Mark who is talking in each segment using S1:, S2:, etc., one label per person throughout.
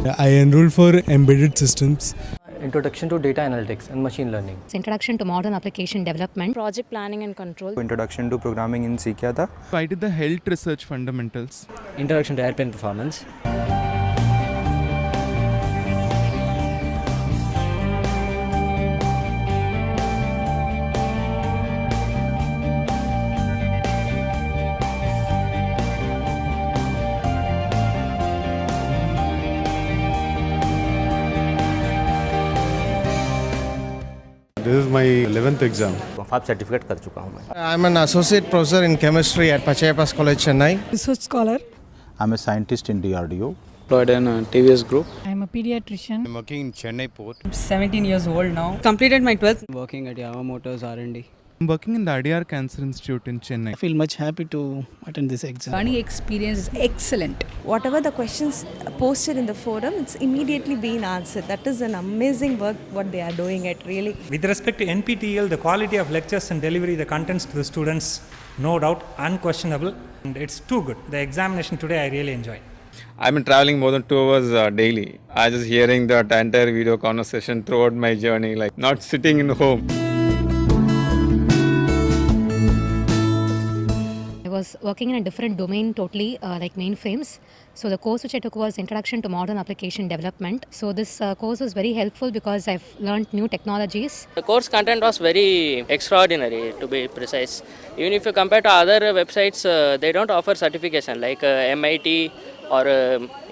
S1: I enrolled for embedded systems.
S2: Introduction to data analytics and machine learning.
S3: Introduction to modern application development.
S4: Project planning and control.
S5: Introduction to programming in सीखा था.
S6: I did the health research fundamentals.
S2: Introduction to airplane performance.
S7: This is my 11th exam.
S2: FAB certificate कर चुका हूँ मैं.
S8: I'm an associate professor in chemistry at Pachayappa's College, Chennai.
S9: Research scholar.
S5: I'm a scientist in DRDO.
S10: Employed in a TVS group.
S9: I'm a pediatrician.
S7: I'm working in Chennai port.
S11: I'm 17 years old now. Completed my 12th.
S10: Working at Yamaha Motors R&D.
S6: I'm working in the Adyar Cancer Institute in Chennai.
S10: I feel much happy to attend this exam.
S4: Learning experience is excellent.
S12: Whatever the questions posted in the forum, it's immediately being answered. That is an amazing work what they are doing it really.
S13: With respect to NPTEL, the quality of lectures and delivery, the contents to the students, no doubt, unquestionable. And it's too good. The examination today I really enjoyed.
S14: I've been traveling more than 2 hours daily. I just hearing the entire video conversation throughout my journey, like not sitting in home.
S3: I was working in a different domain totally, like mainframes. So the course which I took was Introduction to Modern Application Development. So this course was very helpful because I've learned new technologies.
S15: The course content was very extraordinary, to be precise. Even if you compare to other websites, they don't offer certification like MIT or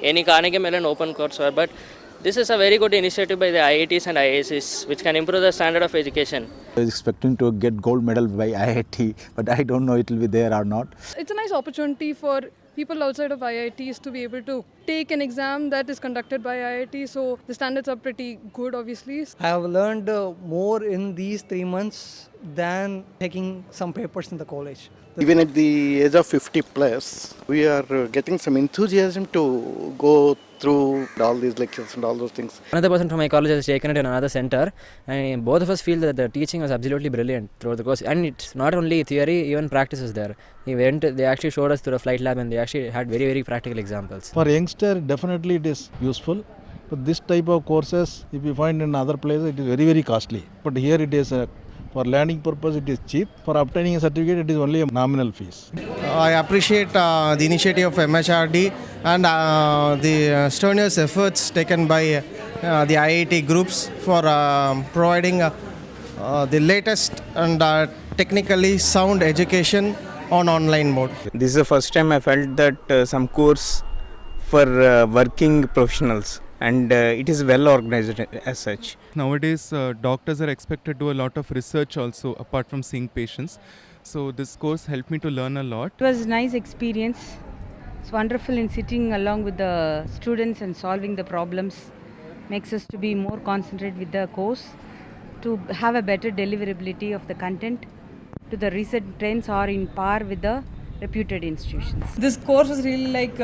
S15: any Carnegie Mellon open courseware. But this is a very good initiative by the IITs and IIScs, which can improve the standard of education.
S5: I was expecting to get gold medal by IIT, but I don't know it will be there or not.
S9: It's a nice opportunity for people outside of IITs to be able to take an exam that is conducted by IIT. So the standards are pretty good, obviously.
S11: I have learned more in these 3 months than taking some papers in the college.
S10: Even at the age of 50 plus, we are getting some enthusiasm to go through all these lectures and all those things.
S2: Another person from my college has taken it in another center, and both of us feel that the teaching was absolutely brilliant throughout the course. And it's not only theory, even practice is there. They actually showed us through a flight lab, and they actually had very, very practical examples.
S7: For youngster, definitely it is useful. But this type of courses, if you find in other places, it is very, very costly. But here it is for learning purpose, it is cheap. For obtaining a certificate, it is only a nominal fees.
S8: I appreciate the initiative of MHRD and the strenuous efforts taken by the IIT groups for providing the latest and technically sound education on online mode.
S14: This is the first time I felt that some course for working professionals, and it is well organized as such.
S6: Nowadays, doctors are expected to do a lot of research also, apart from seeing patients. So this course helped me to learn a lot.
S4: It was a nice experience. It's wonderful in sitting along with the students and solving the problems. Makes us to be more concentrated with the course, to have a better deliverability of the content, to the recent trends are in par with the reputed institutions.
S11: This course was really like,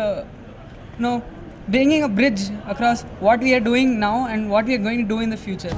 S11: bringing a bridge across what we are doing now and what we are going to do in the future.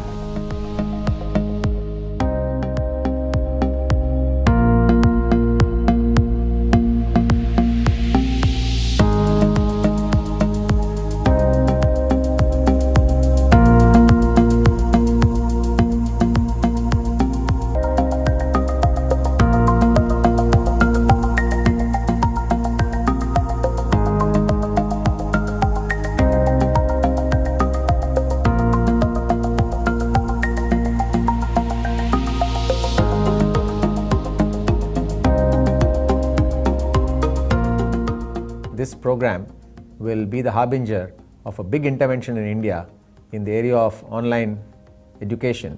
S2: This program will be the harbinger of a big intervention in India in the area of online education,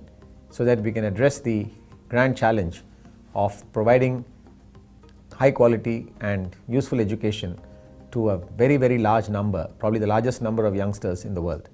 S2: so that we can address the grand challenge of providing high quality and useful education to a very, very large number, probably the largest number of youngsters in the world.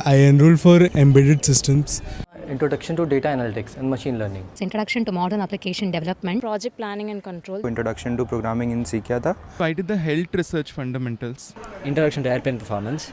S1: I enrolled for embedded systems.
S11: Introduction to data analytics and machine learning.
S3: Introduction to modern application development.
S16: Project planning and control.
S17: Introduction to programming in सीखा था.
S6: I did the health research fundamentals.
S11: Introduction to airplane performance.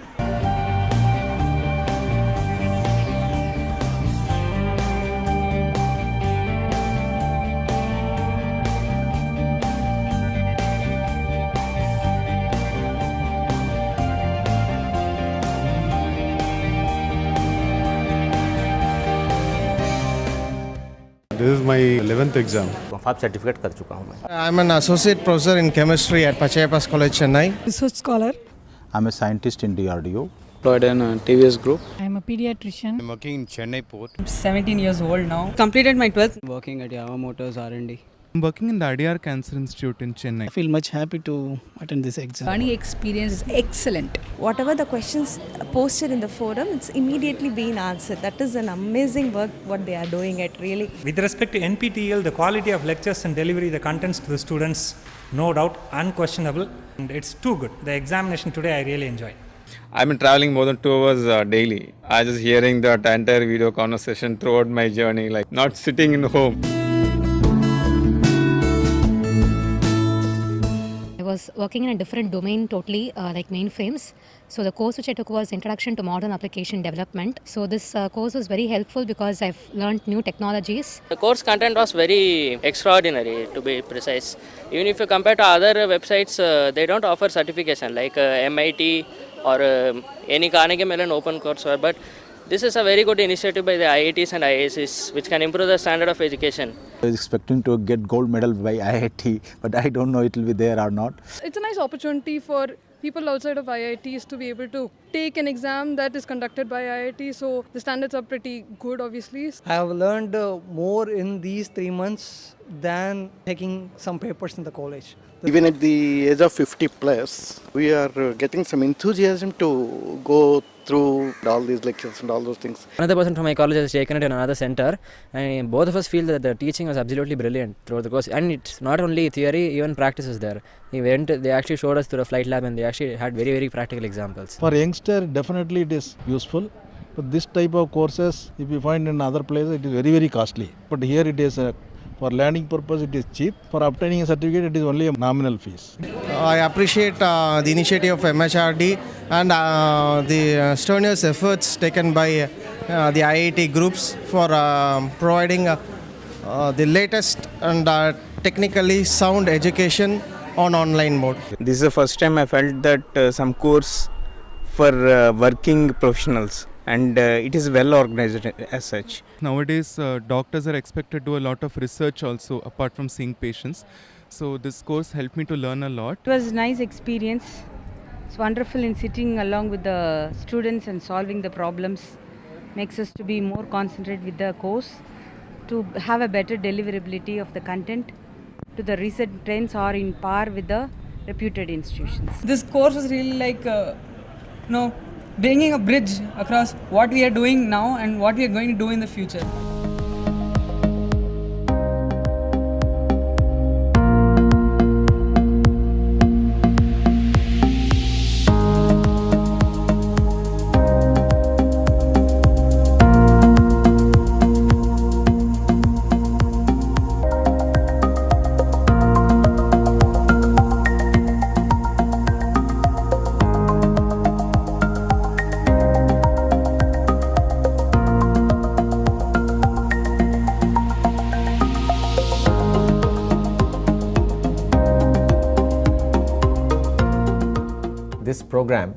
S18: This is my 11th exam.
S19: Five certificate कर चुका हूँ मैं.
S8: I'm an associate professor in chemistry at Pachaiyappa's College, Chennai.
S20: Research scholar.
S5: I'm a scientist in DRDO.
S17: Employed in TVS Group.
S20: I'm a pediatrician.
S18: I'm working in Chennai port.
S20: I'm 17 years old now.
S11: Completed my 12th.
S20: Working at Yamaha Motors R&D.
S6: I'm working in the Adyar Cancer Institute in Chennai.
S20: I feel much happy to attend this exam.
S16: Learning experience is excellent.
S12: Whatever the questions posted in the forum, it's immediately being answered. That is an amazing work what they are doing it really.
S13: With respect to NPTEL, the quality of lectures and delivery, the contents to the students, no doubt, unquestionable. And it's too good. The examination today I really enjoyed.
S17: I've been traveling more than 2 hours daily. I just hearing that entire video conversation throughout my journey, like not sitting in home.
S3: I was working in a different domain totally, like mainframes. So the course which I took was Introduction to Modern Application Development. So this course was very helpful because I've learned new technologies.
S15: The course content was very extraordinary, to be precise. Even if you compare to other websites, they don't offer certification like MIT or any Carnegie Mellon open courseware. But this is a very good initiative by the IITs and IIScs, which can improve the standard of education.
S5: I was expecting to get gold medal by IIT, but I don't know it will be there or not.
S9: It's a nice opportunity for people outside of IITs to be able to take an exam that is conducted by IIT, so the standards are pretty good, obviously.
S11: I have learned more in these 3 months than taking some papers in the college.
S10: Even at the age of 50 plus, we are getting some enthusiasm to go through all these lectures and all those things.
S11: Another person from my college has taken it in another center, and both of us feel that the teaching was absolutely brilliant throughout the course. And it's not only theory, even practice is there. They actually showed us through a flight lab, and they actually had very, very practical examples.
S7: For youngster, definitely it is useful. But this type of courses, if you find in other places, it is very, very costly. But here it is for learning purpose, it is cheap. For obtaining a certificate, it is only a nominal fees.
S8: I appreciate the initiative of MHRD and the strenuous efforts taken by the IIT groups for providing the latest and technically sound education on online mode.
S14: This is the first time I felt that some course for working professionals, and it is well organized as such.
S6: Nowadays, doctors are expected to do a lot of research also, apart from seeing patients. So this course helped me to learn a lot.
S4: It was a nice experience. It's wonderful in sitting along with the students and solving the problems. Makes us to be more concentrated with the course, to have a better deliverability of the content, to the recent trends are in par with the reputed institutions.
S20: This course was really like, bringing a bridge across what we are doing now and what we are going to do in the future.
S2: This program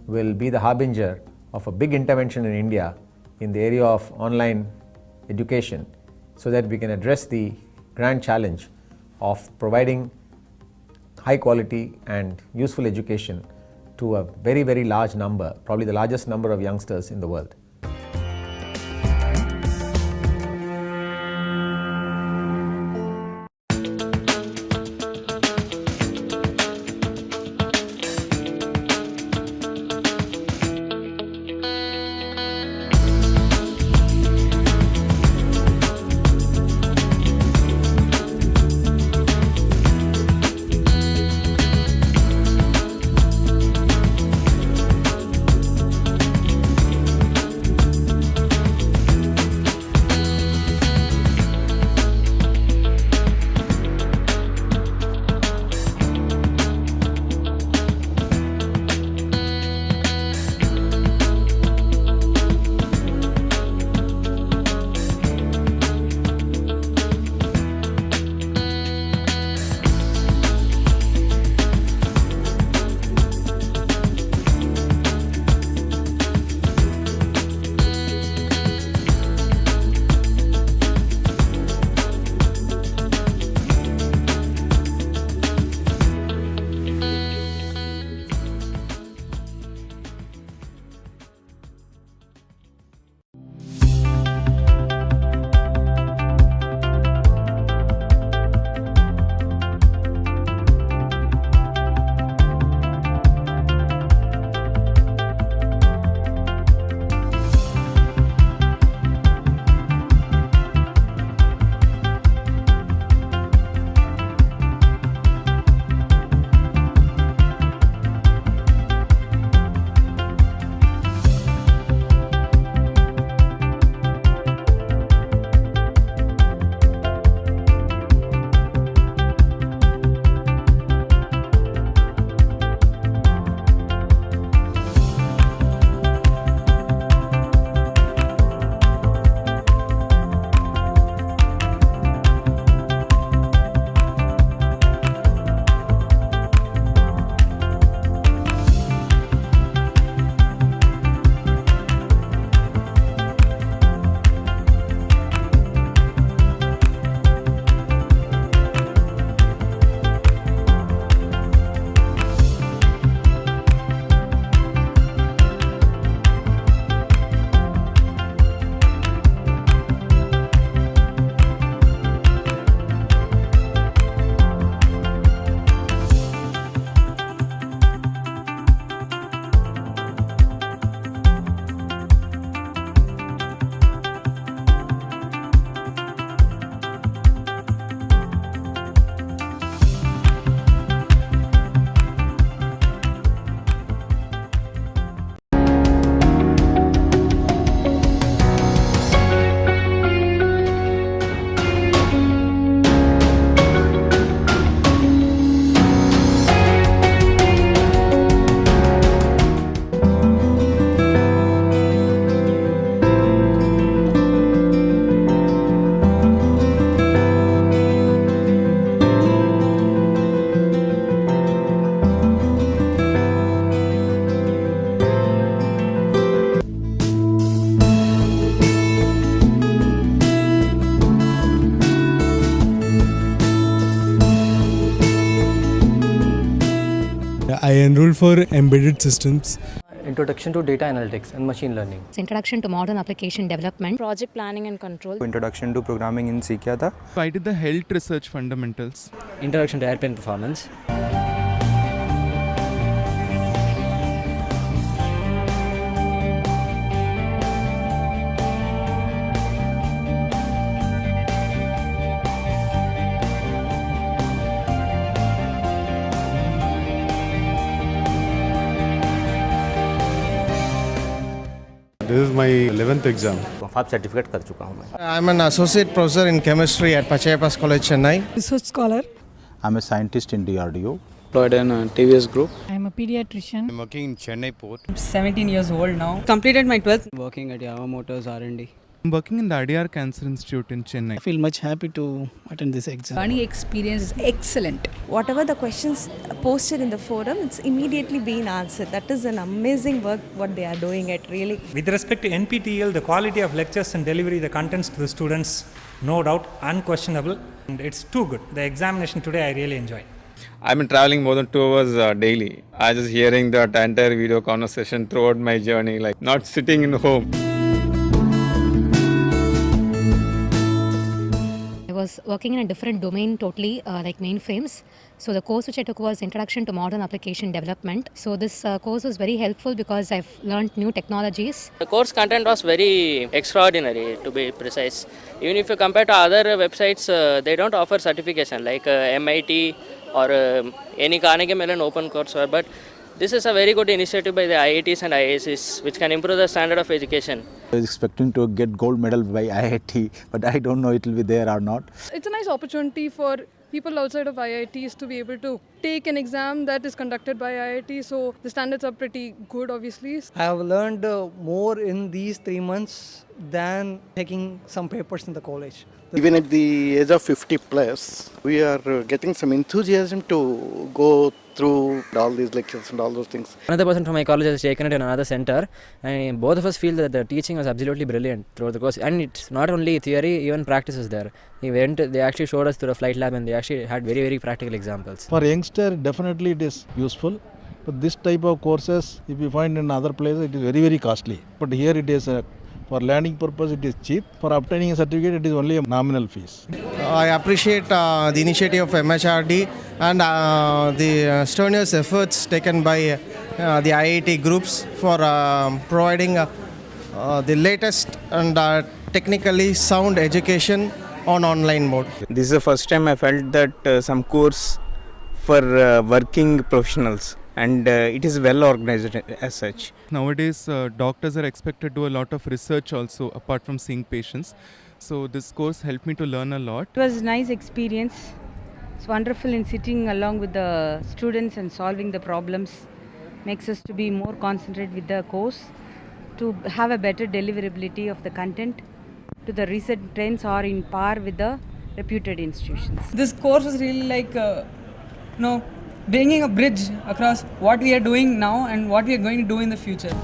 S2: will be the harbinger of a big intervention in India in the area of online education, so that we can address the grand challenge of providing high quality and useful education to a very, very large number, probably the largest number of youngsters in the world.
S1: I enrolled for embedded systems.
S11: Introduction to data analytics and machine learning.
S3: Introduction to modern application development.
S16: Project planning and control.
S5: Introduction to programming in सीख किया था.
S6: I did the health research fundamentals.
S11: Introduction to airplane performance.
S18: This is my 11th exam.
S19: 5 certificate कर चुका हूँ मैं.
S8: I'm an associate professor in chemistry at Pachayappa's College, Chennai.
S16: Research scholar.
S5: I'm a scientist in DRDO.
S14: Employed in TVS Group.
S16: I'm a pediatrician.
S18: I'm working in Chennai port.
S20: I'm 17 years old now. Completed my 12th.
S11: Working at Yamaha Motors R&D.
S6: I'm working in the Adyar Cancer Institute in Chennai.
S20: I feel much happy to attend this exam.
S16: Learning experience is excellent.
S12: Whatever the questions posted in the forum, it's immediately being answered. That is an amazing work what they are doing it really.
S13: With respect to NPTEL, the quality of lectures and delivery, the contents to the students, no doubt, unquestionable. And it's too good. The examination today I really enjoyed.
S17: I've been traveling more than 2 hours daily. I just hearing that entire video conversation throughout my journey, like not sitting in home.
S3: I was working in a different domain totally, like mainframes. So the course which I took was Introduction to Modern Application Development. So this course was very helpful because I've learned new technologies.
S15: The course content was very extraordinary, to be precise. Even if you compare to other websites, they don't offer certification like MIT or any Carnegie Mellon open courseware. But this is a very good initiative by the IITs and IIScs, which can improve the standard of education.
S5: I was expecting to get gold medal by IIT, but I don't know it will be there or not.
S9: It's a nice opportunity for people outside of IITs to be able to take an exam that is conducted by IIT, so the standards are pretty good, obviously.
S20: I have learned more in these 3 months than taking some papers in the college.
S10: Even at the age of 50 plus, we are getting some enthusiasm to go through all these lectures and all those things.
S11: Another person from my college has taken it in another center, and both of us feel that the teaching was absolutely brilliant throughout the course. And it's not only theory, even practice is there. They actually showed us through a flight lab, and they actually had very, very practical examples.
S7: For youngster, definitely it is useful. But this type of courses, if you find in other places, it is very, very costly. But here it is for learning purpose, it is cheap. For obtaining a certificate, it is only a nominal fees.
S8: I appreciate the initiative of MHRD and the strenuous efforts taken by the IIT groups for providing the latest and technically sound education on online mode.
S14: This is the first time I felt that some course for working professionals, and it is well organized as such.
S6: Nowadays, doctors are expected to do a lot of research also, apart from seeing patients. So this course helped me to learn a lot.
S4: It was a nice experience. It's wonderful in sitting along with the students and solving the problems. Makes us to be more concentrated with the course, to have a better deliverability of the content, to the recent trends are in par with the reputed institutions.
S20: This course was really like, bringing a bridge across what we are doing now and what we are going to do in the future.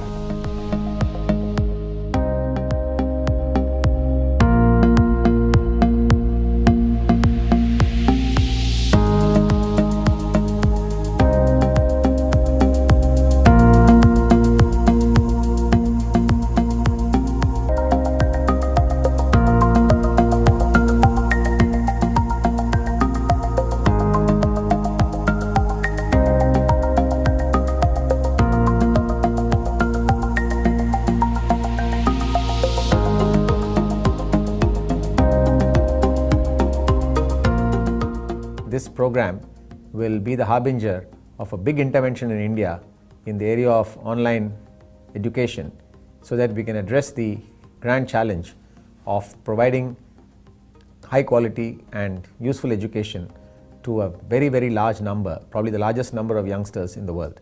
S2: This program will be the harbinger of a big intervention in India in the area of online education, so that we can address the grand challenge of providing high quality and useful education to a very, very large number, probably the largest number of youngsters in the world.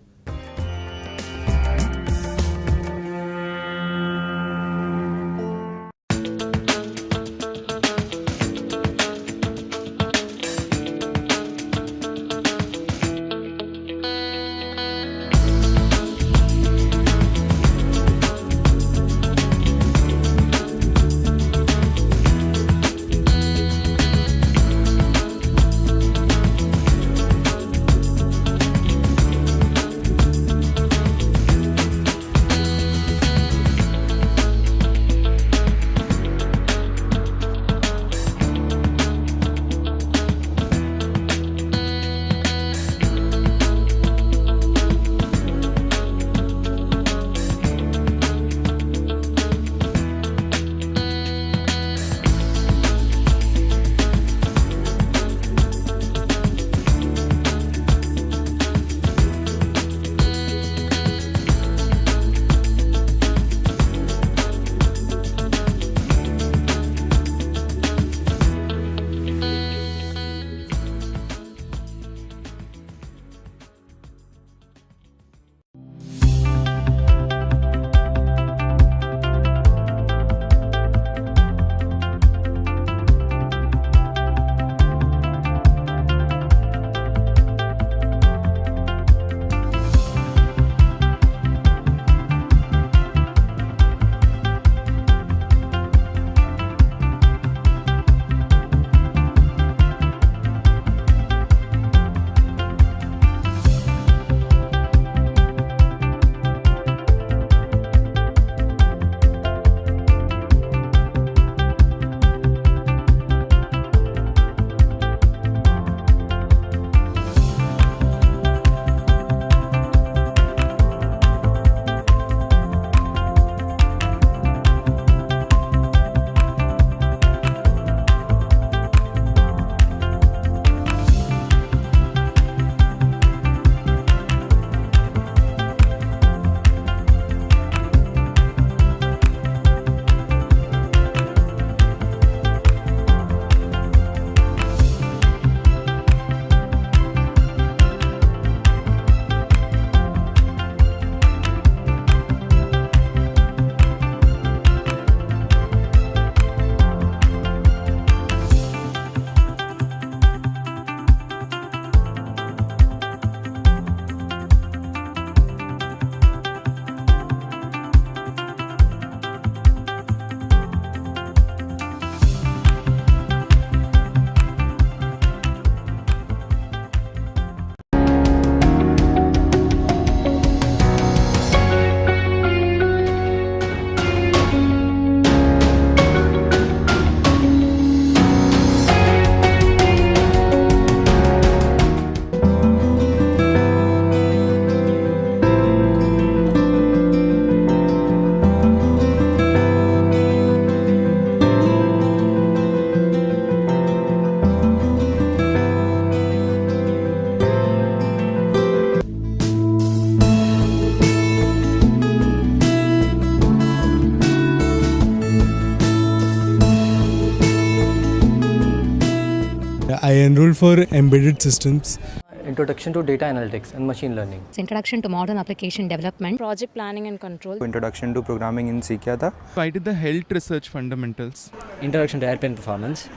S1: enrolled for embedded systems.
S20: Introduction to data analytics and machine learning.
S3: Introduction to modern application development.
S16: Project planning and control.
S5: Introduction to programming in सीख था.
S6: I did the health research fundamentals.
S11: Introduction to airplane performance.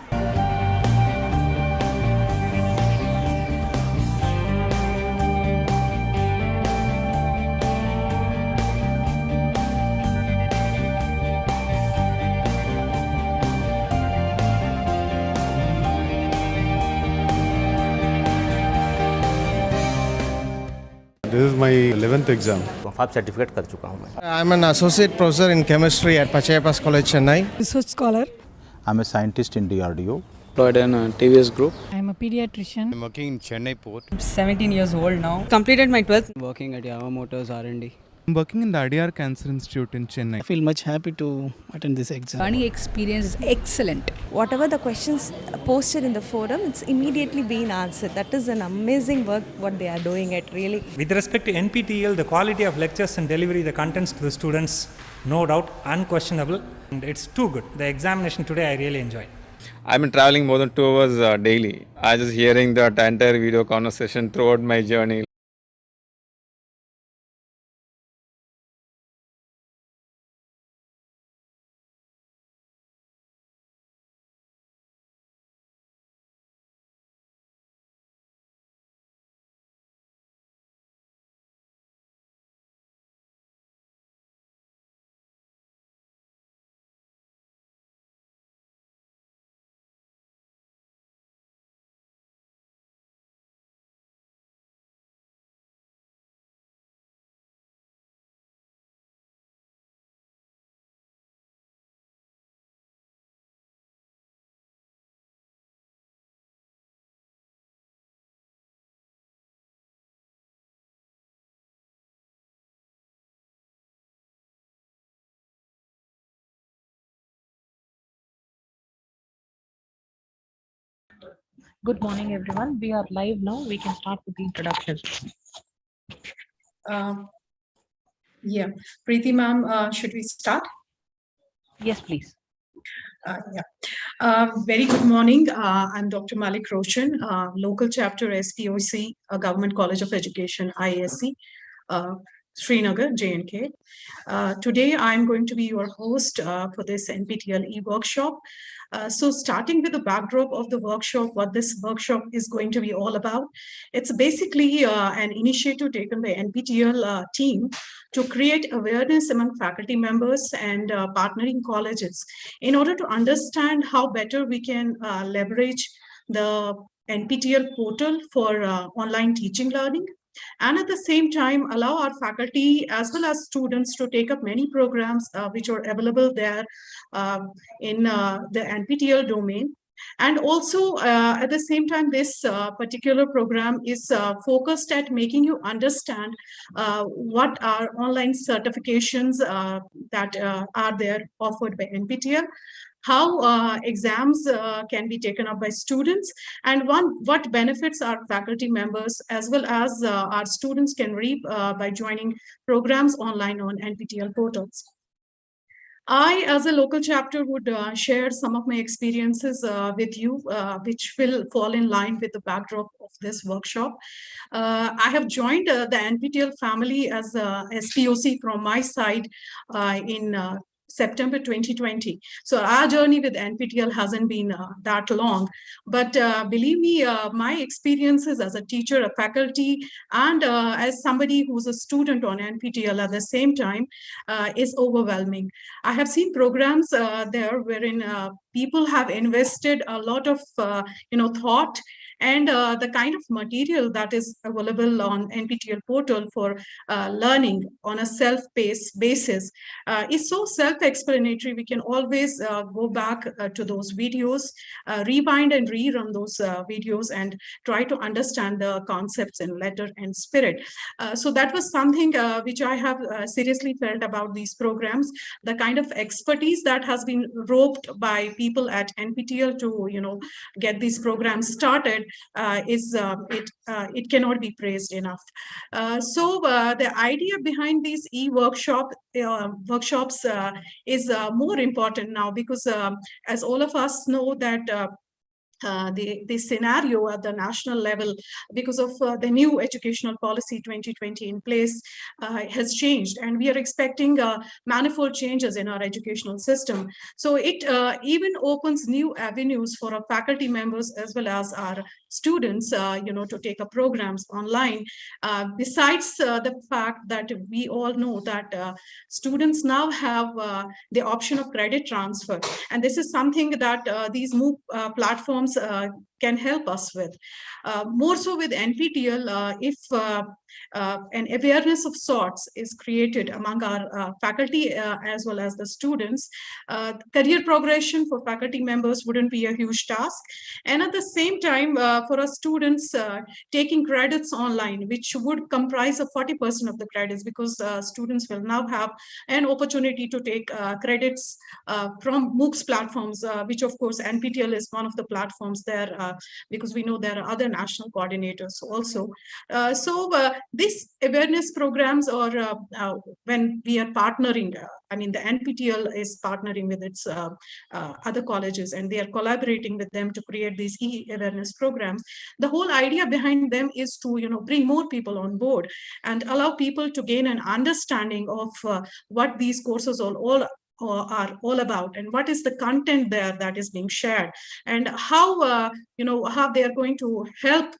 S18: This is my 11th exam.
S19: 5 certificate कर चुका हूँ मैं.
S8: I'm an associate professor in chemistry at Pachayappa's College, Chennai.
S16: Research scholar.
S5: I'm a scientist in DRDO.
S14: Employed in a TVS group.
S16: I'm a pediatrician.
S18: I'm working in Chennai port.
S4: I'm 17 years old now. Completed my 12th.
S20: Working at Yamaha Motors R&D.
S6: I'm working in the Adyar Cancer Institute in Chennai.
S20: I feel much happy to attend this exam.
S16: Learning experience is excellent.
S12: Whatever the questions posted in the forum, it's immediately being answered. That is an amazing work what they are doing it really.
S13: With respect to NPTEL, the quality of lectures and delivery, the contents to the students, no doubt, unquestionable. And it's too good. The examination today I really enjoyed.
S17: I've been traveling more than 2 hours daily. I was hearing that entire video conversation throughout my journey.
S16: Good morning, everyone. We are live now. We can start with the introduction.
S9: Yeah, Preeti ma'am, should we start?
S16: Yes, please.
S9: Very good morning. I'm Dr. Malik Roshan, local chapter SPOC, Government College of Education, IASC, Srinagar, J&K. Today, I'm going to be your host for this NPTEL e-workshop. So starting with the backdrop of the workshop, what this workshop is going to be all about, it's basically an initiative taken by NPTEL team to create awareness among faculty members and partnering colleges in order to understand how better we can leverage the NPTEL portal for online teaching learning, and at the same time allow our faculty as well as students to take up many programs which are available there in the NPTEL domain. And also at the same time, this particular program is focused at making you understand what are online certifications that are there offered by NPTEL, how exams can be taken up by students, and what benefits our faculty members as well as our students can reap by joining programs online on NPTEL portals. I, as a local chapter, would share some of my experiences with you, which will fall in line with the backdrop of this workshop. I have joined the NPTEL family as a SPOC from my side in September 2020. So our journey with NPTEL hasn't been that long, but believe me, my experiences as a teacher, a faculty, and as somebody who's a student on NPTEL at the same time is overwhelming. I have seen programs there wherein people have invested a lot of thought, and the kind of material that is available on NPTEL portal for learning on a self-paced basis is so self-explanatory. We can always go back to those videos, rewind and rerun those videos and try to understand the concepts in letter and spirit. So that was something which I have seriously felt about these programs. The kind of expertise that has been roped by people at NPTEL to get these programs started it cannot be praised enough. So the idea behind these workshops is more important now, because as all of us know that the scenario at the national level because of the new educational policy 2020 in place has changed, and we are expecting manifold changes in our educational system. So it even opens new avenues for our faculty members as well as our students, to take up programs online. Besides the fact that we all know that students now have the option of credit transfer, and this is something that these MOOC platforms can help us with. More so with NPTEL, if an awareness of sorts is created among our faculty as well as the students, career progression for faculty members wouldn't be a huge task. And at the same time, for our students taking credits online, which would comprise of 40% of the credits, because students will now have an opportunity to take credits from MOOCs platforms, which of course NPTEL is one of the platforms there, because we know there are other national coordinators also. So these awareness programs, or when we are partnering, the NPTEL is partnering with its other colleges, and they are collaborating with them to create these e-awareness programs. The whole idea behind them is to bring more people on board and allow people to gain an understanding of what these courses are all about, and what is the content there that is being shared, and how how they are going to help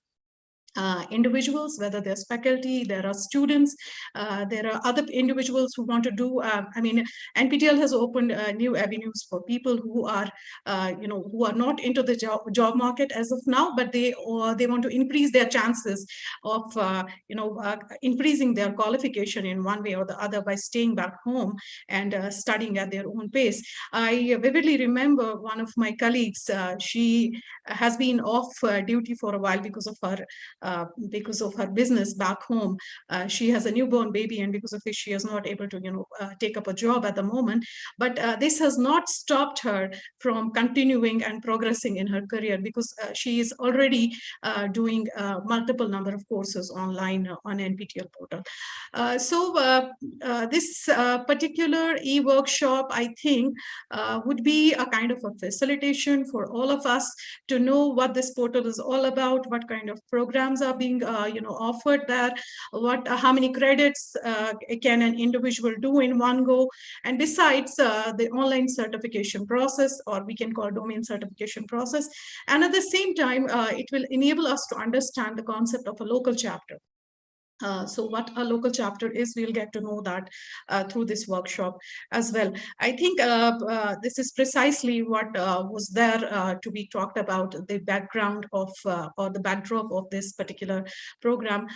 S9: individuals, whether there's faculty, there are students, there are other individuals who want to do, NPTEL has opened new avenues for people who are, who are not into the job market as of now, but they want to increase their chances of, increasing their qualification in one way or the other by staying back home and studying at their own pace. I vividly remember one of my colleagues, she has been off duty for a while because of her business back home. She has a newborn baby, and because of which she is not able to take up a job at the moment, but this has not stopped her from continuing and progressing in her career, because she is already doing multiple number of courses online on NPTEL portal. So this particular e-workshop, I think, would be a kind of a facilitation for all of us to know what this portal is all about, what kind of programs are being offered there, how many credits can an individual do in one go, and besides the online certification process, or we can call domain certification process. And at the same time, it will enable us to understand the concept of a local chapter. So what a local chapter is, we'll get to know that through this workshop as well. I think this is precisely what was there to be talked about, the background of or the backdrop of this particular program.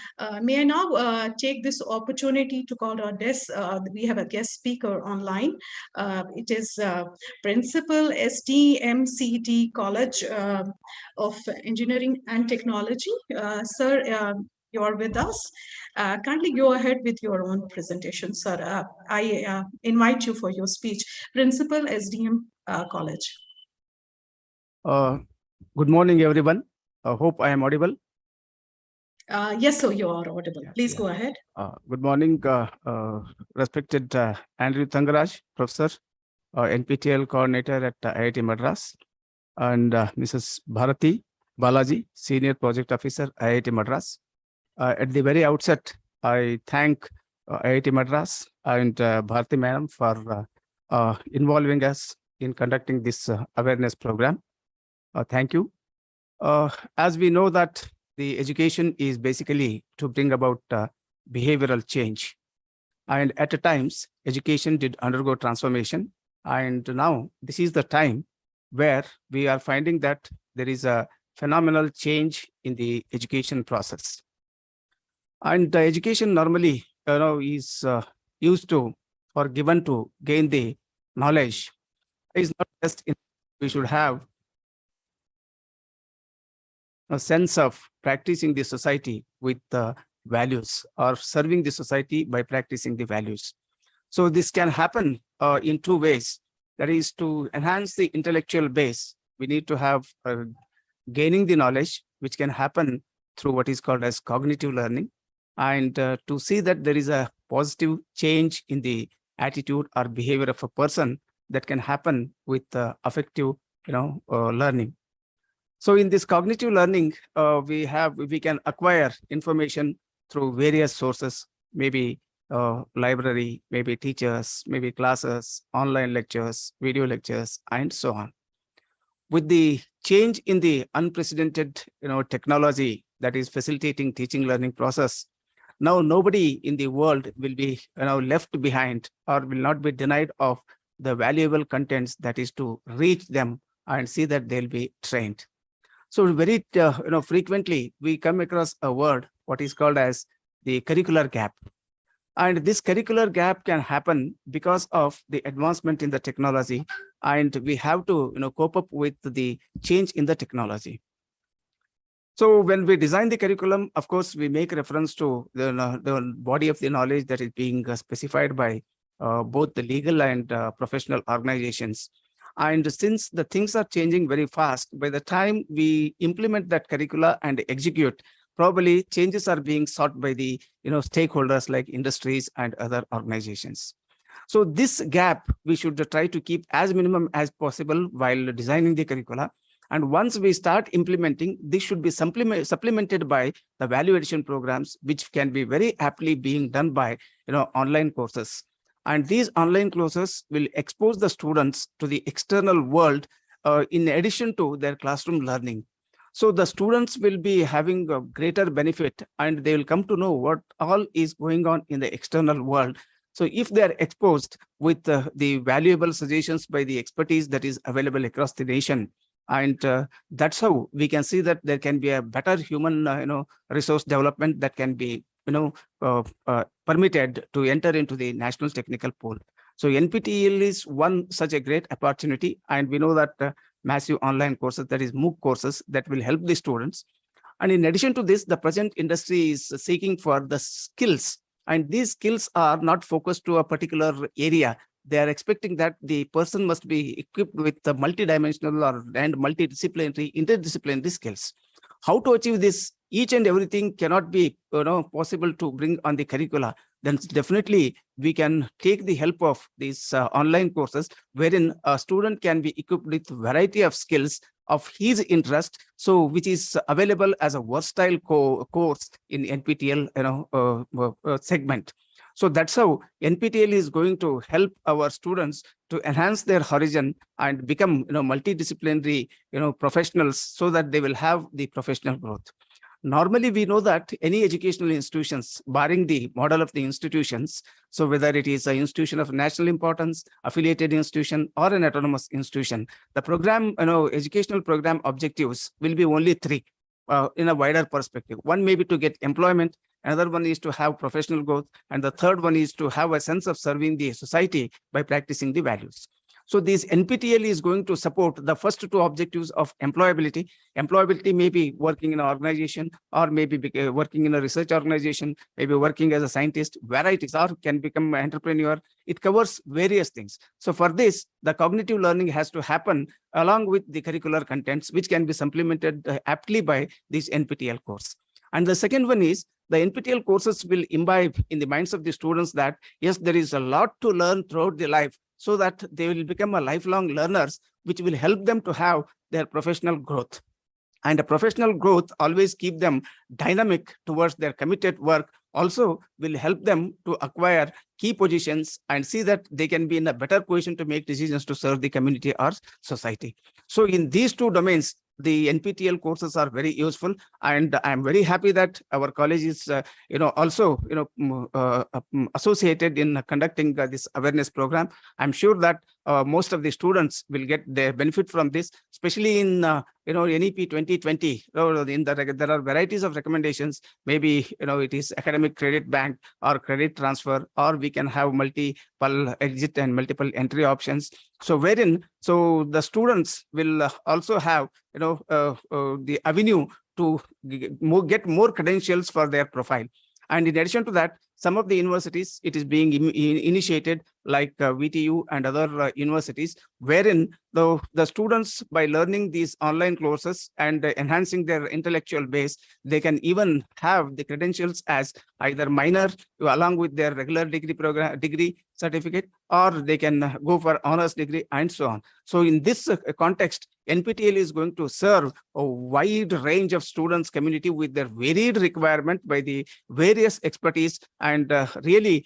S9: May I now take this opportunity to call our guest. We have a guest speaker online. It is Principal STMCT College of Engineering and Technology. Sir, you're with us. Kindly go ahead with your own presentation, sir. I invite you for your speech. Principal SDM College.
S21: Good morning, everyone. Hope I am audible.
S9: Yes, sir, you are audible. Please go ahead.
S21: Good morning, respected Andrew Thangaraj, Professor, NPTEL Coordinator at IIT Madras, and Mrs. Bharati Balaji, Senior Project Officer, IIT Madras. At the very outset, I thank IIT Madras and Bharati Madam for involving us in conducting this awareness program. Thank you. As we know that the education is basically to bring about behavioral change. And at times, education did undergo transformation. And now this is the time where we are finding that there is a phenomenal change in the education process. And education normally, is used to or given to gain the knowledge. It's not just we should have a sense of practicing the society with values, or serving the society by practicing the values. So this can happen in two ways. That is, to enhance the intellectual base, we need to have gaining the knowledge, which can happen through what is called as cognitive learning. And to see that there is a positive change in the attitude or behavior of a person, that can happen with affective learning. So in this cognitive learning, we can acquire information through various sources, maybe library, maybe teachers, maybe classes, online lectures, video lectures, and so on. With the change in the unprecedented technology that is facilitating teaching learning process, now nobody in the world will be left behind or will not be denied of the valuable contents that is to reach them and see that they'll be trained. So very frequently we come across a word what is called as the curricular gap. And this curricular gap can happen because of the advancement in the technology, and we have to cope up with the change in the technology. So when we design the curriculum, of course, we make reference to the body of the knowledge that is being specified by both the legal and professional organizations. And since the things are changing very fast, by the time we implement that curricula and execute, probably changes are being sought by the stakeholders like industries and other organizations. So this gap we should try to keep as minimum as possible while designing the curricula. And once we start implementing, this should be supplemented by the value addition programs, which can be very aptly being done by online courses. And these online courses will expose the students to the external world in addition to their classroom learning. So the students will be having a greater benefit and they will come to know what all is going on in the external world. So if they are exposed with the valuable suggestions by the expertise that is available across the nation, and that's how we can see that there can be a better human resource development that can be permitted to enter into the national technical pool. So NPTEL is one such a great opportunity, and we know that massive online courses, that is MOOC courses, that will help the students. And in addition to this, the present industry is seeking for the skills, and these skills are not focused to a particular area. They are expecting that the person must be equipped with the multidimensional and multidisciplinary, interdisciplinary skills. How to achieve this? Each and everything cannot be possible to bring on the curricula. Then definitely we can take the help of these online courses, wherein a student can be equipped with variety of skills of his interest, so which is available as a versatile course in NPTEL segment. So that's how NPTEL is going to help our students to enhance their horizon and become multidisciplinary professionals, so that they will have the professional growth. Normally, we know that any educational institutions, barring the model of the institutions, so whether it is an institution of national importance, affiliated institution, or an autonomous institution, the program, educational program objectives will be only three in a wider perspective. One may be to get employment, another one is to have professional growth, and the third one is to have a sense of serving the society by practicing the values. So this NPTEL is going to support the first two objectives of employability. Employability may be working in an organization, or maybe working in a research organization, maybe working as a scientist, varieties, or can become an entrepreneur. It covers various things. So for this, the cognitive learning has to happen along with the curricular contents, which can be supplemented aptly by this NPTEL course. And the second one is the NPTEL courses will imbibe in the minds of the students that, yes, there is a lot to learn throughout their life, so that they will become a lifelong learners, which will help them to have their professional growth. And a professional growth always keep them dynamic towards their committed work, also will help them to acquire key positions and see that they can be in a better position to make decisions to serve the community or society. So in these two domains, the NPTEL courses are very useful, and I'm very happy that our college is also associated in conducting this awareness program. I'm sure that most of the students will get their benefit from this, especially in NEP 2020. There are varieties of recommendations. Maybe it is academic credit bank or credit transfer, or we can have multiple exit and multiple entry options. So the students will also have the avenue to get more credentials for their profile. And in addition to that, some of the universities, it is being initiated like VTU and other universities, wherein the students, by learning these online courses and enhancing their intellectual base, they can even have the credentials as either minor along with their regular degree certificate, or they can go for honors degree and so on. So in this context, NPTEL is going to serve a wide range of students community with their varied requirement by the various expertise, and really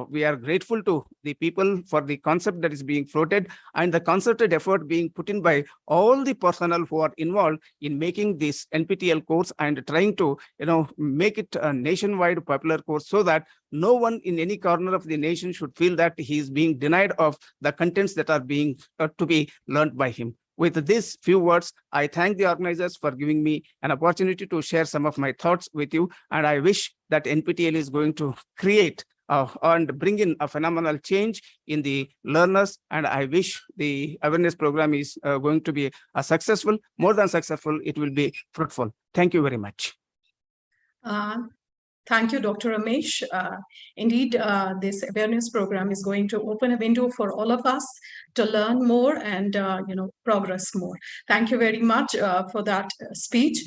S21: we are grateful to the people for the concept that is being floated and the concerted effort being put in by all the personnel who are involved in making this NPTEL course and trying to make it a nationwide popular course, so that no one in any corner of the nation should feel that he is being denied of the contents that are being to be learned by him. With these few words, I thank the organizers for giving me an opportunity to share some of my thoughts with you, and I wish that NPTEL is going to create and bring in a phenomenal change in the learners, and I wish the awareness program is going to be successful. More than successful, it will be fruitful. Thank you very much.
S9: Thank you, Dr. Ramesh. Indeed, this awareness program is going to open a window for all of us to learn more and progress more. Thank you very much for that speech.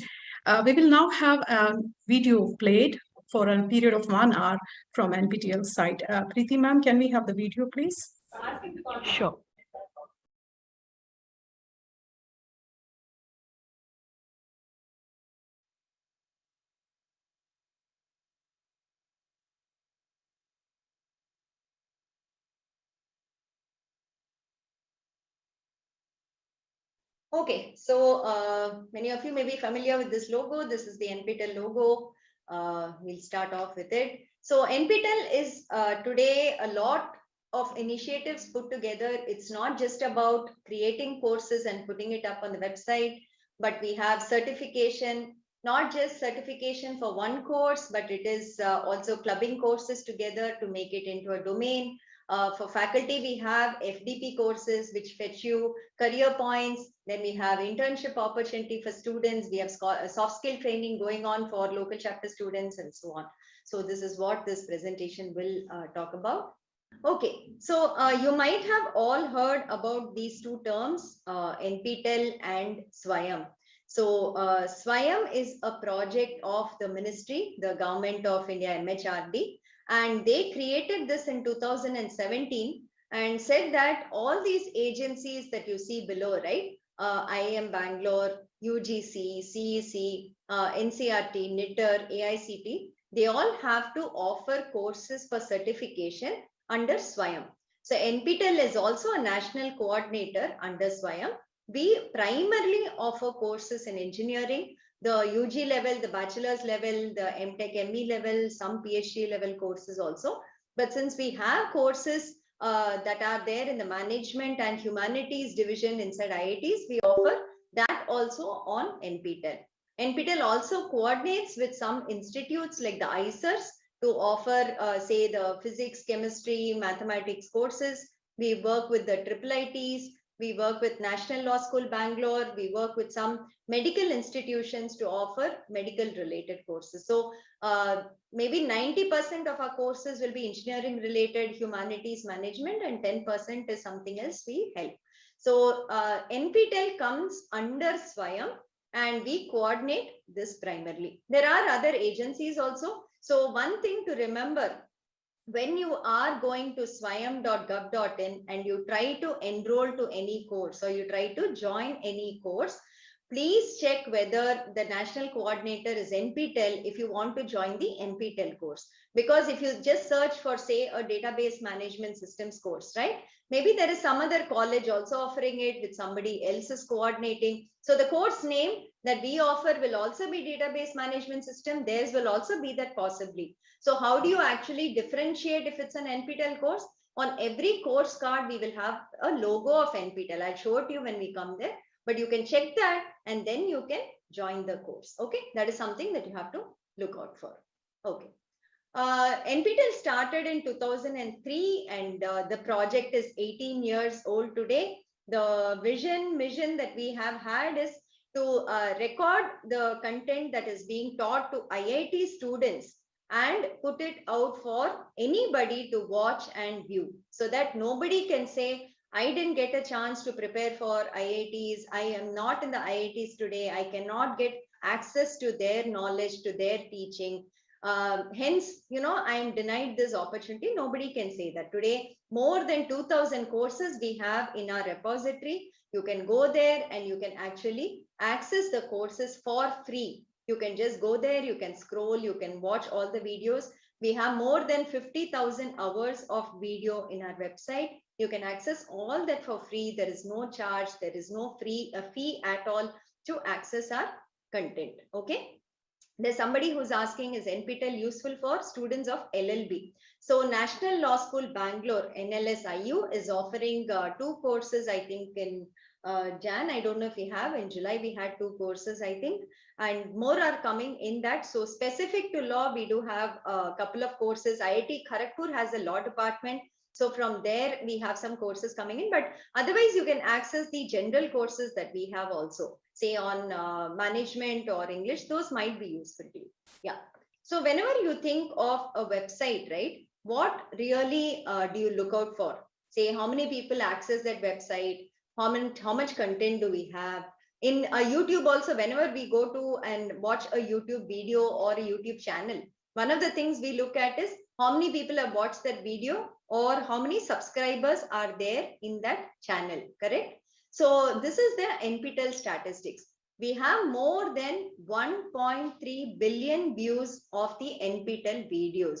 S9: We will now have a video played for a period of 1 hour from NPTEL site. Preeti ma'am, can we have the video, please?
S16: Sure.
S15: Okay, so many of you may be familiar with this logo. This is the NPTEL logo. We'll start off with it. So NPTEL is today a lot of initiatives put together. It's not just about creating courses and putting it up on the website, but we have certification, not just certification for one course, but it is also clubbing courses together to make it into a domain. For faculty, we have FDP courses which fetch you career points. Then we have internship opportunity for students. We have soft skill training going on for local chapter students and so on. So this is what this presentation will talk about. Okay, so you might have all heard about these two terms, NPTEL and SWAYAM. So SWAYAM is a project of the ministry, the government of India, MHRD. And they created this in 2017 and said that all these agencies that you see below, right? IIM Bangalore, UGC, CEC, NCRT, NITR, AICT, they all have to offer courses for certification under SWAYAM. So NPTEL is also a national coordinator under SWAYAM. We primarily offer courses in engineering, the UG level, the bachelor's level, the MTech ME level, some PhD level courses also. But since we have courses that are there in the management and humanities division inside IITs, we offer that also on NPTEL. NPTEL also coordinates with some institutes like the ICERs to offer, say, the physics, chemistry, mathematics courses. We work with the IIITs. We work with National Law School Bangalore. We work with some medical institutions to offer medical related courses. So maybe 90% of our courses will be engineering related, humanities, management, and 10% is something else we help. So NPTEL comes under SWAYAM and we coordinate this primarily. There are other agencies also. So one thing to remember, when you are going to swayam.gov.in and you try to enroll to any course or you try to join any course, please check whether the national coordinator is NPTEL if you want to join the NPTEL course. Because if you just search for, say, a database management systems course, right? Maybe there is some other college also offering it with somebody else is coordinating. So the course name that we offer will also be database management system. Theirs will also be that possibly. So how do you actually differentiate if it's an NPTEL course? On every course card, we will have a logo of NPTEL. I'll show it to you when we come there, but you can check that and then you can join the course. Okay, that is something that you have to look out for. Okay. NPTEL started in 2003 and the project is 18 years old today. The mission that we have had is to record the content that is being taught to IIT students and put it out for anybody to watch and view, so that nobody can say, I didn't get a chance to prepare for IITs. I am not in the IITs today. I cannot get access to their knowledge, to their teaching. Hence, I am denied this opportunity. Nobody can say that. Today, more than 2,000 courses we have in our repository. You can go there and you can actually access the courses for free. You can just go there, you can scroll, you can watch all the videos. We have more than 50,000 hours of video in our website. You can access all that for free. There is no charge. There is no fee at all to access our content. Okay. There's somebody who's asking, is NPTEL useful for students of LLB? So National Law School Bangalore, NLSIU, is offering 2 courses, I think, in Jan. I don't know if we have. In July, we had 2 courses, I think, and more are coming in that. So specific to law, we do have a couple of courses. IIT Kharagpur has a law department. So from there, we have some courses coming in, but otherwise you can access the general courses that we have also, say on management or English. Those might be useful to you. Yeah. So whenever you think of a website, right, what really do you look out for? Say how many people access that website, how much content do we have? In YouTube also, whenever we go to and watch a YouTube video or a YouTube channel, one of the things we look at is how many people have watched that video or how many subscribers are there in that channel, correct? So this is the NPTEL statistics. We have more than 1.3 billion views of the NPTEL videos.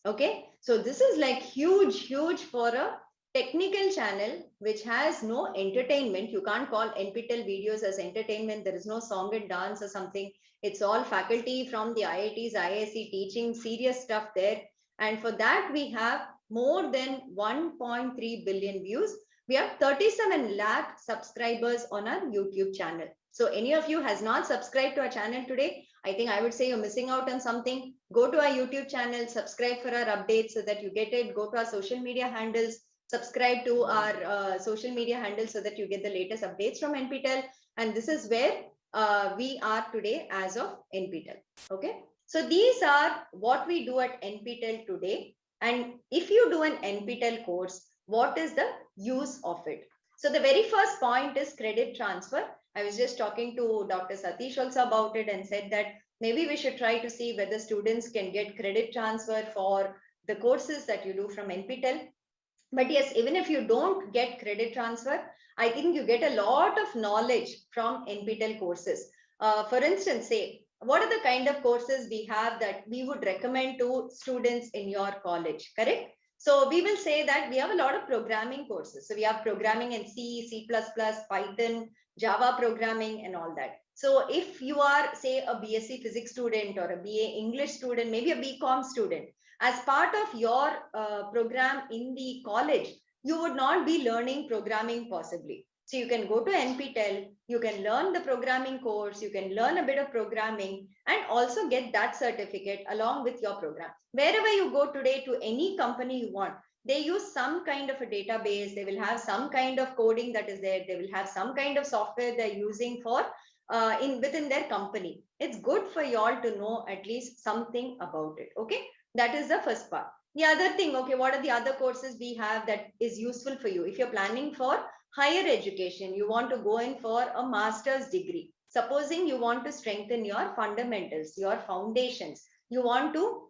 S15: Okay, so this is like huge for a technical channel which has no entertainment. You can't call NPTEL videos as entertainment. There is no song and dance or something. It's all faculty from the IITs, IISc teaching serious stuff there. And for that, we have more than 1.3 billion views. We have 37 lakh subscribers on our YouTube channel. So any of you has not subscribed to our channel today, I think I would say you're missing out on something. Go to our YouTube channel, subscribe for our updates so that you get it. Go to our social media handles, subscribe to our social media handles so that you get the latest updates from NPTEL. And this is where we are today as of NPTEL. Okay. So these are what we do at NPTEL today. And if you do an NPTEL course, what is the use of it? So the very first point is credit transfer. I was just talking to Dr. Satish also about it and said that maybe we should try to see whether students can get credit transfer for the courses that you do from NPTEL. But yes, even if you don't get credit transfer, I think you get a lot of knowledge from NPTEL courses. For instance, say, what are the kind of courses we have that we would recommend to students in your college, correct? So we will say that we have a lot of programming courses. So we have programming in C, C++, Python, Java programming and all that. So if you are, say, a BSc physics student or a BA English student, maybe a BCom student, as part of your program in the college, you would not be learning programming possibly. So you can go to NPTEL, you can learn the programming course, you can learn a bit of programming and also get that certificate along with your program. Wherever you go today to any company you want, they use some kind of a database, they will have some kind of coding that is there, they will have some kind of software they're using for within their company. It's good for you all to know at least something about it. Okay, that is the first part. The other thing, okay, what are the other courses we have that is useful for you? If you're planning for higher education, you want to go in for a master's degree. Supposing you want to strengthen your fundamentals, your foundations, you want to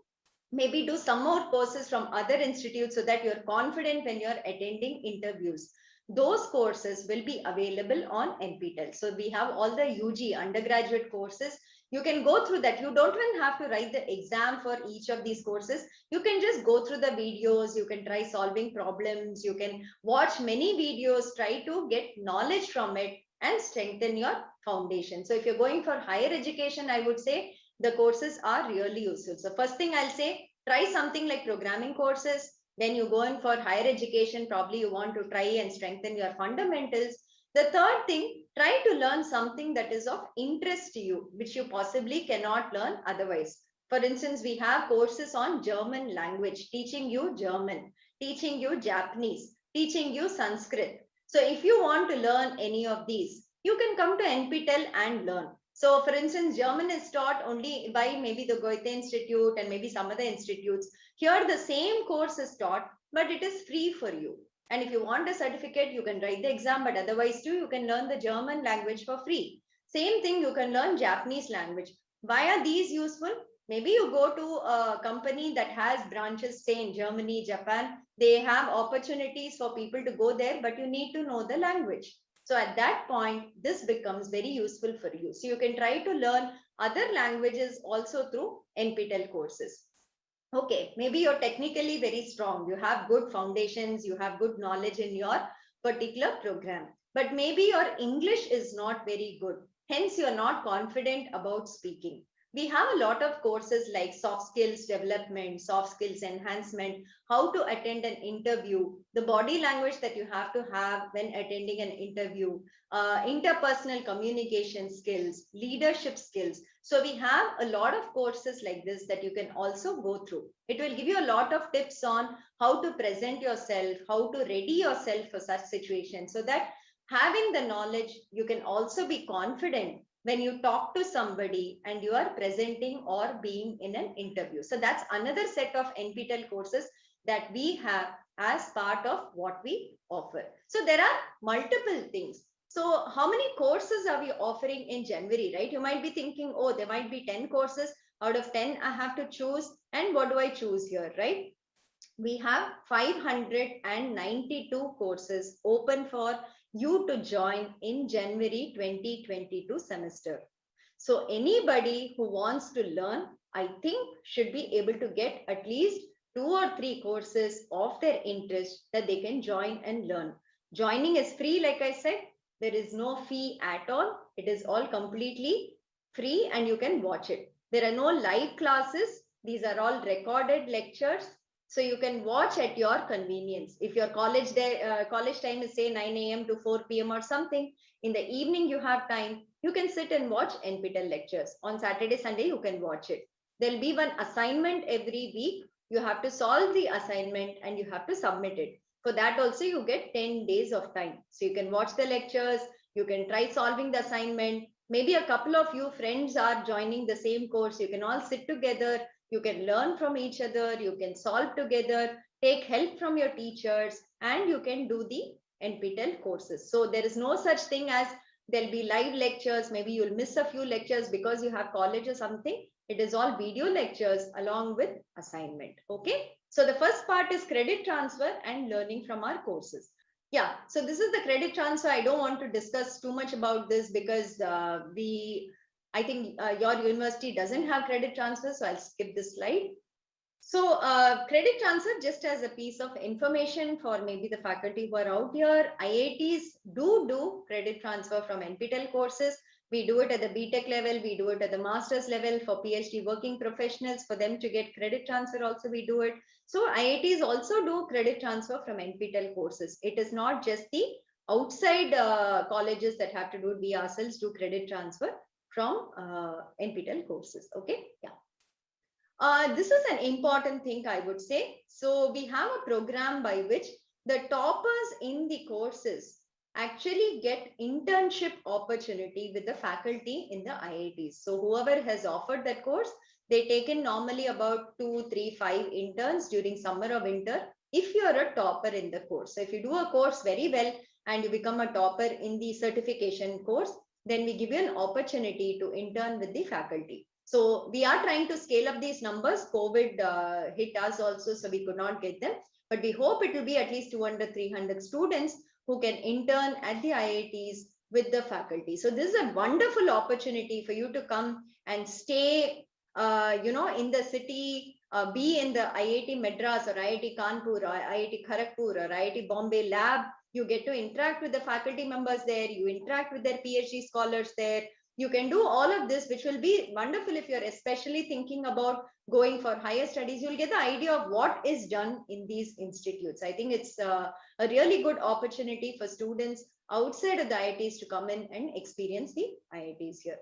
S15: maybe do some more courses from other institutes so that you're confident when you're attending interviews. Those courses will be available on NPTEL. So we have all the UG undergraduate courses. You can go through that. You don't even have to write the exam for each of these courses. You can just go through the videos. You can try solving problems. You can watch many videos, try to get knowledge from it and strengthen your foundation. So if you're going for higher education, I would say the courses are really useful. So first thing I'll say, try something like programming courses. Then you go in for higher education, probably you want to try and strengthen your fundamentals. The third thing, try to learn something that is of interest to you, which you possibly cannot learn otherwise. For instance, we have courses on German language, teaching you German, teaching you Japanese, teaching you Sanskrit. So if you want to learn any of these, you can come to NPTEL and learn. So for instance, German is taught only by maybe the Goethe Institute and maybe some other institutes. Here the same course is taught, but it is free for you. And if you want a certificate, you can write the exam, but otherwise too, you can learn the German language for free. Same thing, you can learn Japanese language. Why are these useful? Maybe you go to a company that has branches, say in Germany, Japan, they have opportunities for people to go there, but you need to know the language. So at that point, this becomes very useful for you. So you can try to learn other languages also through NPTEL courses. Okay, maybe you're technically very strong. You have good foundations, you have good knowledge in your particular program, but maybe your English is not very good. Hence, you're not confident about speaking. We have a lot of courses like soft skills development, soft skills enhancement, how to attend an interview, the body language that you have to have when attending an interview, interpersonal communication skills, leadership skills. So we have a lot of courses like this that you can also go through. It will give you a lot of tips on how to present yourself, how to ready yourself for such situations, so that having the knowledge, you can also be confident when you talk to somebody and you are presenting or being in an interview. So that's another set of NPTEL courses that we have as part of what we offer. So there are multiple things. So how many courses are we offering in January, right? You might be thinking, oh, there might be 10 courses. Out of 10, I have to choose. And what do I choose here, right? We have 592 courses open for you to join in January 2022 semester. So anybody who wants to learn, I think should be able to get at least 2 or 3 courses of their interest that they can join and learn. Joining is free, like I said. There is no fee at all. It is all completely free and you can watch it. There are no live classes. These are all recorded lectures. So you can watch at your convenience. If your college time is say 9 a.m. to 4 p.m. or something, in the evening you have time, you can sit and watch NPTEL lectures. On Saturday, Sunday, you can watch it. There'll be one assignment every week. You have to solve the assignment and you have to submit it. For that also, you get 10 days of time. So you can watch the lectures, you can try solving the assignment. Maybe a couple of you friends are joining the same course. You can all sit together. You can learn from each other, you can solve together, take help from your teachers, and you can do the NPTEL courses. So there is no such thing as there'll be live lectures. Maybe you'll miss a few lectures because you have college or something. It is all video lectures along with assignment. Okay. So the first part is credit transfer and learning from our courses. Yeah. So this is the credit transfer. I don't want to discuss too much about this because I think your university doesn't have credit transfer, so I'll skip this slide. So credit transfer, just as a piece of information for maybe the faculty who are out here, IITs do credit transfer from NPTEL courses. We do it at the BTech level, we do it at the master's level for PhD working professionals. For them to get credit transfer also we do it. So IITs also do credit transfer from NPTEL courses. It is not just the outside colleges that have to do it. We ourselves do credit transfer from NPTEL courses. Okay, yeah. This is an important thing, I would say. So we have a program by which the toppers in the courses actually get internship opportunity with the faculty in the IITs. So whoever has offered that course, they take in normally about 2, 3, 5 interns during summer or winter if you are a topper in the course. So if you do a course very well and you become a topper in the certification course, then we give you an opportunity to intern with the faculty. So we are trying to scale up these numbers. COVID hit us also, so we could not get them. But we hope it will be at least 200, 300 students who can intern at the IITs with the faculty. So this is a wonderful opportunity for you to come and stay, in the city, be in the IIT Madras or IIT Kanpur or IIT Kharagpur or IIT Bombay lab. You get to interact with the faculty members there. You interact with their PhD scholars there. You can do all of this, which will be wonderful if you're especially thinking about going for higher studies. You'll get the idea of what is done in these institutes. I think it's a really good opportunity for students outside of the IITs to come in and experience the IITs here.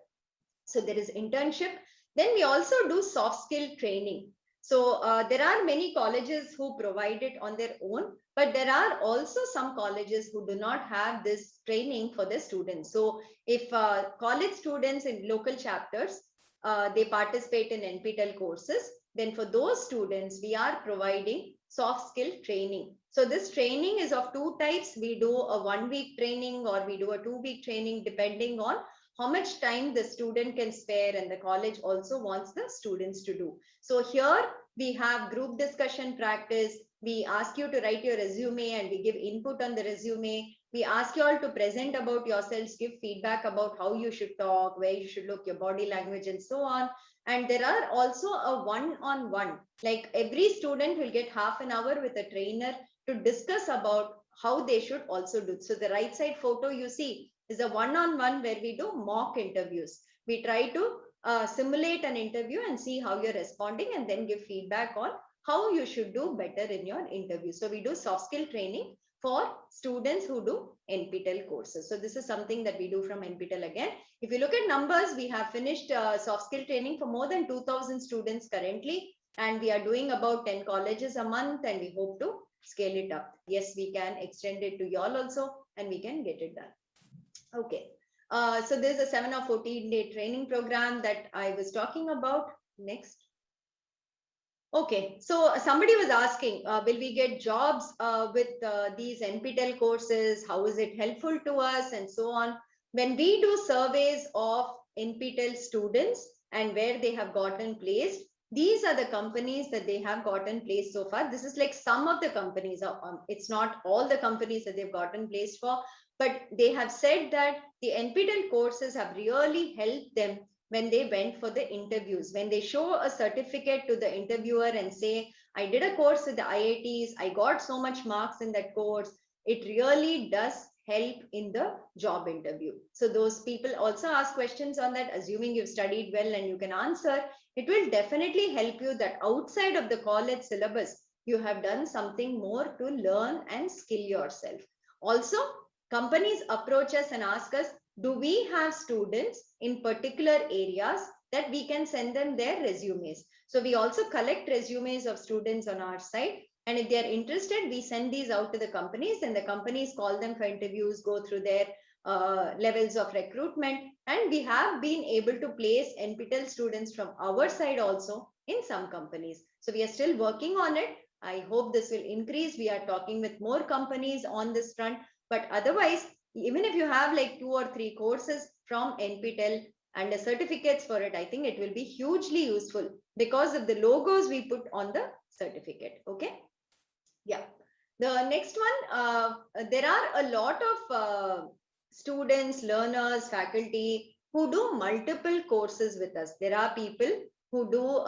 S15: So there is internship. Then we also do soft skill training. So there are many colleges who provide it on their own, but there are also some colleges who do not have this training for their students. So if college students in local chapters, they participate in NPTEL courses, then for those students, we are providing soft skill training. So this training is of two types. We do a 1 week training or we do a 2 week training depending on how much time the student can spare and the college also wants the students to do. So here we have group discussion practice. We ask you to write your resume and we give input on the resume. We ask you all to present about yourselves, give feedback about how you should talk, where you should look, your body language and so on. And there are also a one-on-one, like every student will get half an hour with a trainer to discuss about how they should also do. So the right side photo you see is a one-on-one where we do mock interviews. We try to simulate an interview and see how you're responding and then give feedback on how you should do better in your interview. So we do soft skill training for students who do NPTEL courses. So this is something that we do from NPTEL again. If you look at numbers, we have finished soft skill training for more than 2,000 students currently, and we are doing about 10 colleges a month, and we hope to scale it up. Yes, we can extend it to y'all also, and we can get it done. Okay. So there's a 7 or 14-day training program that I was talking about. Next. Okay, so somebody was asking, will we get jobs with these NPTEL courses? How is it helpful to us and so on? When we do surveys of NPTEL students and where they have gotten placed, these are the companies that they have gotten placed so far. This is like some of the companies. It's not all the companies that they've gotten placed for, but they have said that the NPTEL courses have really helped them when they went for the interviews. When they show a certificate to the interviewer and say, I did a course with the IITs, I got so much marks in that course, it really does help in the job interview. So those people also ask questions on that, assuming you've studied well and you can answer. It will definitely help you that outside of the college syllabus, you have done something more to learn and skill yourself. Also, companies approach us and ask us, do we have students in particular areas that we can send them their resumes? So we also collect resumes of students on our site. And if they are interested, we send these out to the companies, and the companies call them for interviews, go through their levels of recruitment. And we have been able to place NPTEL students from our side also in some companies. So we are still working on it. I hope this will increase. We are talking with more companies on this front. But otherwise, even if you have like 2 or 3 courses from NPTEL and the certificates for it, I think it will be hugely useful because of the logos we put on the certificate. Okay. Yeah. The next one, there are a lot of students, learners, faculty who do multiple courses with us. There are people who do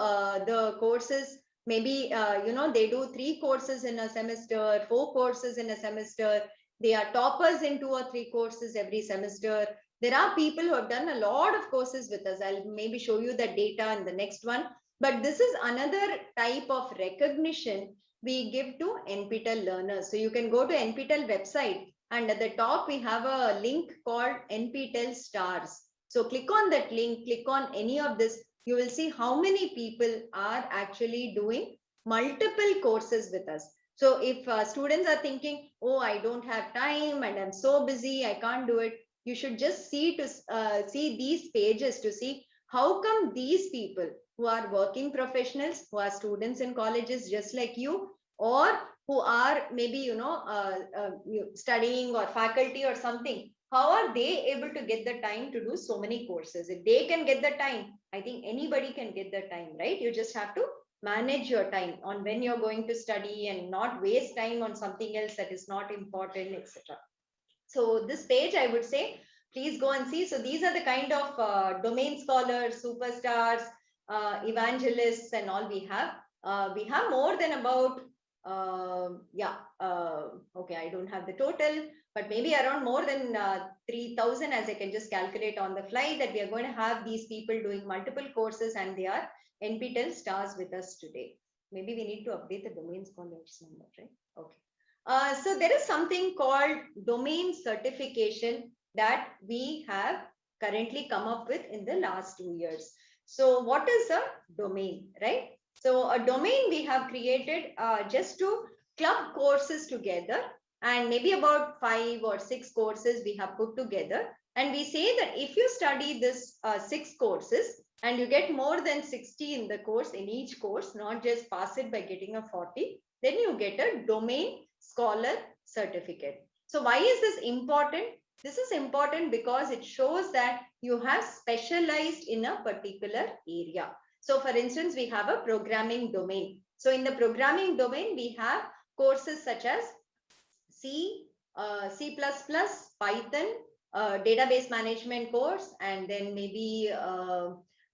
S15: the courses, maybe, they do 3 courses in a semester, 4 courses in a semester. They are toppers in 2 or 3 courses every semester. There are people who have done a lot of courses with us. I'll maybe show you the data in the next one. But this is another type of recognition we give to NPTEL learners. So you can go to NPTEL website, and at the top we have a link called NPTEL stars. So click on that link, click on any of this. You will see how many people are actually doing multiple courses with us. So if students are thinking, oh, I don't have time and I'm so busy, I can't do it, you should just see these pages to see how come these people who are working professionals, who are students in colleges just like you, or who are maybe, studying or faculty or something, how are they able to get the time to do so many courses? If they can get the time, I think anybody can get the time, right? You just have to manage your time on when you're going to study and not waste time on something else that is not important, etc. So this page, I would say, please go and see. So these are the kind of domain scholars, superstars, evangelists and all we have. We have more than about, okay, I don't have the total, but maybe around more than 3,000, as I can just calculate on the fly, that we are going to have these people doing multiple courses, and they are NPTEL stars with us today. Maybe we need to update the domain scholars number, right? Okay. So there is something called domain certification that we have currently come up with in the last 2 years. So what is a domain, right? So a domain we have created just to club courses together, and maybe about 5 or 6 courses we have put together. And we say that if you study this 6 courses and you get more than 60 in the course, in each course, not just pass it by getting a 40, then you get a domain scholar certificate. So why is this important? This is important because it shows that you have specialized in a particular area. So for instance, we have a programming domain. So in the programming domain, we have courses such as C, C++, Python, database management course, and then maybe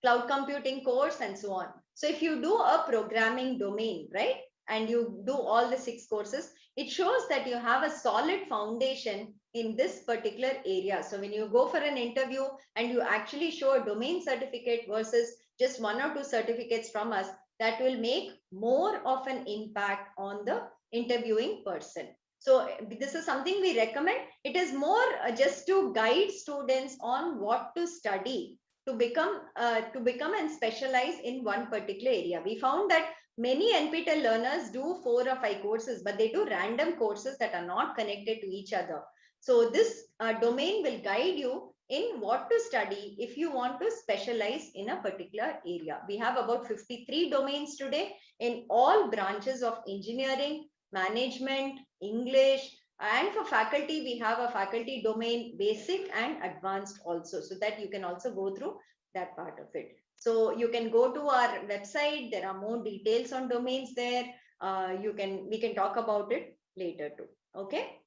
S15: cloud computing course and so on. So if you do a programming domain, right, and you do all the 6 courses, it shows that you have a solid foundation in this particular area. So when you go for an interview and you actually show a domain certificate versus just 1 or 2 certificates from us, that will make more of an impact on the interviewing person. So this is something we recommend. It is more just to guide students on what to study to become and specialize in one particular area. We found that many NPTEL learners do 4 or 5 courses, but they do random courses that are not connected to each other. So this domain will guide you in what to study if you want to specialize in a particular area. We have about 53 domains today in all branches of engineering, management, English, and for faculty, we have a faculty domain, basic and advanced also, so that you can also go through that part of it. So you can go to our website. There are more details on domains there. We can talk about it later too. Okay.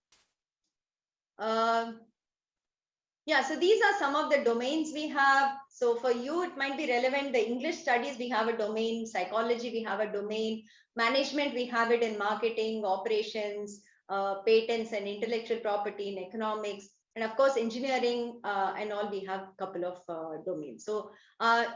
S15: Yeah, so these are some of the domains we have. So for you, it might be relevant. The English studies, we have a domain. Psychology, we have a domain. Management, we have it in marketing, operations, patents and intellectual property, in economics. And of course, engineering and all, we have a couple of domains. So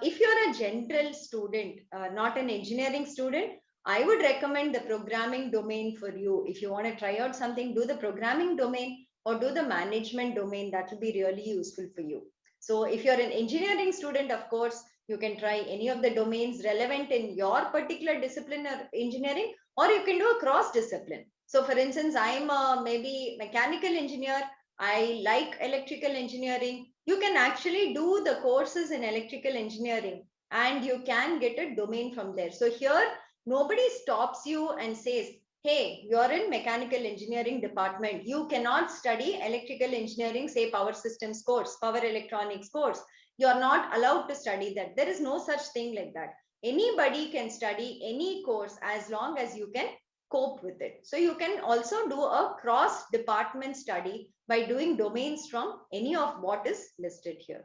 S15: if you're a general student, not an engineering student, I would recommend the programming domain for you. If you want to try out something, do the programming domain or do the management domain. That will be really useful for you. So if you're an engineering student, of course, you can try any of the domains relevant in your particular discipline or engineering, or you can do a cross discipline. So for instance, I'm a maybe mechanical engineer. I like electrical engineering. You can actually do the courses in electrical engineering and you can get a domain from there. So here, nobody stops you and says, hey, you're in mechanical engineering department. You cannot study electrical engineering, say power systems course, power electronics course. You're not allowed to study that. There is no such thing like that. Anybody can study any course as long as you can cope with it. So you can also do a cross department study by doing domains from any of what is listed here.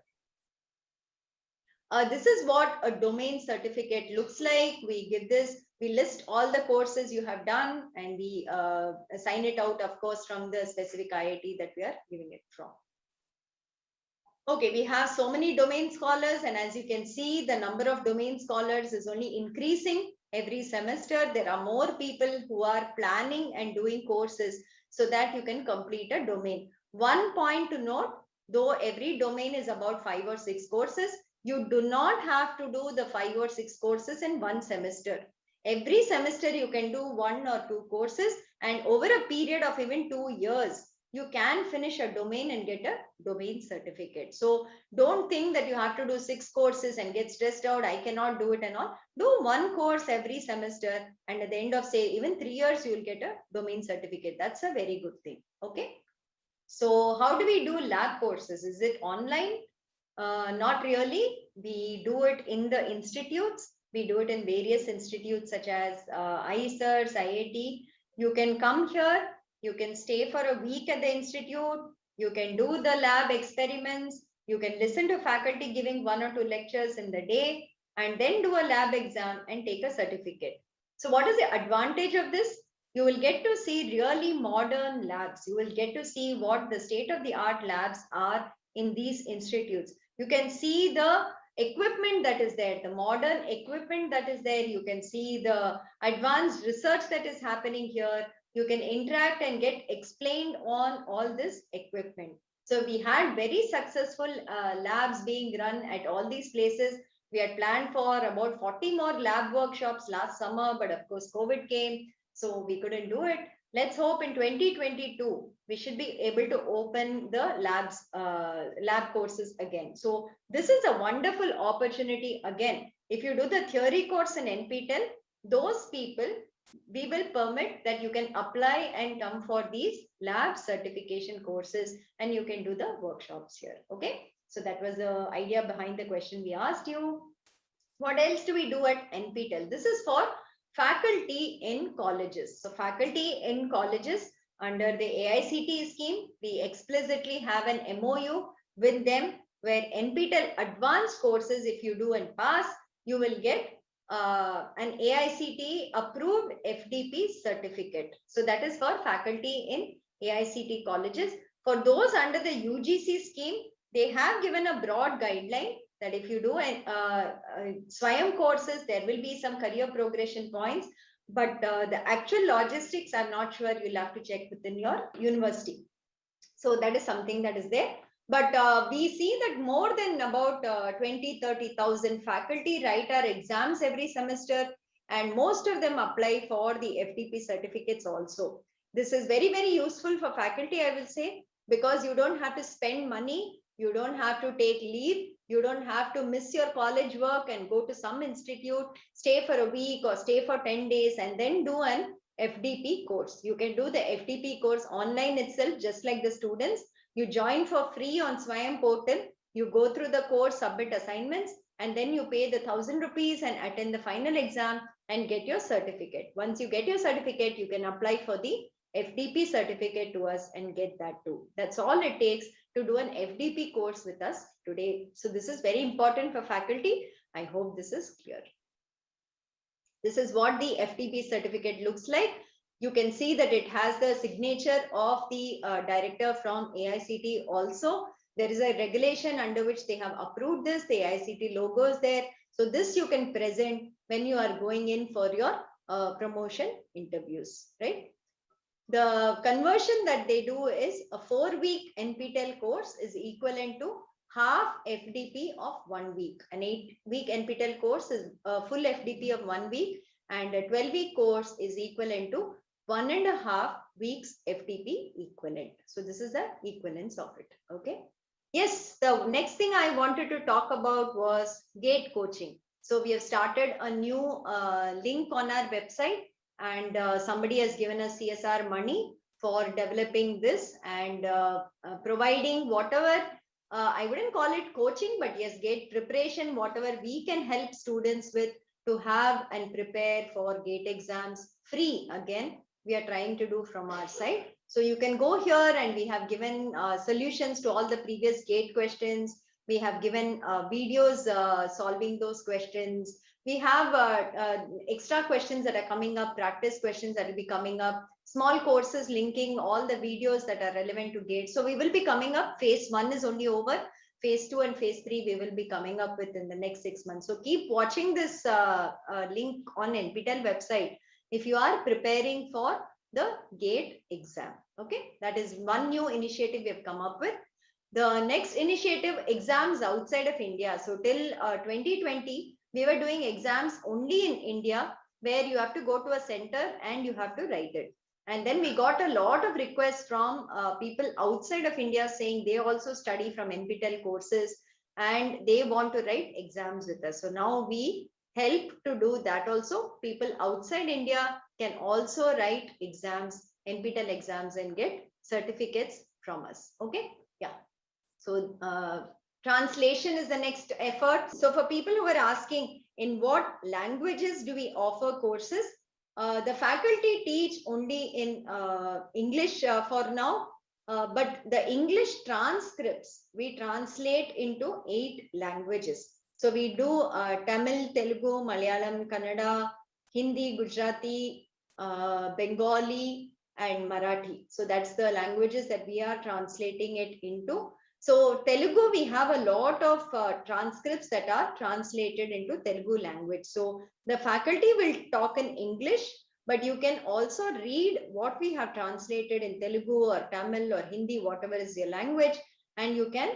S15: This is what a domain certificate looks like. We give this, we list all the courses you have done, and we assign it out, of course, from the specific IIT that we are giving it from. Okay, we have so many domain scholars, and as you can see, the number of domain scholars is only increasing every semester. There are more people who are planning and doing courses so that you can complete a domain. One point to note, though every domain is about 5 or 6 courses, you do not have to do the 5 or 6 courses in one semester. Every semester you can do 1 or 2 courses, and over a period of even 2 years, you can finish a domain and get a domain certificate. So don't think that you have to do 6 courses and get stressed out. I cannot do it and all. Do 1 course every semester, and at the end of, say, even 3 years, you will get a domain certificate. That's a very good thing. Okay. So how do we do lab courses? Is it online? Not really. We do it in the institutes. We do it in various institutes such as ISERS, IIT. You can come here. You can stay for a week at the institute. You can do the lab experiments. You can listen to faculty giving 1 or 2 lectures in the day, and then do a lab exam and take a certificate. So what is the advantage of this? You will get to see really modern labs. You will get to see what the state-of-the-art labs are in these institutes. You can see the equipment that is there, the modern equipment that is there. You can see the advanced research that is happening here. You can interact and get explained on all this equipment. So we had very successful labs being run at all these places. We had planned for about 40 more lab workshops last summer, but of course COVID came, so we couldn't do it. Let's hope in 2022, we should be able to open the lab courses again. So this is a wonderful opportunity again. If you do the theory course in NPTEL, those people, we will permit that you can apply and come for these lab certification courses and you can do the workshops here. Okay. So that was the idea behind the question we asked you. What else do we do at NPTEL? This is for faculty in colleges. So faculty in colleges under the AICTE scheme, we explicitly have an MOU with them where NPTEL advanced courses, if you do and pass, you will get an AICTE approved FDP certificate. So that is for faculty in AICTE colleges. For those under the UGC scheme, they have given a broad guideline that if you do SWAYAM courses, there will be some career progression points, but the actual logistics, I'm not sure, you'll have to check within your university. So that is something that is there. But we see that more than about 20,000-30,000 faculty write our exams every semester, and most of them apply for the FDP certificates also. This is very, very useful for faculty, I will say, because you don't have to spend money, you don't have to take leave, you don't have to miss your college work and go to some institute, stay for a week or stay for 10 days and then do an FDP course. You can do the FDP course online itself, just like the students. You join for free on SWAYAM portal, you go through the course, submit assignments, and then you pay the 1,000 rupees and attend the final exam and get your certificate. Once you get your certificate, you can apply for the FDP certificate to us and get that too. That's all it takes to do an FDP course with us today. So this is very important for faculty. I hope this is clear. This is what the FDP certificate looks like. You can see that it has the signature of the director from AICTE also. There is a regulation under which they have approved this. The AICTE logo is there. So this you can present when you are going in for your promotion interviews, right? The conversion that they do is a 4-week NPTEL course is equivalent to half FDP of 1 week. An 8-week NPTEL course is a full FDP of 1 week, and a 12-week course is equivalent to 1.5 weeks FDP equivalent. So this is the equivalence of it. Okay. Yes, the next thing I wanted to talk about was GATE coaching. So we have started a new link on our website, and somebody has given us CSR money for developing this and providing whatever, I wouldn't call it coaching, but yes, GATE preparation, whatever we can help students with to have and prepare for GATE exams free. Again, we are trying to do from our side. So you can go here, and we have given solutions to all the previous GATE questions. We have given videos solving those questions. We have extra questions that are coming up, practice questions that will be coming up, small courses linking all the videos that are relevant to GATE. So we will be coming up. Phase 1 is only over. Phase 2 and phase 3 we will be coming up with in the next 6 months. So keep watching this link on NPTEL website if you are preparing for the GATE exam. Okay, that is one new initiative we have come up with. The next initiative, exams outside of India. So till 2020, we were doing exams only in India, where you have to go to a center and you have to write it. And then we got a lot of requests from people outside of India saying they also study from NPTEL courses and they want to write exams with us. So now we help to do that also. People outside India can also write exams, NPTEL exams, and get certificates from us. Okay, yeah. So translation is the next effort. So for people who are asking in what languages do we offer courses, the faculty teach only in English for now, but the English transcripts we translate into 8 languages. So we do Tamil, Telugu, Malayalam, Kannada, Hindi, Gujarati, Bengali, and Marathi. So that's the languages that we are translating it into. So Telugu, we have a lot of transcripts that are translated into Telugu language. So the faculty will talk in English, but you can also read what we have translated in Telugu or Tamil or Hindi, whatever is your language, and you can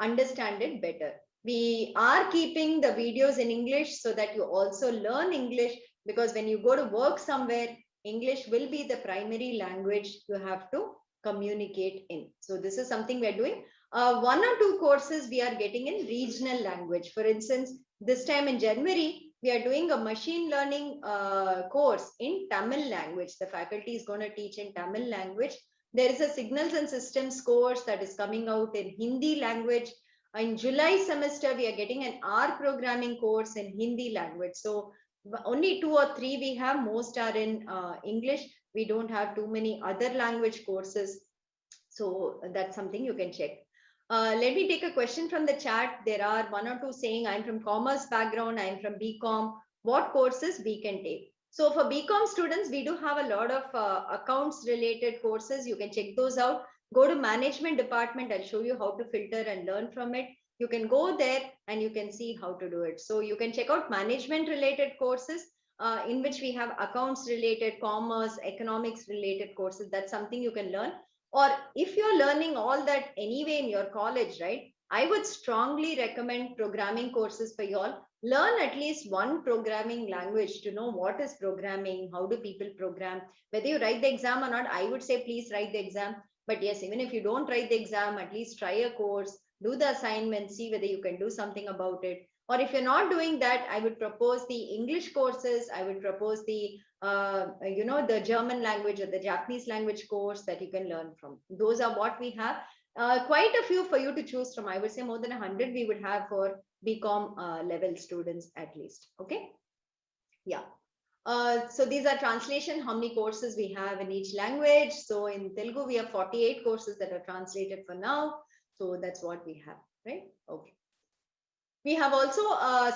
S15: understand it better. We are keeping the videos in English so that you also learn English, because when you go to work somewhere, English will be the primary language you have to communicate in. So this is something we are doing. 1 or 2 courses we are getting in regional language. For instance, this time in January, we are doing a machine learning course in Tamil language. The faculty is going to teach in Tamil language. There is a signals and systems course that is coming out in Hindi language. In July semester, we are getting an R programming course in Hindi language. So only 2 or 3 we have, most are in English. We don't have too many other language courses. So that's something you can check. Let me take a question from the chat. There are 1 or 2 saying, I'm from commerce background, I'm from BCom. What courses we can take? So for BCom students, we do have a lot of accounts related courses. You can check those out. Go to management department. I'll show you how to filter and learn from it. You can go there and you can see how to do it. So you can check out management related courses in which we have accounts related, commerce, economics related courses. That's something you can learn. Or if you're learning all that anyway in your college, right? I would strongly recommend programming courses for you all. Learn at least one programming language to know what is programming, how do people program. Whether you write the exam or not, I would say please write the exam. But yes, even if you don't write the exam, at least try a course, do the assignment, see whether you can do something about it. Or if you're not doing that, I would propose the English courses. I would propose the the German language or the Japanese language course that you can learn from. Those are what we have. Quite a few for you to choose from. I would say more than 100 we would have for BCom level students at least. Okay. Yeah. So these are translation, how many courses we have in each language. So in Telugu, we have 48 courses that are translated for now. So that's what we have, right? Okay. We have also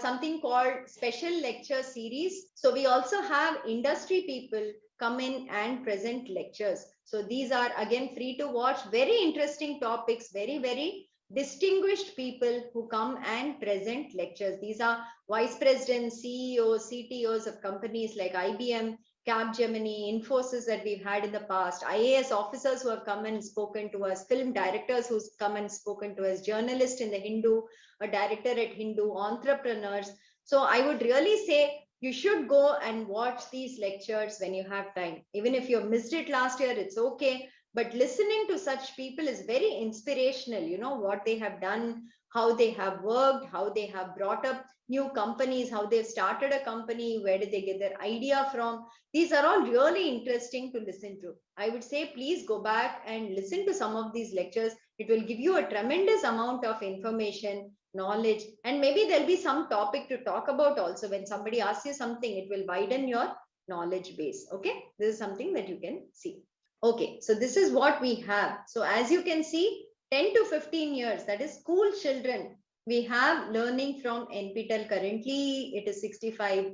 S15: something called special lecture series. So we also have industry people come in and present lectures. So these are again free to watch, very interesting topics, very, very distinguished people who come and present lectures. These are vice presidents, CEOs, CTOs of companies like IBM, Capgemini, Infosys that we've had in the past, IAS officers who have come and spoken to us, film directors who's come and spoken to us, journalists in the Hindu, a director at Hindu, entrepreneurs. So I would really say you should go and watch these lectures when you have time. Even if you missed it last year, it's okay. But listening to such people is very inspirational. You know, what they have done, how they have worked, how they have brought up new companies, how they've started a company, where did they get their idea from. These are all really interesting to listen to. I would say, please go back and listen to some of these lectures. It will give you a tremendous amount of information, knowledge, and maybe there'll be some topic to talk about also. When somebody asks you something, it will widen your knowledge base. Okay, this is something that you can see. Okay, so this is what we have. So as you can see, 10 to 15 years, that is school children, we have learning from NPTEL. Currently, it is 65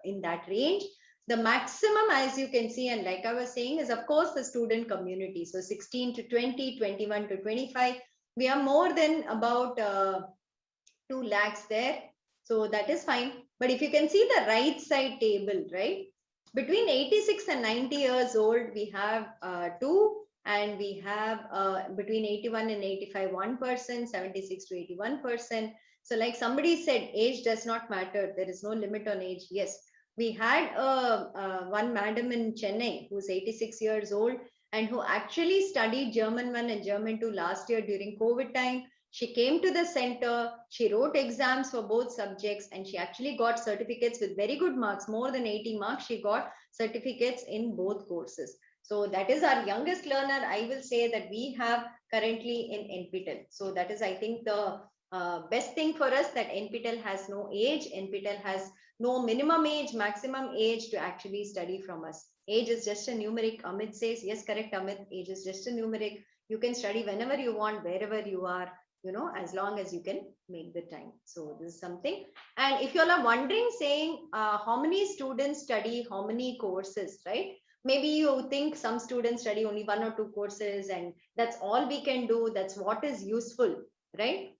S15: in that range. The maximum, as you can see, and like I was saying, is of course the student community. So 16 to 20, 21 to 25, we are more than about 2 lakhs there. So that is fine. But if you can see the right side table, right? Between 86 and 90 years old, we have 2, and we have between 81 and 85, 1%, 76 to 81%. So like somebody said, age does not matter. There is no limit on age. Yes, we had one madam in Chennai who's 86 years old and who actually studied German 1 and German 2 last year during COVID time. She came to the center, she wrote exams for both subjects, and she actually got certificates with very good marks, more than 80 marks. She got certificates in both courses. So that is our youngest learner, I will say, that we have currently in NPTEL. So that is, I think, the best thing for us, that NPTEL has no age. NPTEL has no minimum age, maximum age to actually study from us. Age is just a numeric. Amit says, yes, correct, Amit. Age is just a numeric. You can study whenever you want, wherever you are, you know, as long as you can make the time. So this is something. And if you all are wondering, saying how many students study how many courses, right? Maybe you think some students study only 1 or 2 courses and that's all we can do. That's what is useful, right?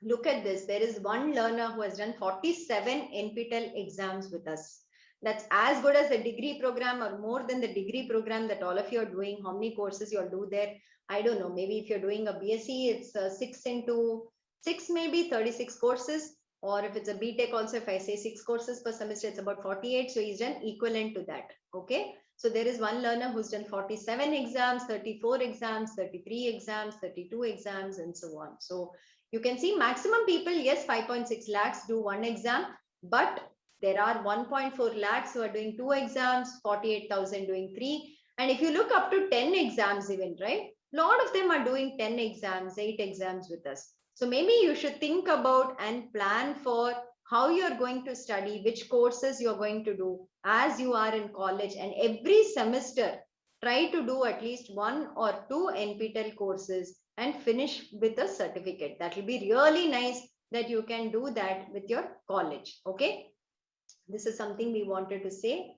S15: Look at this. There is one learner who has done 47 NPTEL exams with us. That's as good as the degree program or more than the degree program that all of you are doing. How many courses you'll do there? I don't know. Maybe if you're doing a BSc, it's 6 into 6 maybe 36 courses, or if it's a BTech also, if I say 6 courses per semester, it's about 48. So he's done equivalent to that. Okay. So there is one learner who's done 47 exams, 34 exams, 33 exams, 32 exams, and so on. So you can see maximum people, yes, 5.6 lakhs do one exam, but there are 1.4 lakhs who are doing 2 exams, 48,000 doing 3. And if you look up to 10 exams even, right? A lot of them are doing 10 exams, 8 exams with us. So maybe you should think about and plan for how you're going to study, which courses you're going to do as you are in college. And every semester, try to do at least 1 or 2 NPTEL courses and finish with a certificate. That will be really nice that you can do that with your college. Okay. This is something we wanted to say.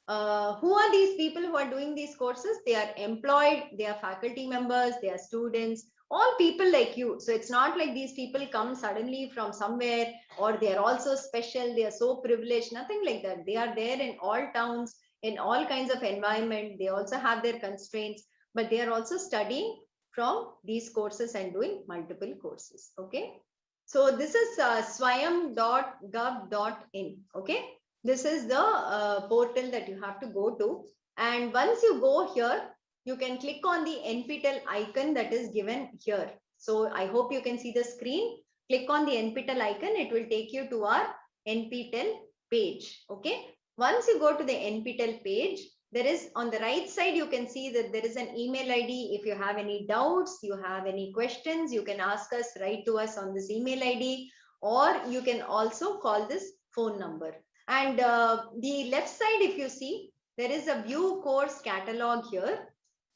S15: Who are these people who are doing these courses? They are employed, they are faculty members, they are students, all people like you. So it's not like these people come suddenly from somewhere, or they are also special, they are so privileged, nothing like that. They are there in all towns, in all kinds of environment. They also have their constraints, but they are also studying from these courses and doing multiple courses. Okay. So this is swayam.gov.in. Okay. This is the portal that you have to go to. And once you go here, you can click on the NPTEL icon that is given here. So I hope you can see the screen. Click on the NPTEL icon. It will take you to our NPTEL page. Okay. Once you go to the NPTEL page, there is on the right side, you can see that there is an email ID. If you have any doubts, you have any questions, you can ask us, write to us on this email ID, or you can also call this phone number. And the left side, if you see, there is a view course catalog here.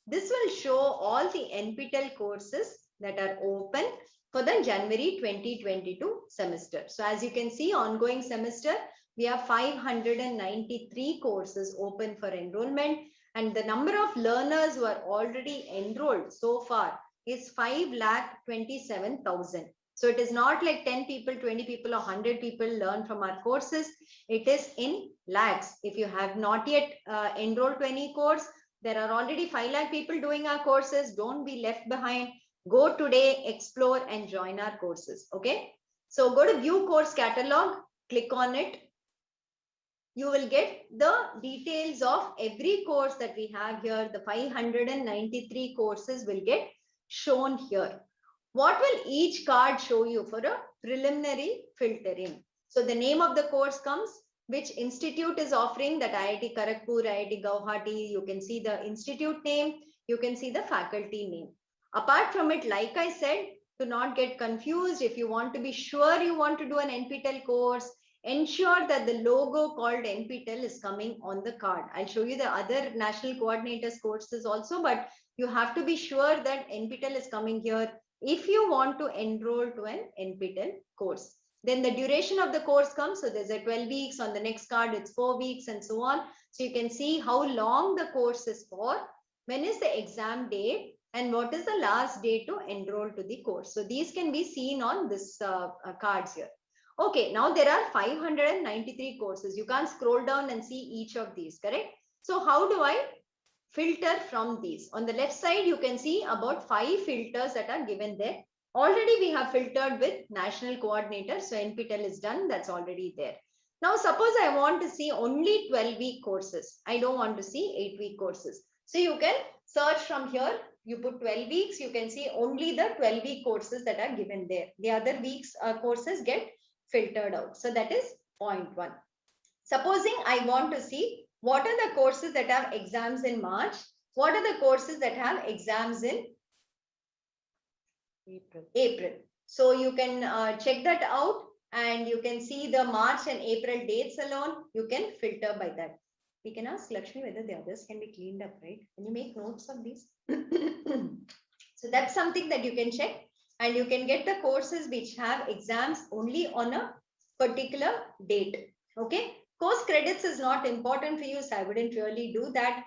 S15: This will show all the NPTEL courses that are open for the January 2022 semester. So as you can see, ongoing semester, we have 593 courses open for enrollment, and the number of learners who are already enrolled so far is 5,27,000. So it is not like 10 people, 20 people, or 100 people learn from our courses. It is in lakhs. If you have not yet enrolled to any course, there are already 5 lakh people doing our courses. Don't be left behind. Go today, explore, and join our courses. Okay. So go to view course catalog, click on it. You will get the details of every course that we have here. The 593 courses will get shown here. What will each card show you for a preliminary filtering? So the name of the course comes, which institute is offering, that IIT Kharagpur, IIT Guwahati. You can see the institute name, you can see the faculty name. Apart from it, like I said, to not get confused, if you want to be sure you want to do an NPTEL course, ensure that the logo called NPTEL is coming on the card. I'll show you the other national coordinators courses also, but you have to be sure that NPTEL is coming here if you want to enroll to an NPTEL course. Then the duration of the course comes. So there's a 12 weeks, on the next card it's 4 weeks, and so on. So you can see how long the course is for, when is the exam date, and what is the last day to enroll to the course. So these can be seen on this cards here. Okay, now there are 593 courses. You can't scroll down and see each of these, correct? So how do I filter from these? On the left side, you can see about 5 filters that are given there. Already we have filtered with national coordinator. So NPTEL is done. That's already there. Now, suppose I want to see only 12-week courses. I don't want to see 8-week courses. So you can search from here. You put 12 weeks. You can see only the 12-week courses that are given there. The other weeks courses get filtered out. So that is point 1. Supposing I want to see what are the courses that have exams in March, what are the courses that have exams in April. So you can check that out, and you can see the March and April dates alone. You can filter by that. We can ask Lakshmi whether the others can be cleaned up, right? Can you make notes of these? So that's something that you can check, and you can get the courses which have exams only on a particular date. Okay. Course credits is not important for you, so I wouldn't really do that.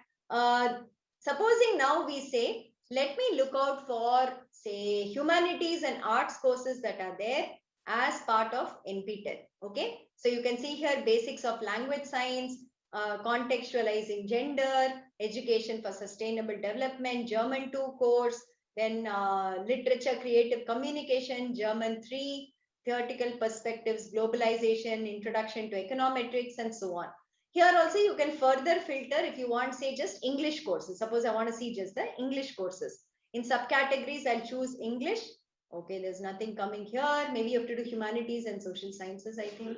S15: Supposing now we say, let me look out for, say, humanities and arts courses that are there as part of NPTEL. Okay. So you can see here basics of language science, contextualizing gender, education for sustainable development, German 2 course, Then literature, creative communication, German 3, theoretical perspectives, globalization, introduction to econometrics, and so on. Here also you can further filter if you want, say, just English courses. Suppose I want to see just the English courses. In subcategories, I'll choose English. Okay, there's nothing coming here. Maybe you have to do humanities and social sciences, I think.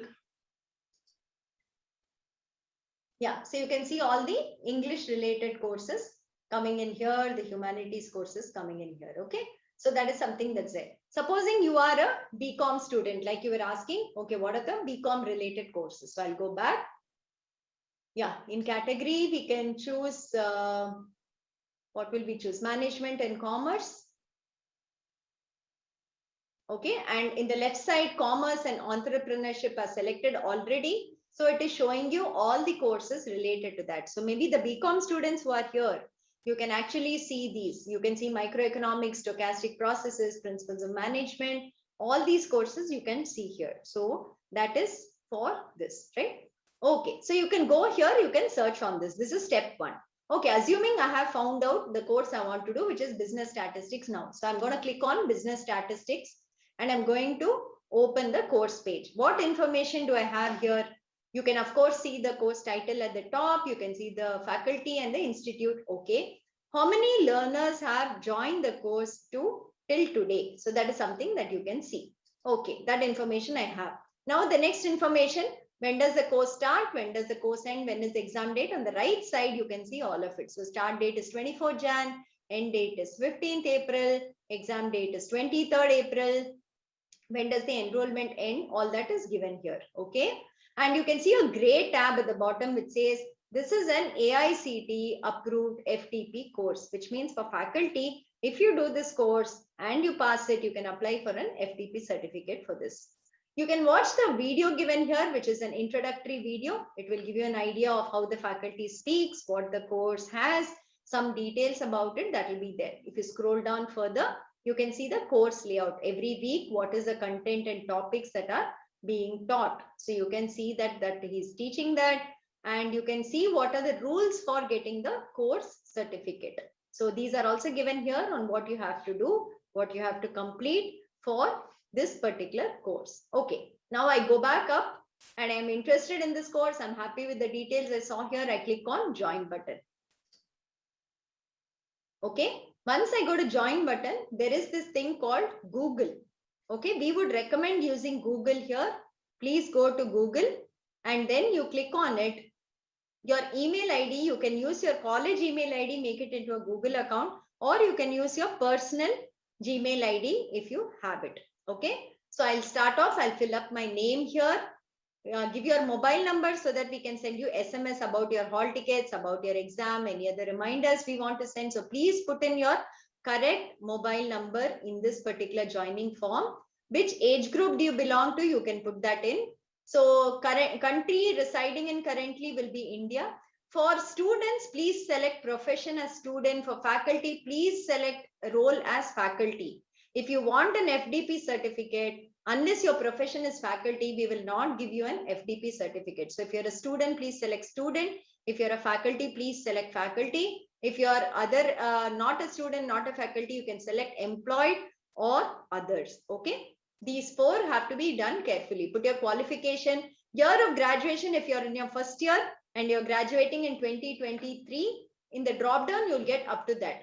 S15: Yeah, so you can see all the English related courses coming in here, the humanities courses coming in here. Okay, so that is something that's there. Supposing you are a BCom student, like you were asking, okay, what are the BCom related courses? So I'll go back. Yeah, in category, we can choose, what will we choose? Management and commerce. Okay, and in the left side, commerce and entrepreneurship are selected already. So it is showing you all the courses related to that. So maybe the BCom students who are here, you can actually see these. You can see microeconomics, stochastic processes, principles of management, all these courses you can see here. So that is for this, right? Okay, so you can go here, you can search on this. This is step 1. Okay, assuming I have found out the course I want to do, which is business statistics now. So I'm going to click on business statistics and I'm going to open the course page. What information do I have here? You can of course see the course title at the top. You can see the faculty and the institute. Okay. How many learners have joined the course till today? So that is something that you can see. Okay, that information I have. Now the next information, when does the course start? When does the course end? When is the exam date? On the right side, you can see all of it. So start date is 24 Jan, end date is 15th April, exam date is 23rd April. When does the enrollment end? All that is given here. Okay. And you can see a gray tab at the bottom which says this is an AICTE approved FTP course, which means for faculty, if you do this course and you pass it, you can apply for an FTP certificate for this. You can watch the video given here, which is an introductory video. It will give you an idea of how the faculty speaks, what the course has, some details about it that will be there. If you scroll down further, you can see the course layout. Every week, what is the content and topics that are being taught. So you can see that he's teaching that, and you can see what are the rules for getting the course certificate. So these are also given here on what you have to do, what you have to complete for this particular course. Okay, now I go back up and I'm interested in this course. I'm happy with the details I saw here. I click on join button. Okay, once I go to join button, there is this thing called Google. Okay, we would recommend using Google here. Please go to Google and then you click on it. Your email ID, you can use your college email ID, make it into a Google account, or you can use your personal Gmail ID if you have it. Okay, so I'll start off. I'll fill up my name here. Give your mobile number so that we can send you SMS about your hall tickets, about your exam, any other reminders we want to send. So please put in your correct mobile number in this particular joining form. Which age group do you belong to? You can put that in. So current country residing in currently will be India. For students, please select profession as student. For faculty, please select role as faculty. If you want an FDP certificate, unless your profession is faculty, we will not give you an FDP certificate. So if you're a student, please select student. If you're a faculty, please select faculty. If you're not a student, not a faculty, you can select employed or others. Okay. These 4 have to be done carefully. Put your qualification, year of graduation. If you're in your first year and you're graduating in 2023, in the drop down, you'll get up to that.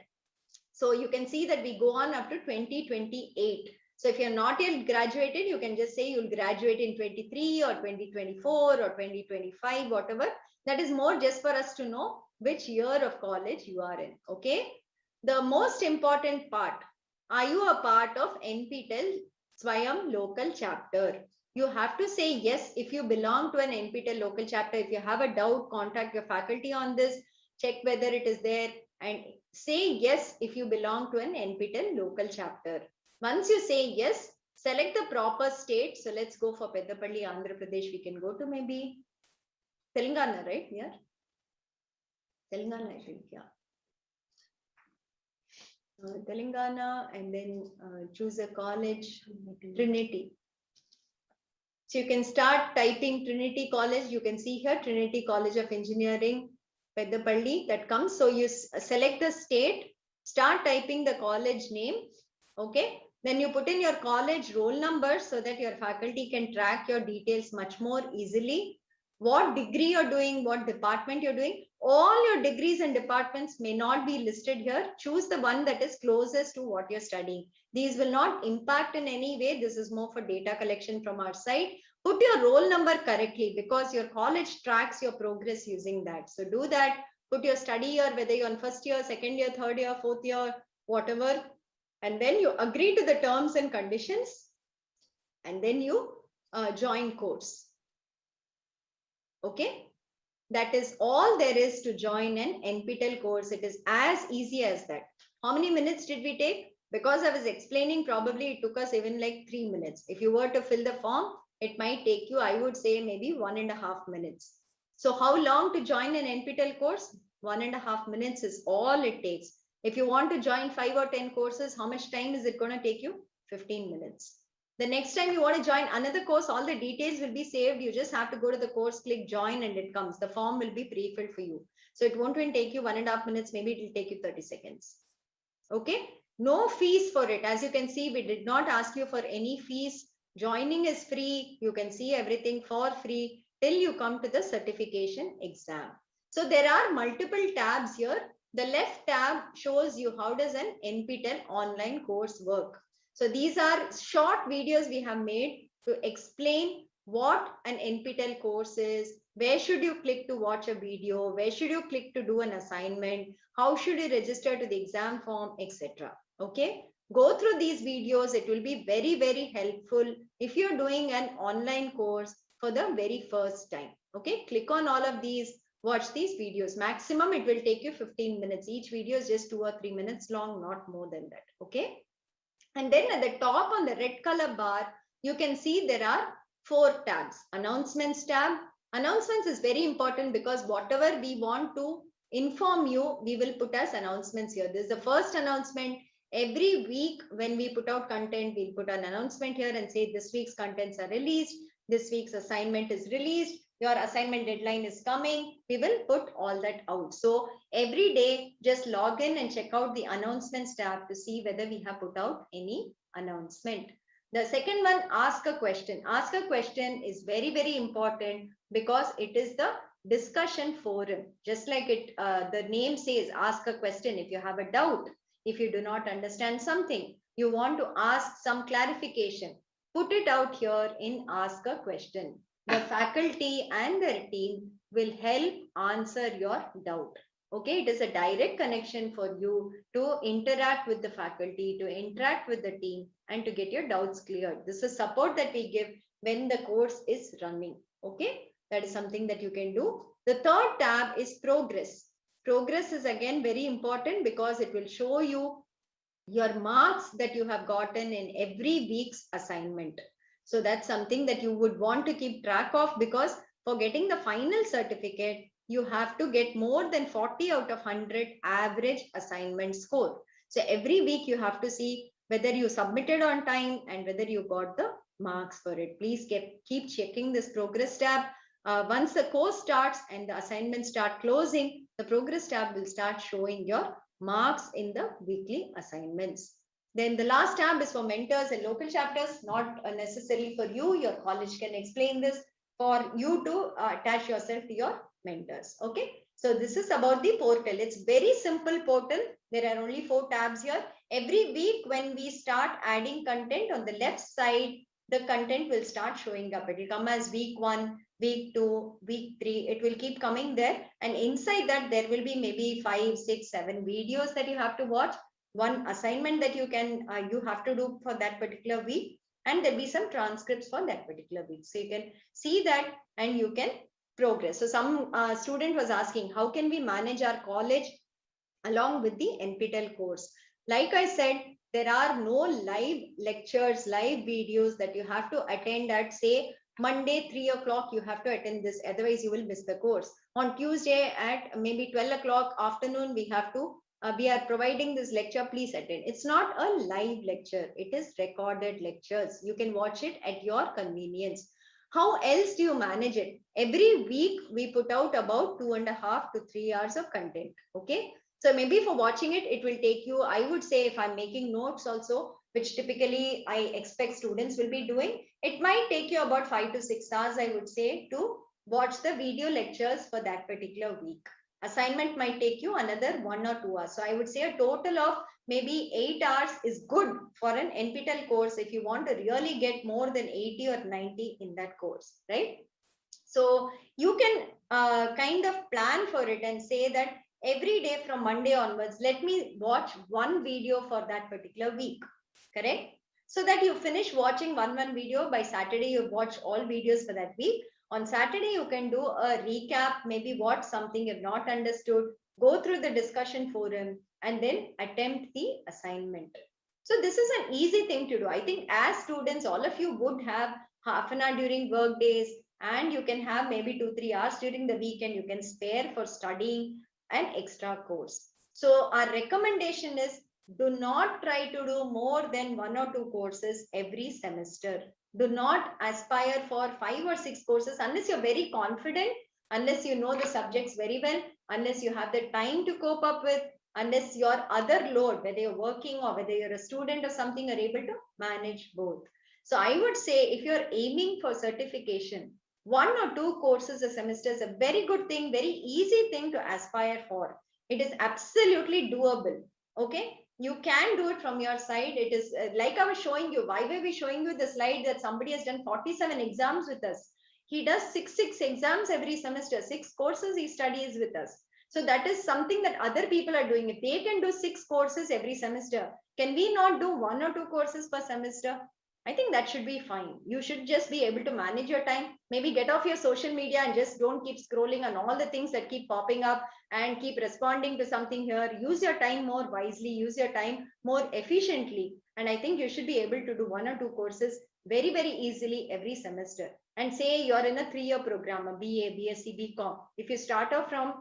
S15: So you can see that we go on up to 2028. So if you're not yet graduated, you can just say you'll graduate in 23 or 2024 or 2025, whatever. That is more just for us to know which year of college you are in. Okay. The most important part, are you a part of NPTEL Swayam local chapter? You have to say yes if you belong to an NPTEL local chapter. If you have a doubt, contact your faculty on this, check whether it is there, and say yes if you belong to an NPTEL local chapter. Once you say yes, select the proper state. So let's go for Peddapalli, Andhra Pradesh. We can go to maybe Telangana, right? Yeah. Telangana, I think, yeah. Telangana, and then choose a college, Trinity. So you can start typing Trinity College. You can see here Trinity College of Engineering, Peddapalli, that comes. So you select the state Start typing the college name. Okay. Then you put in your college roll number so that your faculty can track your details much more easily. What degree you're doing, what department you're doing. All your degrees and departments may not be listed here. Choose the one that is closest to what you're studying. These will not impact in any way. This is more for data collection from our side. Put your roll number correctly because your college tracks your progress using that. So do that. Put your study year, whether you're on first year, second year, third year, fourth year, whatever. And then you agree to the terms and conditions. And then you join course. Okay. That is all there is to join an NPTEL course. It is as easy as that. How many minutes did we take? Because I was explaining, probably it took us even like 3 minutes. If you were to fill the form, it might take you, I would say, maybe 1.5 minutes. So how long to join an NPTEL course? 1.5 minutes is all it takes. If you want to join 5 or 10 courses, how much time is it going to take you? 15 minutes. The next time you want to join another course, all the details will be saved. You just have to go to the course, click join, and it comes. The form will be pre-filled for you. So it won't even take you 1.5 minutes. Maybe it will take you 30 seconds. Okay. No fees for it. As you can see, we did not ask you for any fees. Joining is free. You can see everything for free till you come to the certification exam. So there are multiple tabs here. The left tab shows you how does an NPTEL online course work. So these are short videos we have made to explain what an NPTEL course is, where should you click to watch a video, where should you click to do an assignment, how should you register to the exam form, etc. Okay, go through these videos. It will be very, very helpful if you're doing an online course for the very first time. Okay, click on all of these, watch these videos. Maximum it will take you 15 minutes. Each video is just 2 or 3 minutes long, not more than that. Okay. And then at the top on the red color bar, you can see there are 4 tabs. Announcements tab. Announcements is very important because whatever we want to inform you, we will put as announcements here. This is the first announcement. Every week when we put out content, we'll put an announcement here and say this week's contents are released. This week's assignment is released. Your assignment deadline is coming. We will put all that out. So every day, just log in and check out the announcements tab to see whether we have put out any announcement. The second one, ask a question. Ask a question is very, very important because it is the discussion forum. Just like it, the name says, ask a question. If you have a doubt, if you do not understand something, you want to ask some clarification, put it out here in ask a question. The faculty and their team will help answer your doubt. Okay, it is a direct connection for you to interact with the faculty, to interact with the team, and to get your doubts cleared. This is support that we give when the course is running. Okay, that is something that you can do. The third tab is progress. Progress is again very important because it will show you your marks that you have gotten in every week's assignment. So that's something that you would want to keep track of because for getting the final certificate, you have to get more than 40 out of 100 average assignment score. So every week you have to see whether you submitted on time and whether you got the marks for it. Please keep checking this progress tab. Once the course starts and the assignments start closing, the progress tab will start showing your marks in the weekly assignments. Then the last tab is for mentors and local chapters, not necessarily for you. Your college can explain this for you to attach yourself to your mentors. Okay. So this is about the portal. It's very simple portal. There are only 4 tabs here. Every week when we start adding content on the left side, the content will start showing up. It will come as week 1, week 2, week 3. It will keep coming there. And inside that, there will be maybe 5, 6, 7 videos that you have to watch. One assignment that you can you have to do for that particular week, and there'll be some transcripts for that particular week. So you can see that and you can progress. So some student was asking, how can we manage our college along with the NPTEL course? Like I said, there are no live lectures, live videos that you have to attend at, say, Monday, 3 o'clock, you have to attend this, otherwise you will miss the course. On Tuesday at maybe 12 o'clock afternoon, we have to we are providing this lecture, please attend. It's not a live lecture. It is recorded lectures. You can watch it at your convenience. How else do you manage it? Every week we put out about 2.5 to 3 hours of content. Okay. So maybe for watching it, it will take you, I would say, if I'm making notes also, which typically I expect students will be doing, it might take you about 5 to 6 hours, I would say, to watch the video lectures for that particular week. Assignment might take you another 1 or 2 hours. So I would say a total of maybe 8 hours is good for an NPTEL course if you want to really get more than 80 or 90 in that course, right? So you can kind of plan for it and say that every day from Monday onwards, let me watch one video for that particular week, correct? So that you finish watching one video, by Saturday you watch all videos for that week. On Saturday, you can do a recap, maybe watch something you've not understood, go through the discussion forum, and then attempt the assignment. So this is an easy thing to do. I think as students, all of you would have half an hour during work days, and you can have maybe 2-3 hours during the weekend you can spare for studying an extra course. So our recommendation is, do not try to do more than 1 or 2 courses every semester. Do not aspire for 5 or 6 courses unless you're very confident, unless you know the subjects very well, unless you have the time to cope up with, unless your other load, whether you're working or whether you're a student or something, are able to manage both. So I would say, if you're aiming for certification, 1 or 2 courses a semester is a very good thing, very easy thing to aspire for. It is absolutely doable. Okay, you can do it from your side. It is like I was showing you. Why were we showing you the slide that somebody has done 47 exams with us? He does 6 exams every semester, 6 courses he studies with us. So that is something that other people are doing. If they can do 6 courses every semester, can we not do 1 or 2 courses per semester? I think that should be fine. You should just be able to manage your time. Maybe get off your social media and just don't keep scrolling on all the things that keep popping up and keep responding to something here. Use your time more wisely, use your time more efficiently. And I think you should be able to do 1 or 2 courses very, very easily every semester. And say you're in a 3-year program, a BA, BSc, BCom. If you start off from,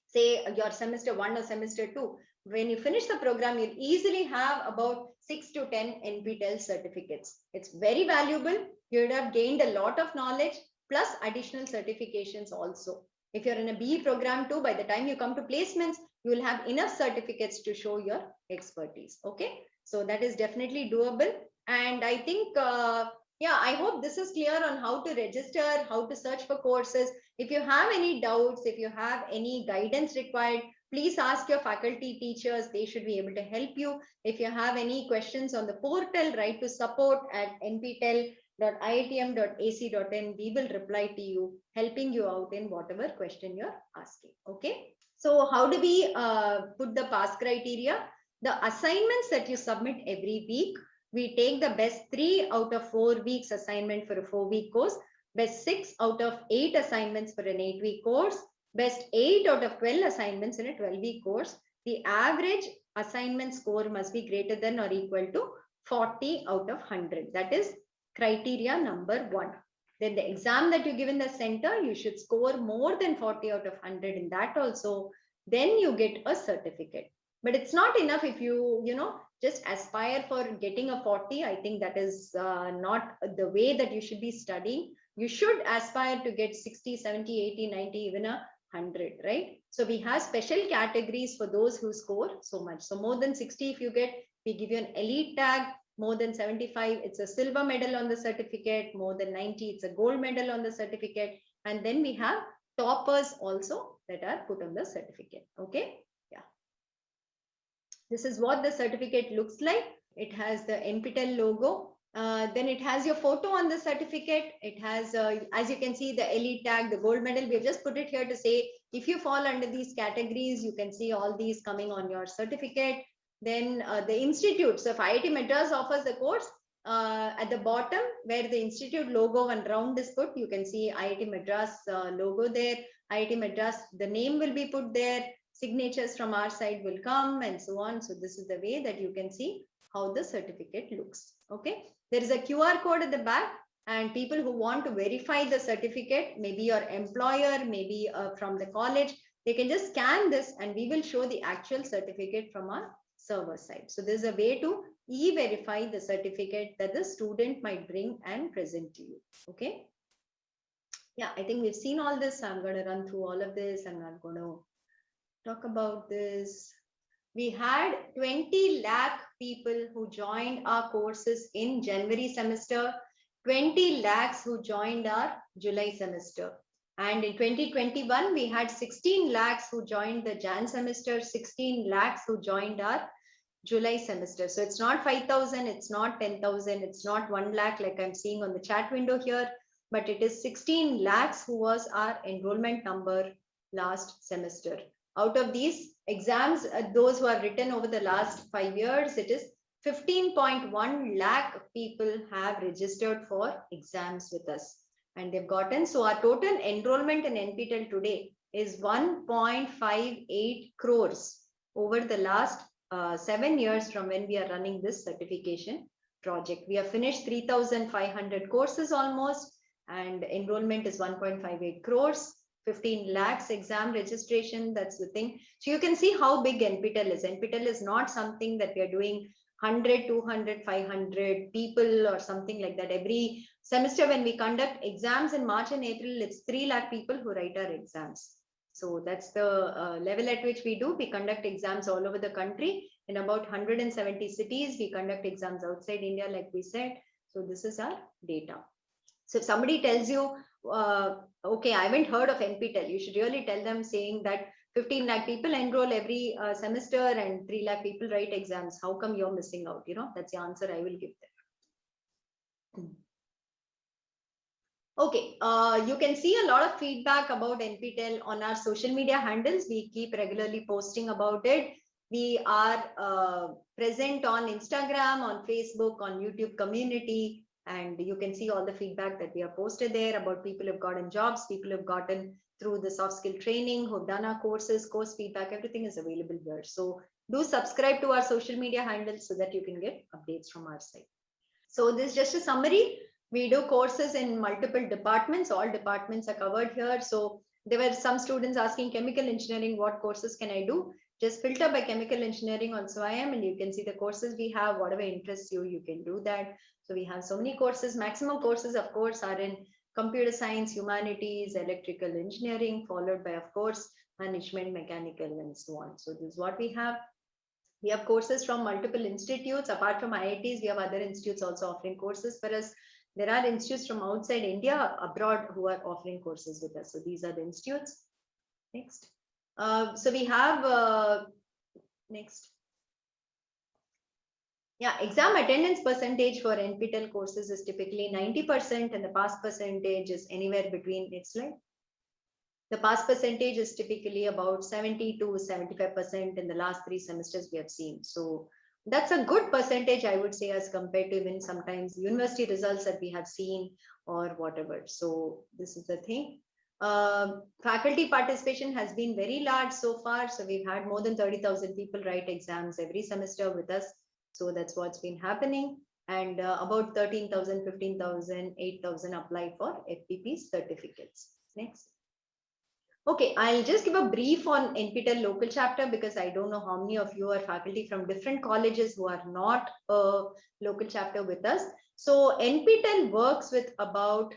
S15: say, your semester 1 or semester 2, when you finish the program, you'll easily have about 6 to 10 NPTEL certificates. It's very valuable. You would have gained a lot of knowledge plus additional certifications also. If you're in a BE program too, by the time you come to placements, you will have enough certificates to show your expertise. Okay, so that is definitely doable. And I think, yeah, I hope this is clear on how to register, how to search for courses. If you have any doubts, if you have any guidance required, please ask your faculty teachers. They should be able to help you. If you have any questions on the portal, write to support@nptel.iitm.ac.in. We will reply to you, helping you out in whatever question you're asking. Okay. So how do we put the pass criteria? The assignments that you submit every week, we take the best 3 out of 4 weeks assignment for a 4-week course, best 6 out of 8 assignments for an 8-week course, best 8 out of 12 assignments in a 12-week course. The average assignment score must be greater than or equal to 40 out of 100. That is criteria number 1. Then the exam that you give in the center, you should score more than 40 out of 100 in that also. Then you get a certificate. But it's not enough if you just aspire for getting a 40. I think that is not the way that you should be studying. You should aspire to get 60, 70, 80, 90, even 100, right? So we have special categories for those who score so much. So more than 60, if you get, we give you an elite tag. More than 75, it's a silver medal on the certificate. More than 90, it's a gold medal on the certificate. And then we have toppers also that are put on the certificate. Okay. Yeah. This is what the certificate looks like. It has the NPTEL logo. Then it has your photo on the certificate. It has, as you can see, the elite tag, the gold medal. We have just put it here to say, if you fall under these categories, you can see all these coming on your certificate. Then the institute. So if IIT Madras offers the course, at the bottom where the institute logo and round is put, you can see IIT Madras logo there. IIT Madras, the name will be put there. Signatures from our side will come and so on. So this is the way that you can see how the certificate looks. Okay. There is a QR code at the back, and people who want to verify the certificate, maybe your employer, maybe from the college, they can just scan this and we will show the actual certificate from our server side. So there's a way to e-verify the certificate that the student might bring and present to you. Okay. Yeah, I think we've seen all this. I'm going to run through all of this. I'm not going to talk about this. we had 20 lakh people who joined our courses in January semester, 20 lakhs who joined our July semester. And in 2021, we had 16 lakhs who joined the Jan semester, 16 lakhs who joined our July semester. So it's not 5,000, it's not 10,000, it's not 1 lakh like I'm seeing on the chat window here, but it is 16 lakhs who was our enrollment number last semester. Out of these exams, those who are written over the last 5 years, it is 15.1 lakh people have registered for exams with us. And they've gotten, so our total enrollment in NPTEL today is 1.58 crores over the last 7 years from when we are running this certification project. We have finished 3,500 courses almost, and enrollment is 1.58 crores, 15 lakhs exam registration, that's the thing. So you can see how big NPTEL is. NPTEL is not something that we are doing 100, 200, 500 people or something like that. Every semester when we conduct exams in March and April, it's 3 lakh people who write our exams. So that's the level at which we do. We conduct exams all over the country. In about 170 cities, we conduct exams outside India, like we said. So this is our data. So if somebody tells you, okay, I haven't heard of NPTEL, you should really tell them saying that 15 lakh people enroll every semester and 3 lakh people write exams. How come you're missing out? You know, that's the answer I will give them. Okay, you can see a lot of feedback about NPTEL on our social media handles. We keep regularly posting about it. We are present on Instagram, on Facebook, on YouTube community, and you can see all the feedback that we have posted there about people who've gotten jobs, people who've gotten through the soft skill training, who've done our courses, course feedback, everything is available here. So do subscribe to our social media handles so that you can get updates from our site. So this is just a summary. We do courses in multiple departments. All departments are covered here. So there were some students asking chemical engineering, what courses can I do? Just filter by chemical engineering on SWIAM and you can see the courses we have. Whatever interests you, you can do that. So we have so many courses. Maximum courses, of course, are in computer science, humanities, electrical engineering, followed by, of course, management, mechanical, and so on. So this is what we have. We have courses from multiple institutes. Apart from IITs, we have other institutes also offering courses for us. There are institutes from outside India, abroad, who are offering courses with us. So these are the institutes. Next. So we have, next. Yeah, exam attendance percentage for NPTEL courses is typically 90% and the pass percentage is anywhere between, next slide. The pass percentage is typically about 70 to 75% in the last 3 semesters we have seen. So that's a good percentage, I would say, as compared to even sometimes university results that we have seen or whatever. So this is the thing. Faculty participation has been very large so far. So we've had more than 30,000 people write exams every semester with us. So that's what's been happening. And about 13,000, 15,000, 8,000 apply for FPP certificates. Next. Okay, I'll just give a brief on NPTEL local chapter because I don't know how many of you are faculty from different colleges who are not a local chapter with us. So NPTEL works with about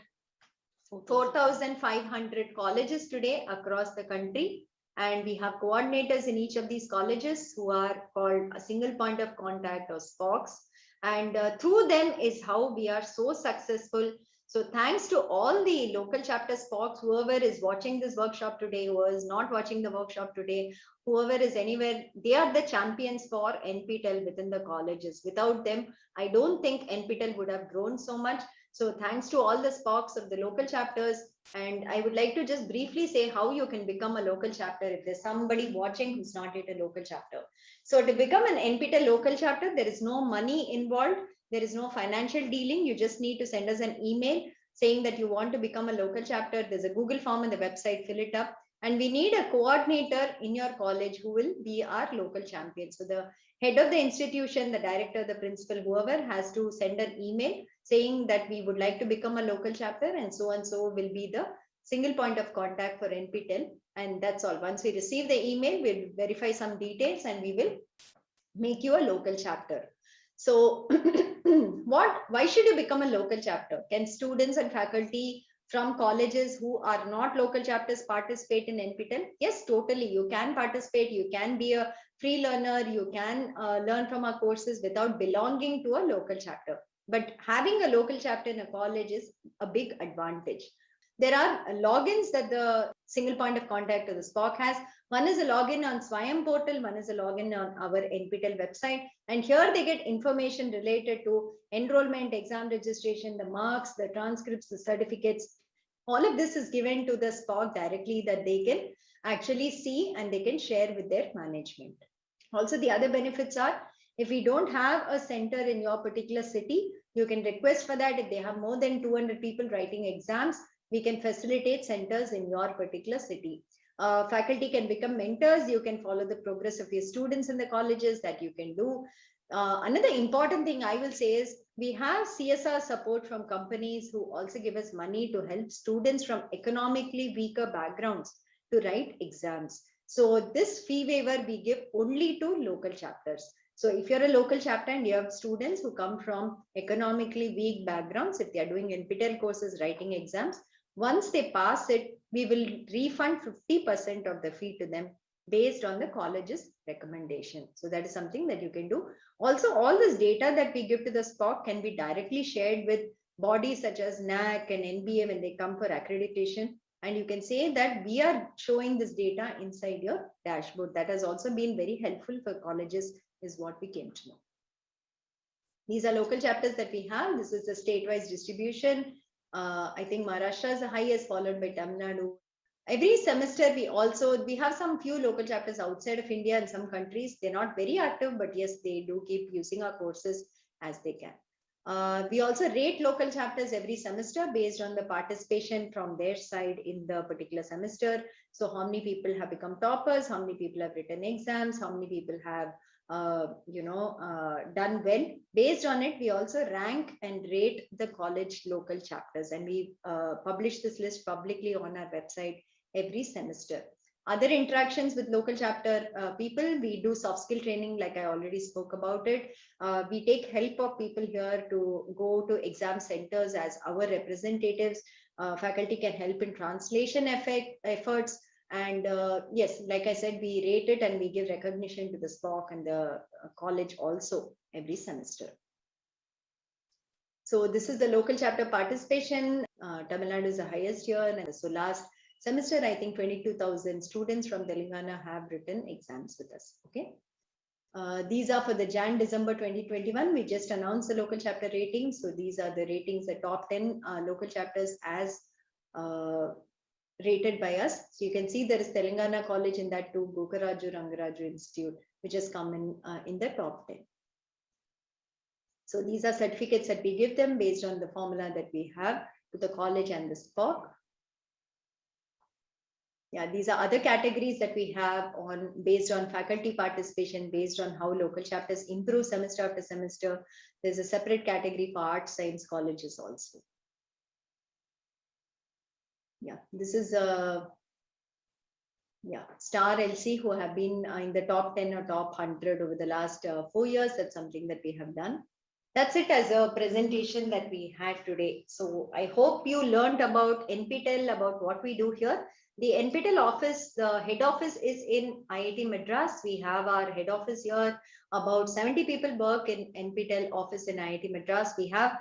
S15: 4,500 colleges today across the country. And we have coordinators in each of these colleges who are called a single point of contact or SPOCs. And through them is how we are so successful. So thanks to all the local chapter SPOCs, whoever is watching this workshop today, who is not watching the workshop today, whoever is anywhere, they are the champions for NPTEL within the colleges. Without them, I don't think NPTEL would have grown so much. So thanks to all the SPOCs of the local chapters. And I would like to just briefly say how you can become a local chapter if there's somebody watching who's not yet a local chapter. So to become an NPTEL local chapter, there is no money involved. There is no financial dealing. You just need to send us an email saying that you want to become a local chapter. There's a Google form on the website, fill it up. And we need a coordinator in your college who will be our local champion. So the head of the institution, the director, the principal, whoever has to send an email saying that we would like to become a local chapter and so will be the single point of contact for NPTEL. And that's all. Once we receive the email, we'll verify some details and we will make you a local chapter. So why should you become a local chapter? Can students and faculty from colleges who are not local chapters participate in NPTEL? Yes, totally. You can participate. You can be a free learner. You can learn from our courses without belonging to a local chapter. But having a local chapter in a college is a big advantage. There are logins that the single point of contact of the SPOC has. One is a login on Swayam portal, one is a login on our NPTEL website. And here they get information related to enrollment, exam registration, the marks, the transcripts, the certificates. All of this is given to the SPOC directly that they can actually see and they can share with their management. Also, the other benefits are, if we don't have a center in your particular city, you can request for that. If they have more than 200 people writing exams, we can facilitate centers in your particular city. Faculty can become mentors. You can follow the progress of your students in the colleges that you can do. Another important thing I will say is we have CSR support from companies who also give us money to help students from economically weaker backgrounds to write exams. So this fee waiver we give only to local chapters. So if you're a local chapter and you have students who come from economically weak backgrounds, if they are doing NPTEL courses, writing exams, once they pass it, we will refund 50% of the fee to them based on the college's recommendation. So that is something that you can do. Also, all this data that we give to the SPOC can be directly shared with bodies such as NAC and NBA when they come for accreditation. And you can say that we are showing this data inside your dashboard. That has also been very helpful for colleges, is what we came to know. These are local chapters that we have. This is the state-wise distribution. I think Maharashtra is the highest, followed by Tamil Nadu. Every semester, we have some few local chapters outside of India in some countries. They're not very active, but yes, they do keep using our courses as they can. We also rate local chapters every semester based on the participation from their side in the particular semester. So how many people have become toppers, how many people have written exams, how many people have done well. Based on it, we also rank and rate the college local chapters, and we publish this list publicly on our website every semester. Other interactions with local chapter people, we do soft skill training, like I already spoke about it. We take help of people here to go to exam centers as our representatives. Faculty can help in translation efforts. And yes, like I said, we rate it and we give recognition to the SPOC and the college also every semester. So this is the local chapter participation. Tamil Nadu is the highest here. And so last semester, I think 22,000 students from Telangana have written exams with us. Okay. These are for the Jan-December 2021. We just announced the local chapter ratings. So these are the ratings, the top 10 local chapters as rated by us. So you can see there is Telangana College in that too, Gokaraju Rangaraju Institute, which has come in the top 10. So these are certificates that we give them based on the formula that we have to the college and the SPOC. Yeah, these are other categories that we have based on faculty participation, based on how local chapters improve semester after semester. There's a separate category for arts, science colleges also. Yeah, this is Star LC who have been in the top 10 or top 100 over the last 4 years. That's something that we have done. That's it as a presentation that we had today. So I hope you learned about NPTEL, about what we do here. The NPTEL office, the head office is in IIT Madras. We have our head office here. About 70 people work in NPTEL office in IIT Madras. We have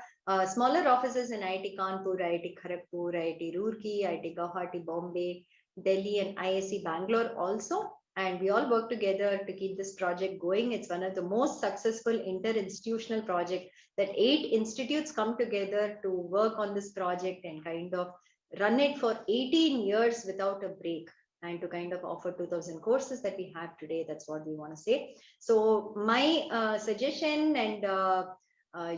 S15: smaller offices in IIT Kanpur, IIT Kharagpur, IIT Roorkee, IIT Guwahati, Bombay, Delhi, and ISC Bangalore also. And we all work together to keep this project going. It's one of the most successful inter-institutional projects that 8 institutes come together to work on this project and kind of run it for 18 years without a break, and to kind of offer 2,000 courses that we have today. That's what we want to say. So my suggestion, and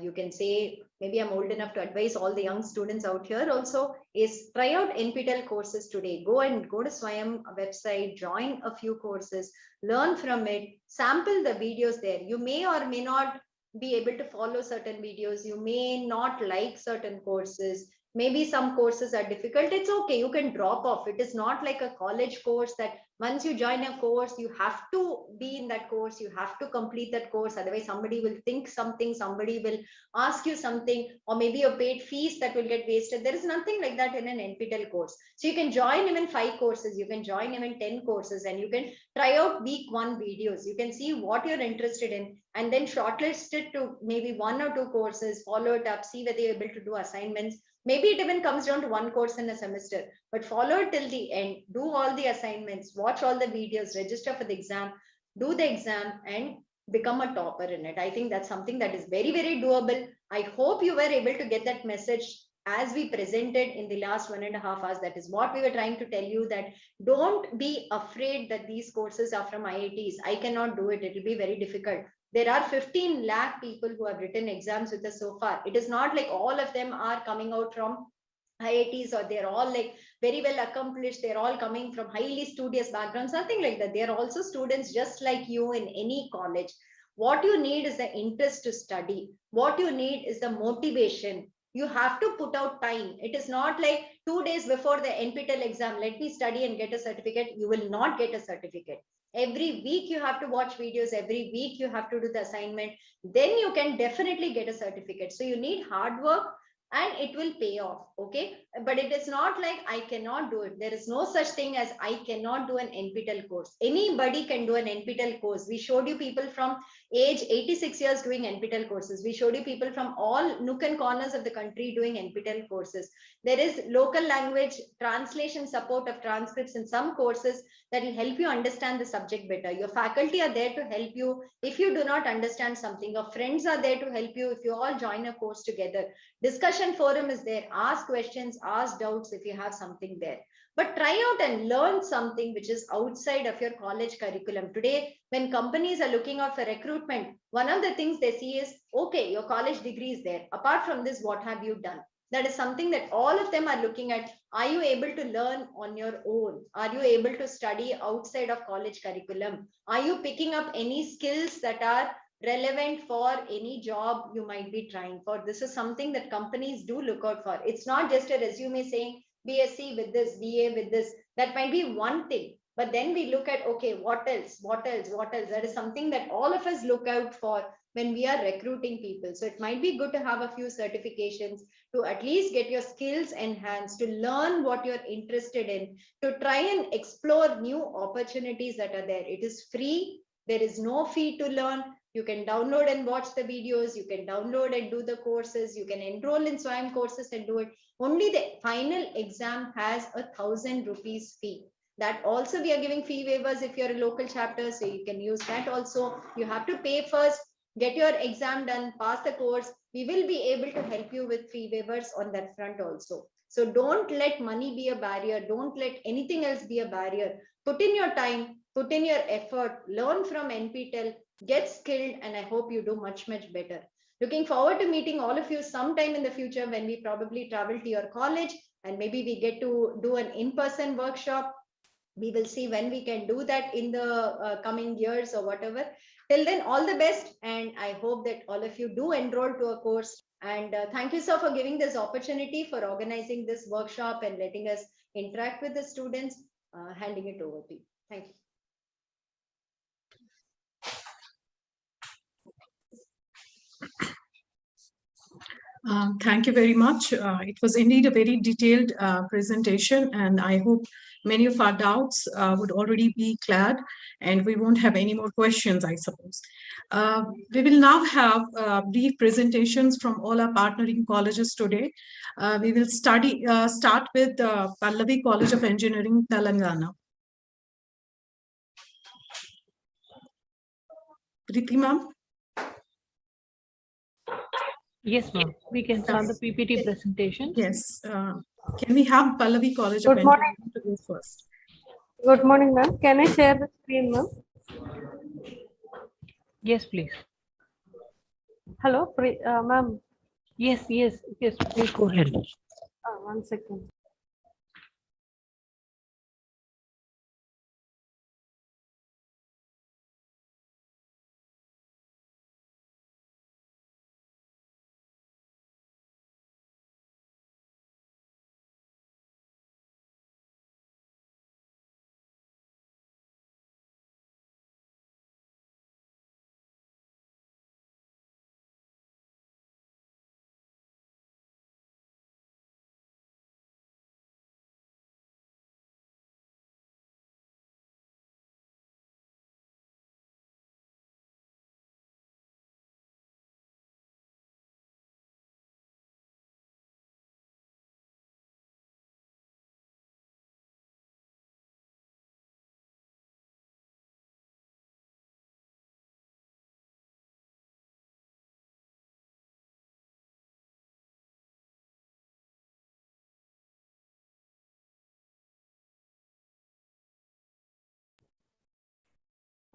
S15: you can say, maybe I'm old enough to advise all the young students out here also, is try out NPTEL courses today. Go to Swayam website, join a few courses, learn from it, sample the videos there. You may or may not be able to follow certain videos. You may not like certain courses. maybe some courses are difficult. It's okay, you can drop off. It is not like a college course that once you join a course, you have to be in that course, you have to complete that course. Otherwise, somebody will think something, somebody will ask you something, or maybe your paid fees that will get wasted. There is nothing like that in an NPTEL course. So you can join even 5 courses, you can join even 10 courses, and you can try out week 1 videos. You can see what you're interested in, and then shortlist it to maybe 1 or 2 courses, follow it up, see whether you're able to do assignments. Maybe it even comes down to 1 course in a semester, but follow it till the end, do all the assignments, watch all the videos, register for the exam, do the exam, and become a topper in it. I think that's something that is very, very doable. I hope you were able to get that message as we presented in the last 1.5 hours. That is what we were trying to tell you, that don't be afraid that these courses are from IITs. I cannot do it. It will be very difficult. There are 15 lakh people who have written exams with us so far. It is not like all of them are coming out from IITs, or they're all like very well accomplished. They're all coming from highly studious backgrounds, nothing like that. They're also students just like you in any college. What you need is the interest to study. What you need is the motivation. You have to put out time. It is not like 2 days before the NPTEL exam, let me study and get a certificate. You will not get a certificate. Every week you have to watch videos. Every week you have to do the assignment. Then you can definitely get a certificate. So you need hard work, and it will pay off. Okay, but it is not like I cannot do it. There is no such thing as I cannot do an NPTEL course. Anybody can do an NPTEL course. We showed you people from age 86 years doing NPTEL courses. We showed you people from all nook and corners of the country doing NPTEL courses. There is local language translation support of transcripts in some courses that will help you understand the subject better. Your faculty are there to help you if you do not understand something. Your friends are there to help you if you all join a course together. Discussion forum is there. Ask questions, ask doubts if you have something there. But try out and learn something which is outside of your college curriculum. Today, when companies are looking out for recruitment, one of the things they see is, okay, your college degree is there. Apart from this, what have you done? That is something that all of them are looking at. Are you able to learn on your own? Are you able to study outside of college curriculum? Are you picking up any skills that are relevant for any job you might be trying for? This is something that companies do look out for. It's not just a resume saying BSc with this, BA with this. That might be one thing. But then we look at, okay, what else? What else? What else? That is something that all of us look out for when we are recruiting people. So it might be good to have a few certifications to at least get your skills enhanced, to learn what you're interested in, to try and explore new opportunities that are there. It is free. There is no fee to learn. You can download and watch the videos. You can download and do the courses. You can enroll in SWAYAM courses and do it. Only the final exam has 1,000 rupees fee. That also we are giving fee waivers if you're a local chapter, so you can use that also. You have to pay first, get your exam done, pass the course. We will be able to help you with fee waivers on that front also. So don't let money be a barrier. Don't let anything else be a barrier. Put in your time, put in your effort, learn from NPTEL, get skilled, and I hope you do much, much better. Looking forward to meeting all of you sometime in the future when we probably travel to your college, and maybe we get to do an in-person workshop. We will see when we can do that in the coming years or whatever. Till then, all the best, and I hope that all of you do enroll to a course. And thank you, sir, for giving this opportunity, for organizing this workshop and letting us interact with the students. Handing it over to you. Thank you.
S9: Thank you very much. It was indeed a very detailed presentation, and I hope many of our doubts would already be cleared, and we won't have any more questions, I suppose. We will now have brief presentations from all our partnering colleges today. We will start with Pallavi College of Engineering, Telangana. Priti ma'am?
S16: Yes, ma'am. We can start the PPT presentation.
S9: Yes. Can we have Pallavi College
S10: Good
S9: of
S10: morning.
S9: Engineering to go first?
S10: Good morning, ma'am. Can I share the screen, ma'am?
S16: Yes, please.
S10: Hello, ma'am.
S16: Yes, please go ahead.
S10: 1 second.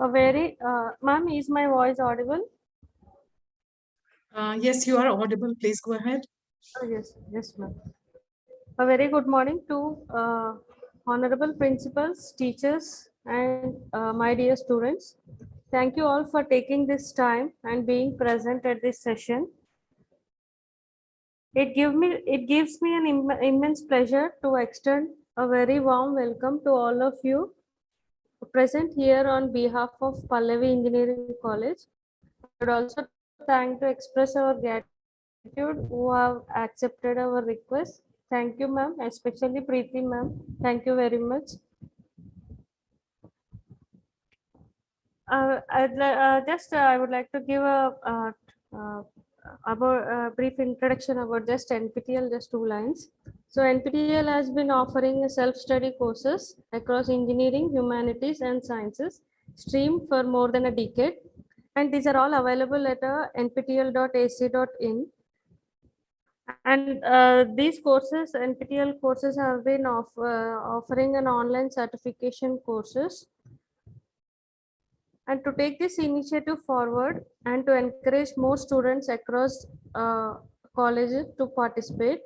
S10: Ma'am, is my voice audible?
S9: Yes, you are audible. Please go ahead.
S10: Oh, yes, ma'am. A very good morning to honorable principals, teachers, and my dear students. Thank you all for taking this time and being present at this session. It gives me an immense pleasure to extend a very warm welcome to all of you present here on behalf of Pallavi Engineering College. I would also thank to express our gratitude who have accepted our request. Thank you, ma'am, especially Preeti, ma'am. Thank you very much. I would like to give a brief introduction about just NPTEL, just 2 lines. So NPTEL has been offering self-study courses across engineering, humanities, and sciences stream for more than a decade, and these are all available at nptel.ac.in. And these courses, NPTEL courses, have been offering an online certification courses. And to take this initiative forward and to encourage more students across colleges to participate,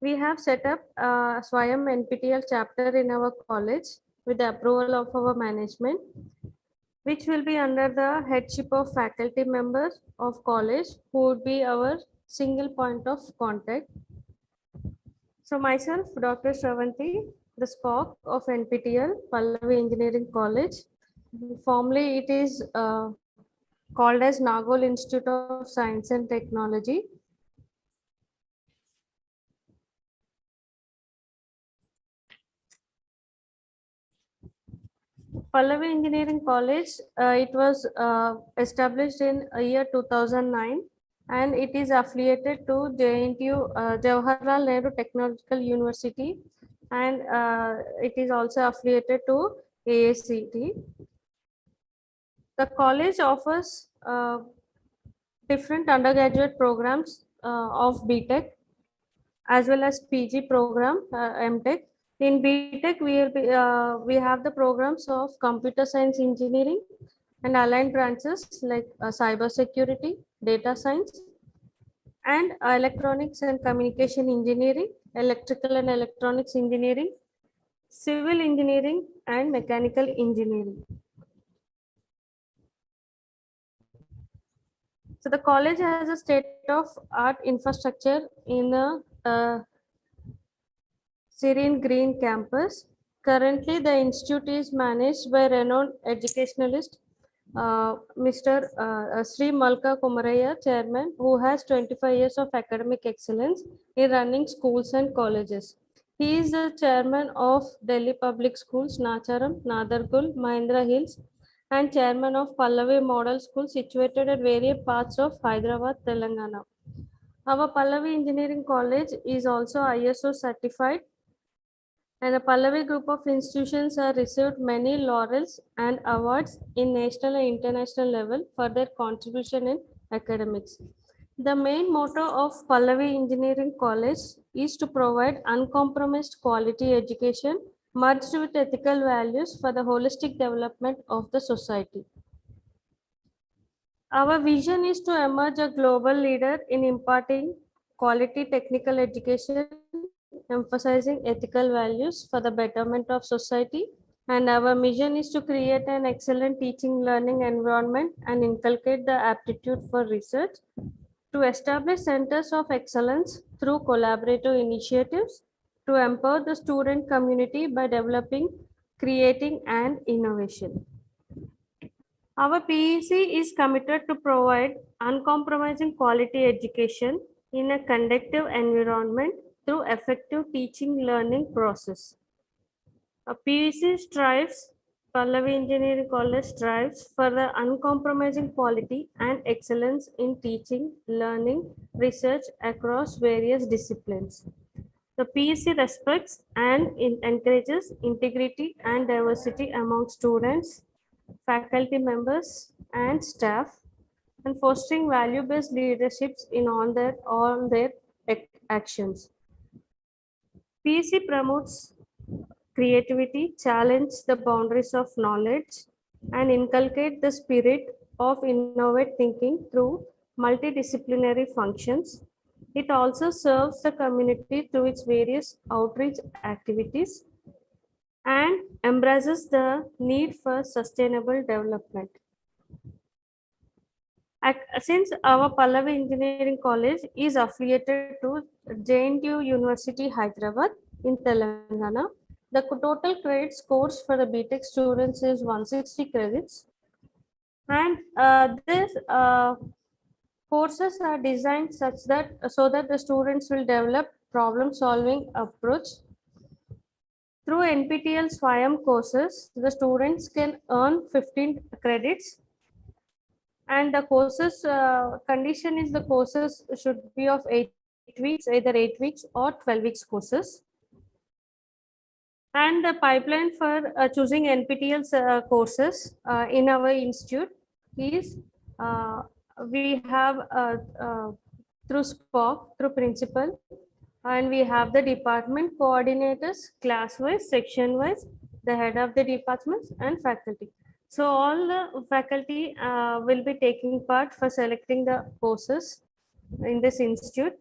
S10: we have set up Swayam NPTEL chapter in our college with the approval of our management, which will be under the headship of faculty members of college who would be our single point of contact. So myself, Dr. Shravanti, the SPOC of NPTEL, Pallavi Engineering College. Formerly, it is called as Nagol Institute of Science and Technology. Pallavi Engineering College, it was established in year 2009, and it is affiliated to JNTU, Jawaharlal Nehru Technological University, and it is also affiliated to AACT. The college offers different undergraduate programs of BTech as well as PG program, MTech. In BTech, we have the programs of computer science engineering and aligned branches like cyber security, data science, and electronics and communication engineering, electrical and electronics engineering, civil engineering, and mechanical engineering. So the college has a state-of-art infrastructure in a serene green campus. Currently, the institute is managed by renowned educationalist Mr. Sri Malka Kumaraya, chairman, who has 25 years of academic excellence in running schools and colleges. He is the chairman of Delhi Public Schools, Nacharam, Nadargul, Mahindra Hills, and chairman of Pallavi Model School situated at various parts of Hyderabad, Telangana. Our Pallavi Engineering College is also ISO certified, and a Pallavi group of institutions have received many laurels and awards in national and international level for their contribution in academics. The main motto of Pallavi Engineering College is to provide uncompromised quality education merged with ethical values for the holistic development of the society. Our vision is to emerge a global leader in imparting quality technical education, emphasizing ethical values for the betterment of society. And our mission is to create an excellent teaching learning environment and inculcate the aptitude for research, to establish centers of excellence through collaborative initiatives, to empower the student community by developing, creating, and innovation. Our PEC is committed to provide uncompromising quality education in a conducive environment through effective teaching learning process. A PEC strives, Pallavi Engineering College strives for the uncompromising quality and excellence in teaching, learning, research across various disciplines. The PEC respects and encourages integrity and diversity among students, faculty members, and staff, and fostering value-based leaderships in all their actions. PEC promotes creativity, challenge the boundaries of knowledge, and inculcate the spirit of innovative thinking through multidisciplinary functions. It also serves the community through its various outreach activities and embraces the need for sustainable development. Since our Pallavi Engineering College is affiliated to JNTU University Hyderabad in Telangana, the total credit scores for the BTech students is 160 credits, and these courses are designed such that so that the students will develop problem solving approach. Through NPTEL Swayam courses, the students can earn 15 credits, and the courses condition is the courses should be of 8 weeks, either 8 weeks or 12 weeks courses. And the pipeline for choosing NPTEL courses in our institute is we have through SPOC, through principal, and we have the department coordinators, class-wise, section-wise, the head of the departments and faculty. So all the faculty will be taking part for selecting the courses in this institute.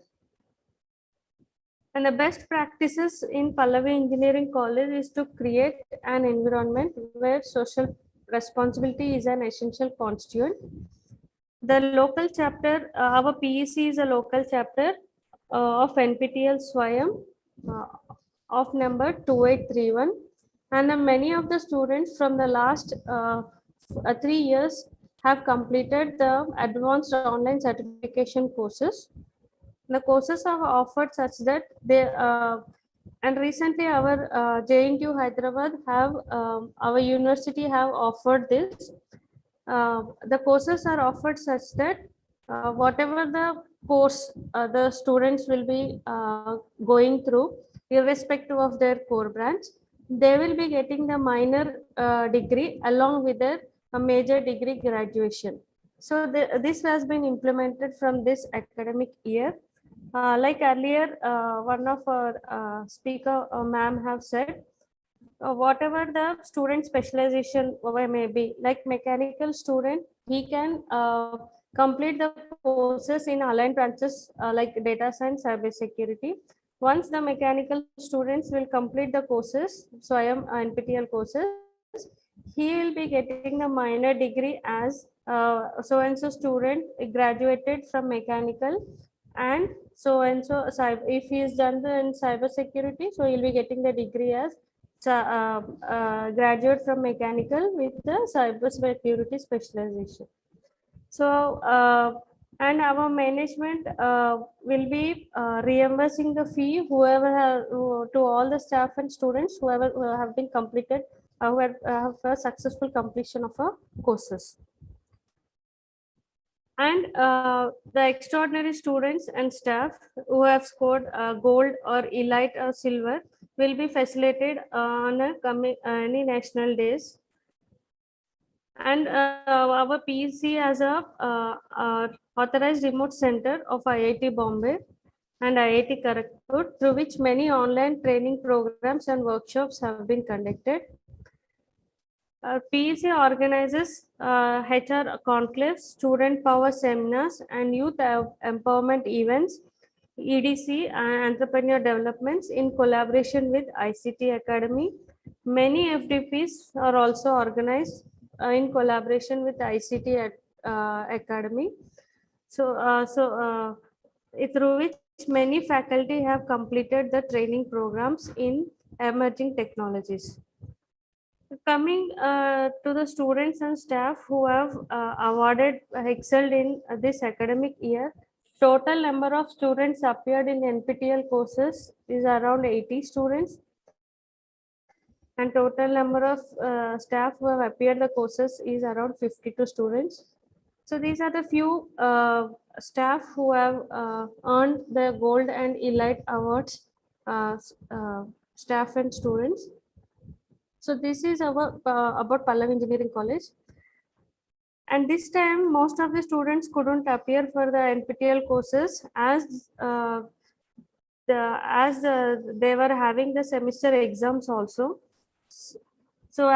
S10: And the best practices in Pallavi Engineering College is to create an environment where social responsibility is an essential constituent. The local chapter, our PEC is a local chapter of NPTEL Swayam of number 2831. And many of the students from the last 3 years have completed the advanced online certification courses. The courses are offered such that they and recently our JNTU Hyderabad have our university have offered this. The courses are offered such that whatever the course the students will be going through, irrespective of their core branch, they will be getting the minor degree along with their major degree graduation. So this has been implemented from this academic year. Like earlier, one of our speaker, ma'am, have said, whatever the student specialization may be, like mechanical student, he can complete the courses in aligned branches like data science, cyber security. Once the mechanical students will complete the courses, so I am NPTEL courses, he will be getting the minor degree as so and so student graduated from mechanical, and so if he is done in cyber security, so he'll be getting the degree as graduate from mechanical with the cyber security specialization. So and our management will be reimbursing the fee whoever to all the staff and students whoever have been completed who have a successful completion of our courses. And the extraordinary students and staff who have scored gold or elite or silver will be facilitated on any national days. And our PEC has a authorized remote center of IIT Bombay and IIT Kharagpur, through which many online training programs and workshops have been conducted. PEC organizes HR conclaves, student power seminars, and youth empowerment events, EDC and entrepreneur developments in collaboration with ICT Academy. Many FDPs are also organized in collaboration with ICT Academy. So, through which many faculty have completed the training programs in emerging technologies. Coming to the students and staff who have excelled in this academic year, total number of students appeared in NPTEL courses is around 80 students, and total number of staff who have appeared the courses is around 52 students. So these are the few staff who have earned the gold and elite awards, staff and students. So this is about Pallavi Engineering College. And this time, most of the students couldn't appear for the NPTEL courses as they were having the semester exams also. So So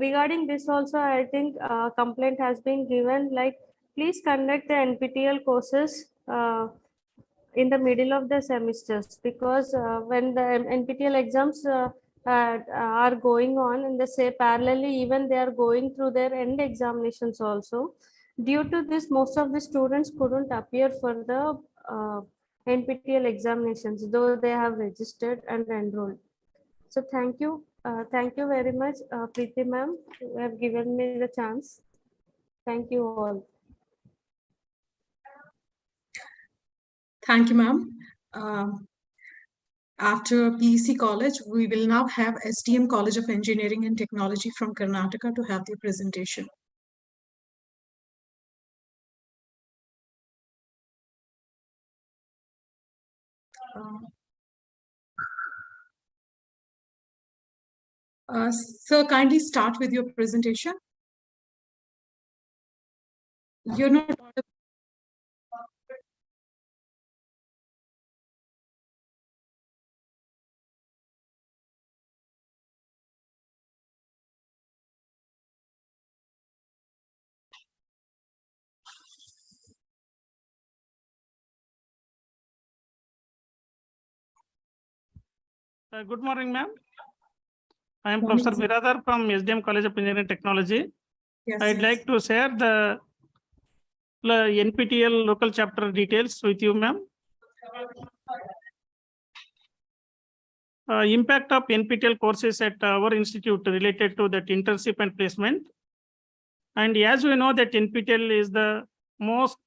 S10: regarding this also, I think complaint has been given, like, please conduct the NPTEL courses in the middle of the semesters, because when the NPTEL exams are going on, and they say parallelly even they are going through their end examinations also. Due to this, most of the students couldn't appear for the NPTEL examinations, though they have registered and enrolled. So thank you. Thank you very much, Preeti ma'am. You have given me the chance. Thank you all.
S9: Thank you, ma'am. After PEC College, we will now have STM College of Engineering and Technology from Karnataka to have their presentation. Sir, kindly start with your presentation. You're not audible.
S7: Good morning, ma'am. I am
S9: Morning,
S7: Professor
S9: sir.
S7: Biradar from SDM College of Engineering and Technology.
S9: Yes,
S7: I'd
S9: yes.
S7: like to share the NPTEL local chapter details with you, ma'am. Impact of NPTEL courses at our institute related to that internship and placement. And as we know that NPTEL is the most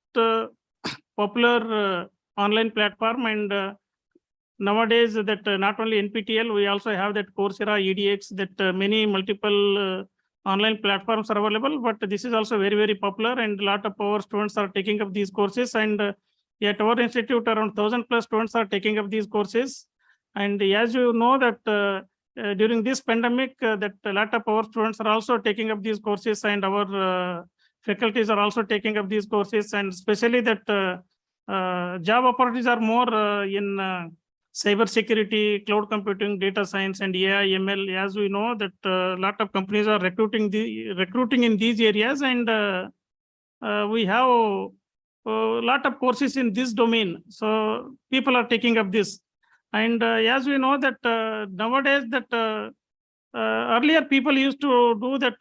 S7: popular online platform, and nowadays that not only NPTEL, we also have that Coursera, EDX, that many multiple online platforms are available, but this is also very, very popular, and a lot of our students are taking up these courses, and at our institute around 1,000+ students are taking up these courses. And as you know that during this pandemic, that a lot of our students are also taking up these courses, and our faculties are also taking up these courses, and especially that job opportunities are more in cyber security, cloud computing, data science, and AI, ML. As we know that a lot of companies are recruiting in these areas, and we have a lot of courses in this domain. So people are taking up this. And as we know that nowadays that earlier people used to do that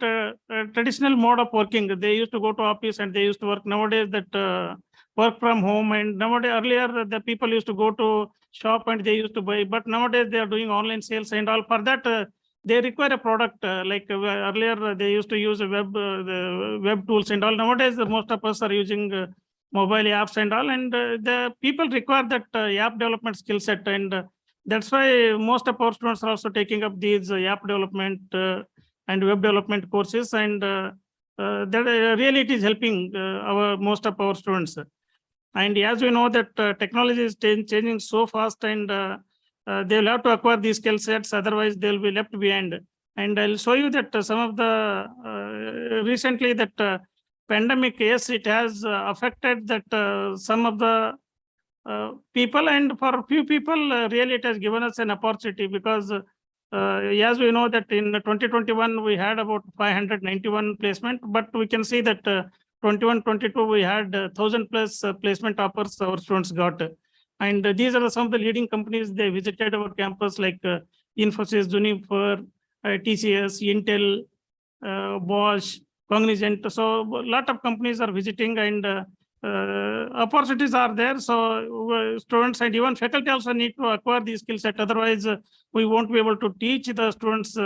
S7: traditional mode of working. They used to go to office and they used to work. Nowadays that work from home, and nowadays earlier the people used to go to shop and they used to buy, but nowadays they are doing online sales and all. For that they require a product like earlier they used to use a the web tools and all. Nowadays most of us are using mobile apps and all, and the people require that app development skill set, and that's why most of our students are also taking up these app development and web development courses, and that really it is helping most of our students. And as we know that technology is changing so fast, and they will have to acquire these skill sets, otherwise they will be left behind. And I'll show you that some of the recently that pandemic, yes, it has affected that some of the people, and for a few people really it has given us an opportunity, because as we know that in 2021 we had about 591 placement, but we can see that 21-22 we had 1,000+ placement offers our students got. And these are some of the leading companies. They visited our campus, like Infosys, Juniper, TCS, Intel, Bosch, Cognizant. So a lot of companies are visiting, and opportunities are there. So students and even faculty also need to acquire these skill set. Otherwise, we won't be able to teach the students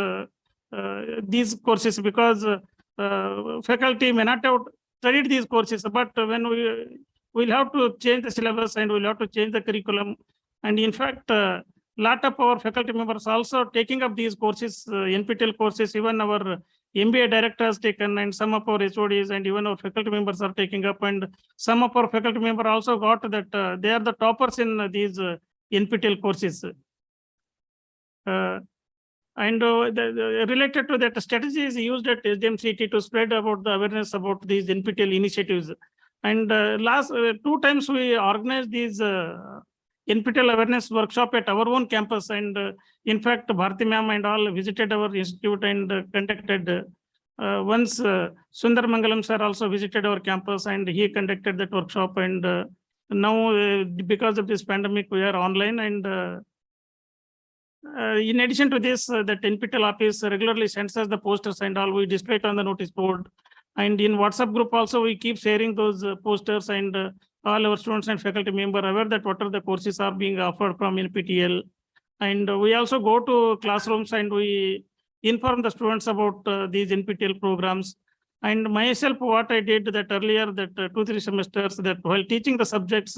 S7: these courses, because faculty may not have studied these courses. But when we'll have to change the syllabus, and we'll have to change the curriculum. And in fact, lot of our faculty members also taking up these courses, NPTEL courses. Even our MBA director has taken, and some of our HODs and even our faculty members are taking up, and some of our faculty members also got that they are the toppers in these NPTEL courses. Related to that, strategy is used at SDMCT to spread about the awareness about these NPTEL initiatives. And last 2 times we organized these NPTEL awareness workshop at our own campus. And in fact, Bharti ma'am and all visited our institute and conducted. Once Sundar Mangalam sir also visited our campus and he conducted that workshop. And now because of this pandemic, we are online. And in addition to this, that NPTEL office regularly sends us the posters and all. We display it on the notice board. And in WhatsApp group also, we keep sharing those posters, and all our students and faculty members aware that what are the courses are being offered from NPTEL. And we also go to classrooms and we inform the students about these NPTEL programs. And myself, what I did that earlier, that 2-3 semesters, that while teaching the subjects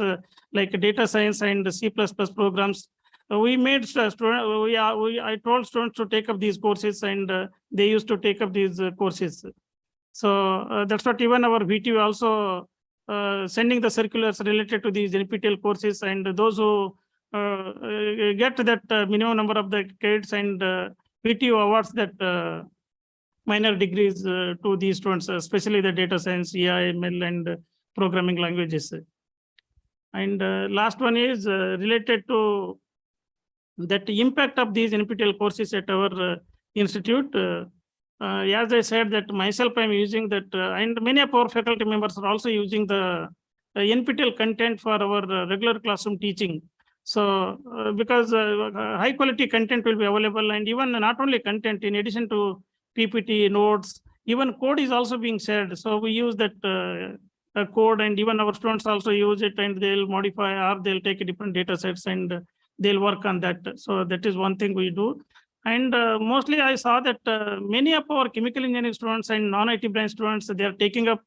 S7: like data science and C++ programs, we made I told students to take up these courses, and they used to take up these courses. So that's what even our VTU also sending the circulars related to these NPTEL courses, and those who get that minimum number of the credits, and VTU awards that minor degrees to these students, especially the data science, AI, ML, and programming languages. And last one is related to that impact of these NPTEL courses at our institute. As I said, that myself I'm using that, and many of our faculty members are also using the NPTEL content for our regular classroom teaching. So because high quality content will be available, and even not only content, in addition to PPT, notes, even code is also being shared. So we use that code, and even our students also use it, and they'll modify or they'll take different data sets and they'll work on that. So that is one thing we do. And mostly I saw that many of our chemical engineering students and non-IT branch students, they are taking up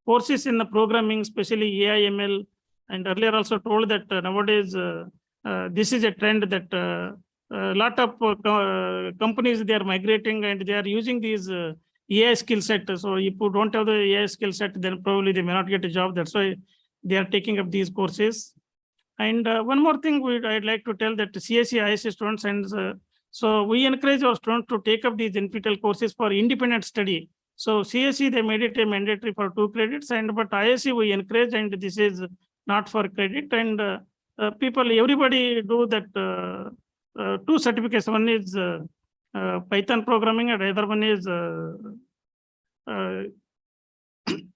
S7: courses in the programming, especially AI, ML. And earlier also told that nowadays this is a trend that a lot of companies, they are migrating and they are using these AI skill set. So if you don't have the AI skill set, then probably they may not get a job. That's why they are taking up these courses. And one more thing I'd like to tell that CSE, ISC students, and so we encourage our students to take up these NPTEL courses for independent study. So CSE, they made it a mandatory for 2 credits, and but ISC we encourage, and this is not for credit. And everybody do that 2 certificates. One is Python programming, and the other one is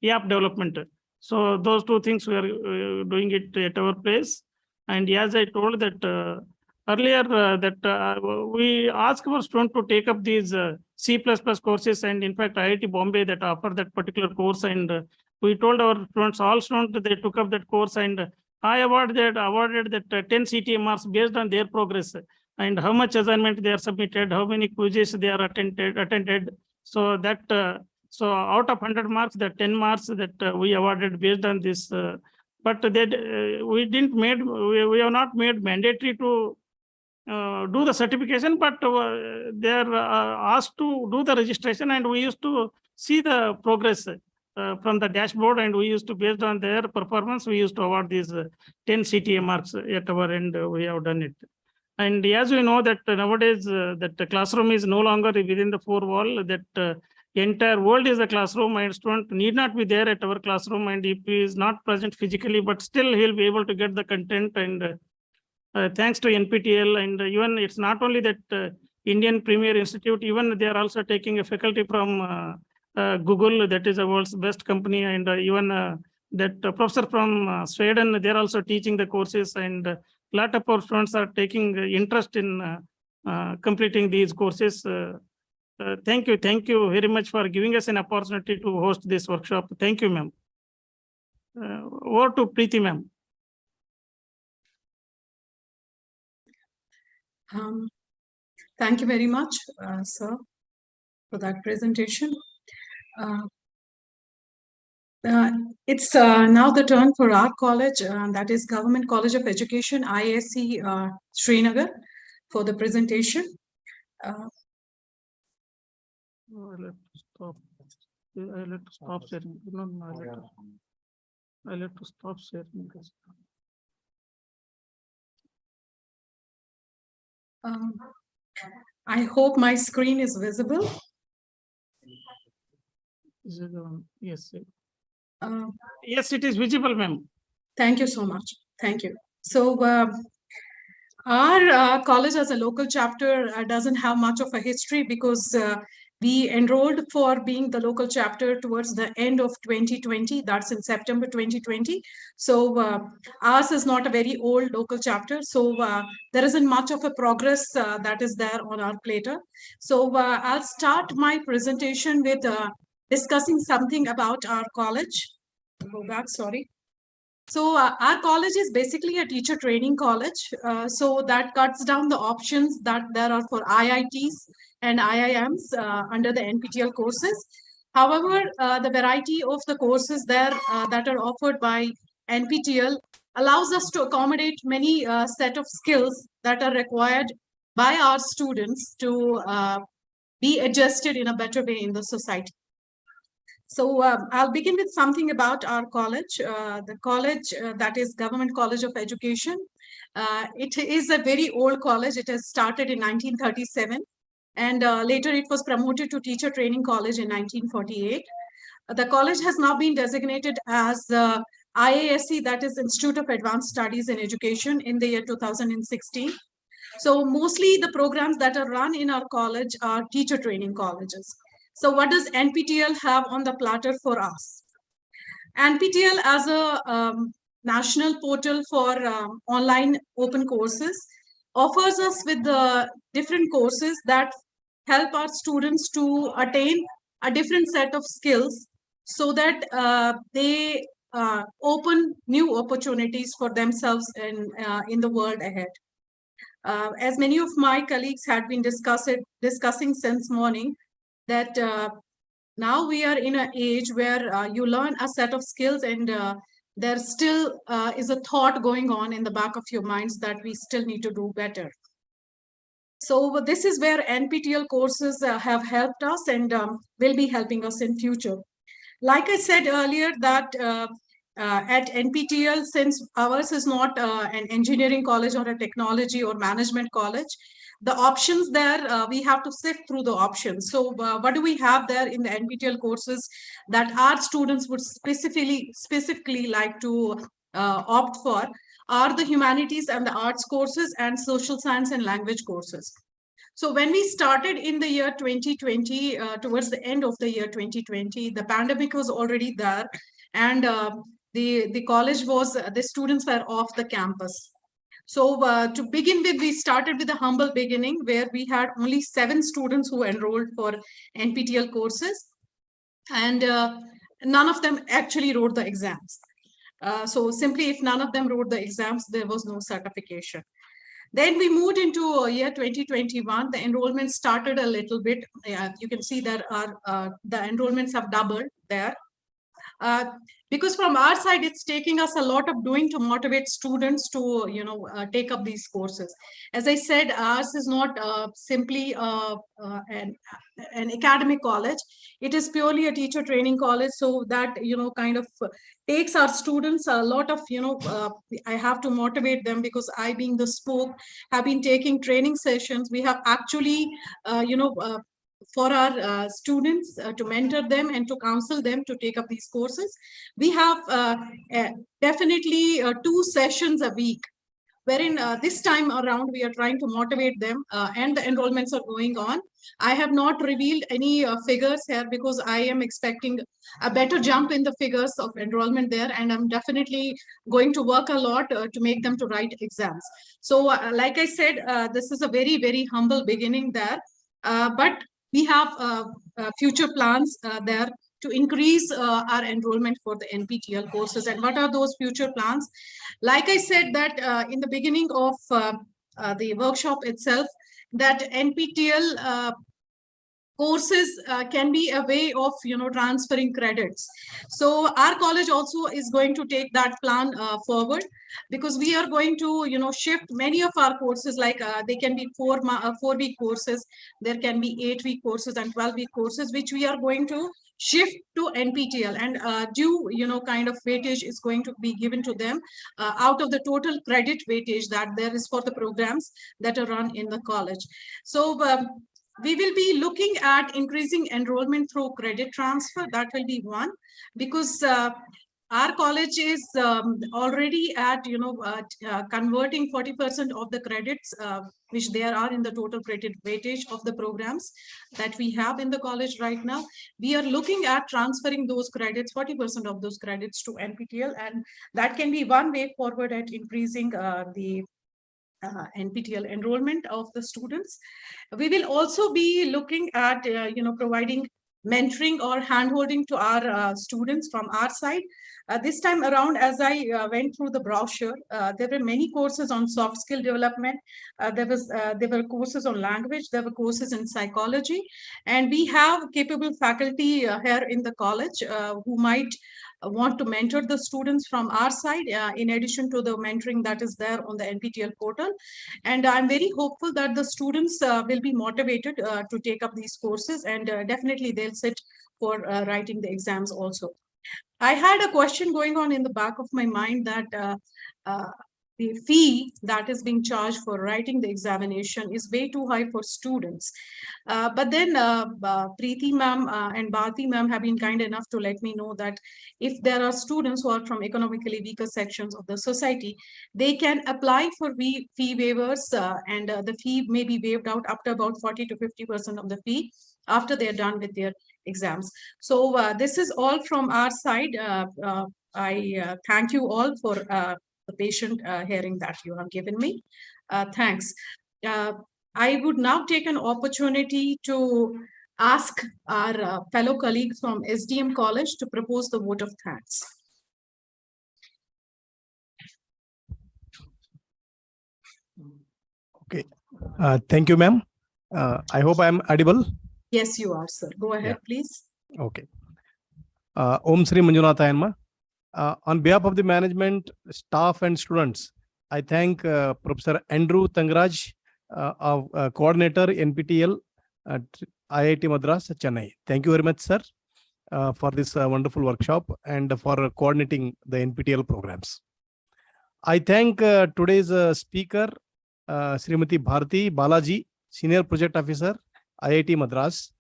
S7: app development. So those 2 things we are doing it at our place. And as I told that earlier, we ask our students to take up these C++ courses, and in fact IIT Bombay that offer that particular course, and we told our students, all students, they took up that course, and I awarded that 10 CTA marks based on their progress and how much assignment they are submitted, how many quizzes they are attended. So that so out of 100 marks, the 10 marks that we awarded based on this. But we have not made mandatory to do the certification, but they are asked to do the registration, and we used to see the progress from the dashboard, and we used to, based on their performance, we used to award these 10 CTA marks at our end. We have done it. And as we know that nowadays that the classroom is no longer within the 4 wall, that entire world is a classroom, and student need not be there at our classroom, and if he is not present physically, but still he'll be able to get the content. And thanks to NPTEL, and even it's not only that Indian Premier Institute, even they are also taking a faculty from Google, that is the world's best company, and even that professor from Sweden, they're also teaching the courses, and a lot of our students are taking interest in completing these courses. Thank you very much for giving us an opportunity to host this workshop. Thank you, ma'am. Over to Preeti, ma'am.
S9: Thank you very much, sir, for that presentation. It's now the turn for our college, that is Government College of Education, ISC Srinagar, for the presentation.
S7: I'll have to stop sharing. No, I'll have to stop sharing.
S9: I hope my screen is visible.
S7: Yes. Yes, it is visible, ma'am.
S9: Thank you so much. Thank you. So Our college as a local chapter doesn't have much of a history because we enrolled for being the local chapter towards the end of 2020. That's in September 2020. So ours is not a very old local chapter. So there isn't much of a progress that is there on our platter. So I'll start my presentation with discussing something about our college. Go back, sorry. So our college is basically a teacher training college. So that cuts down the options that there are for IITs and IIMs under the NPTEL courses. However, the variety of the courses there that are offered by NPTEL allows us to accommodate many set of skills that are required by our students to be adjusted in a better way in the society. So I'll begin with something about our college. The college that is Government College of Education. It is a very old college. It has started in 1937 and later it was promoted to Teacher Training College in 1948. The college has now been designated as IASC, that is Institute of Advanced Studies in Education, in the year 2016. So mostly the programs that are run in our college are teacher training colleges. So what does NPTEL have on the platter for us? NPTEL as a national portal for online open courses offers us with the different courses that help our students to attain a different set of skills so that they open new opportunities for themselves in the world ahead. As many of my colleagues had been discussing since morning, that now we are in an age where you learn a set of skills and there still is a thought going on in the back of your minds that we still need to do better. So this is where NPTEL courses have helped us and will be helping us in future. Like I said earlier that at NPTEL, since ours is not an engineering college or a technology or management college, the options there, we have to sift through the options. So what do we have there in the NPTEL courses that our students would specifically like to opt for are the humanities and the arts courses and social science and language courses. So when we started in the year 2020, towards the end of the year 2020, the pandemic was already there and the college was, the students were off the campus. So to begin with, we started with a humble beginning where we had only 7 students who enrolled for NPTEL courses and none of them actually wrote the exams. So simply if none of them wrote the exams, there was no certification. Then we moved into year 2021. The enrollment started a little bit. You can see there are the enrollments have doubled there. Because from our side, it's taking us a lot of doing to motivate students to, take up these courses. As I said, ours is not simply an academic college. It is purely a teacher training college. So that, kind of takes our students a lot of, I have to motivate them because I, being the spoke, have been taking training sessions. We have actually, for our students to mentor them and to counsel them to take up these courses. We have definitely 2 sessions a week, wherein this time around we are trying to motivate them and the enrollments are going on. I have not revealed any figures here because I am expecting a better jump in the figures of enrollment there, and I'm definitely going to work a lot to make them to write exams. So like I said, this is a very, very humble beginning there, but we have future plans there to increase our enrollment for the NPTEL courses. And what are those future plans? Like I said that in the beginning of the workshop itself, that NPTEL courses can be a way of transferring credits. So our college also is going to take that plan forward, because we are going to shift many of our courses, like they can be 4-week courses, there can be 8-week courses and 12-week courses, which we are going to shift to NPTEL, and due kind of weightage is going to be given to them out of the total credit weightage that there is for the programs that are run in the college. So we will be looking at increasing enrollment through credit transfer. That will be one, because our college is already at, converting 40% of the credits, which there are in the total credit weightage of the programs that we have in the college right now. We are looking at transferring those credits, 40% of those credits to NPTEL, and that can be one way forward at increasing the NPTEL enrollment of the students. We will also be looking at, providing mentoring or handholding to our students from our side. This time around, as I went through the brochure, there were many courses on soft skill development. There were courses on language. There were courses in psychology, and we have capable faculty here in the college who might want to mentor the students from our side, in addition to the mentoring that is there on the NPTEL portal. And I'm very hopeful that the students will be motivated to take up these courses, and definitely they'll sit for writing the exams also. I had a question going on in the back of my mind that the fee that is being charged for writing the examination is way too high for students. But then Preeti ma'am and Bharti ma'am have been kind enough to let me know that if there are students who are from economically weaker sections of the society, they can apply for fee waivers, and the fee may be waived out up to about 40 to 50% of the fee after they're done with their exams. So this is all from our side. I thank you all for the patient hearing that you have given me. Thanks. I would now take an opportunity to ask our fellow colleagues from SDM College to propose the vote of thanks.
S2: Okay. Thank you, ma'am. I hope I am audible.
S9: Yes, you are, sir. Go ahead, please.
S2: Okay. Om Sri Manjunataya Namaha. On behalf of the management, staff, and students, I thank Professor Andrew Tangaraj, coordinator NPTEL at IIT Madras, Chennai. Thank you very much, sir, for this wonderful workshop and for coordinating the NPTEL programs. I thank today's speaker, Srimati Bharati Balaji, Senior Project Officer, IIT Madras,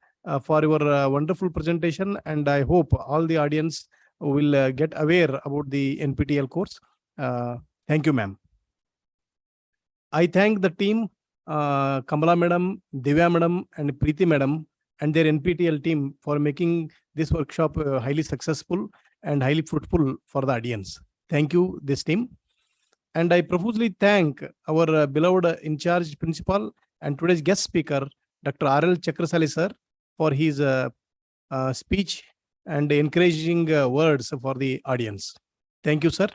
S2: for your wonderful presentation, and I hope all the audience will get aware about the NPTEL course. Thank you, ma'am. I thank the team, Kamala madam, Divya madam, and Preeti madam, and their NPTEL team for making this workshop highly successful and highly fruitful for the audience. Thank you, this team. And I profusely thank our beloved in-charge principal and today's guest speaker, Dr. R.L. Chakrasali sir, for his speech and encouraging words for the audience. Thank you, sir.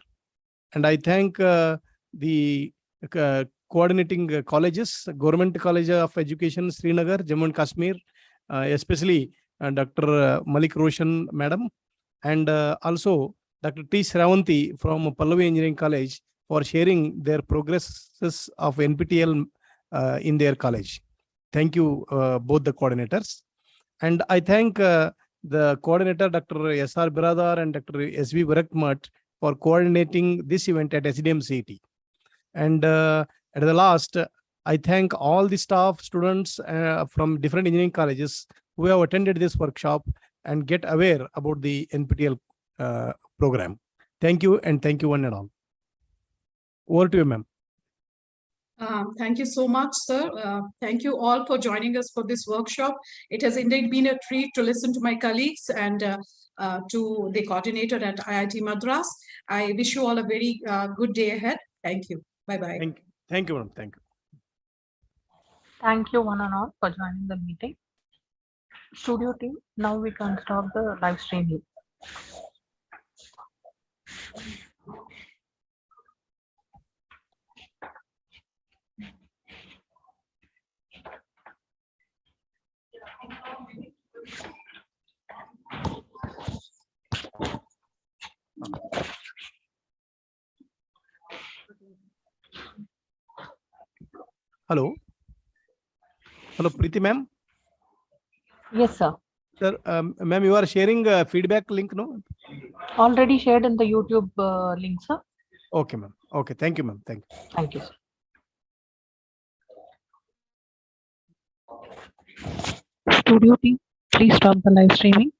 S2: And I thank the coordinating colleges, Government College of Education, Srinagar, Jammu and Kashmir, especially Dr. Malik Roshan madam, and also Dr. T. Shravanti from Pallavi Engineering College for sharing their progresses of NPTEL in their college. Thank you, both the coordinators. And I thank the coordinator, Dr. S.R. Biradar and Dr. S.V. Varakmat, for coordinating this event at SDM CET. And at the last, I thank all the staff, students from different engineering colleges who have attended this workshop and get aware about the NPTEL program. Thank you, and thank you one and all. Over to you, ma'am.
S9: Thank you so much, sir. Thank you all for joining us for this workshop. It has indeed been a treat to listen to my colleagues and to the coordinator at IIT Madras. I wish you all a very good day ahead. Thank you. Bye-bye.
S2: Thank you, ma'am. Thank you.
S16: Thank you one and all for joining the meeting. Studio team, now we can stop the live streaming.
S2: Hello. Hello, Preeti ma'am.
S16: Yes, sir.
S2: Sir, ma'am, you are sharing feedback link, no?
S16: Already shared in the YouTube link, sir.
S2: Okay, ma'am. Okay, thank you, ma'am. Thank you.
S16: Thank you, sir. Studio team, please stop the live streaming.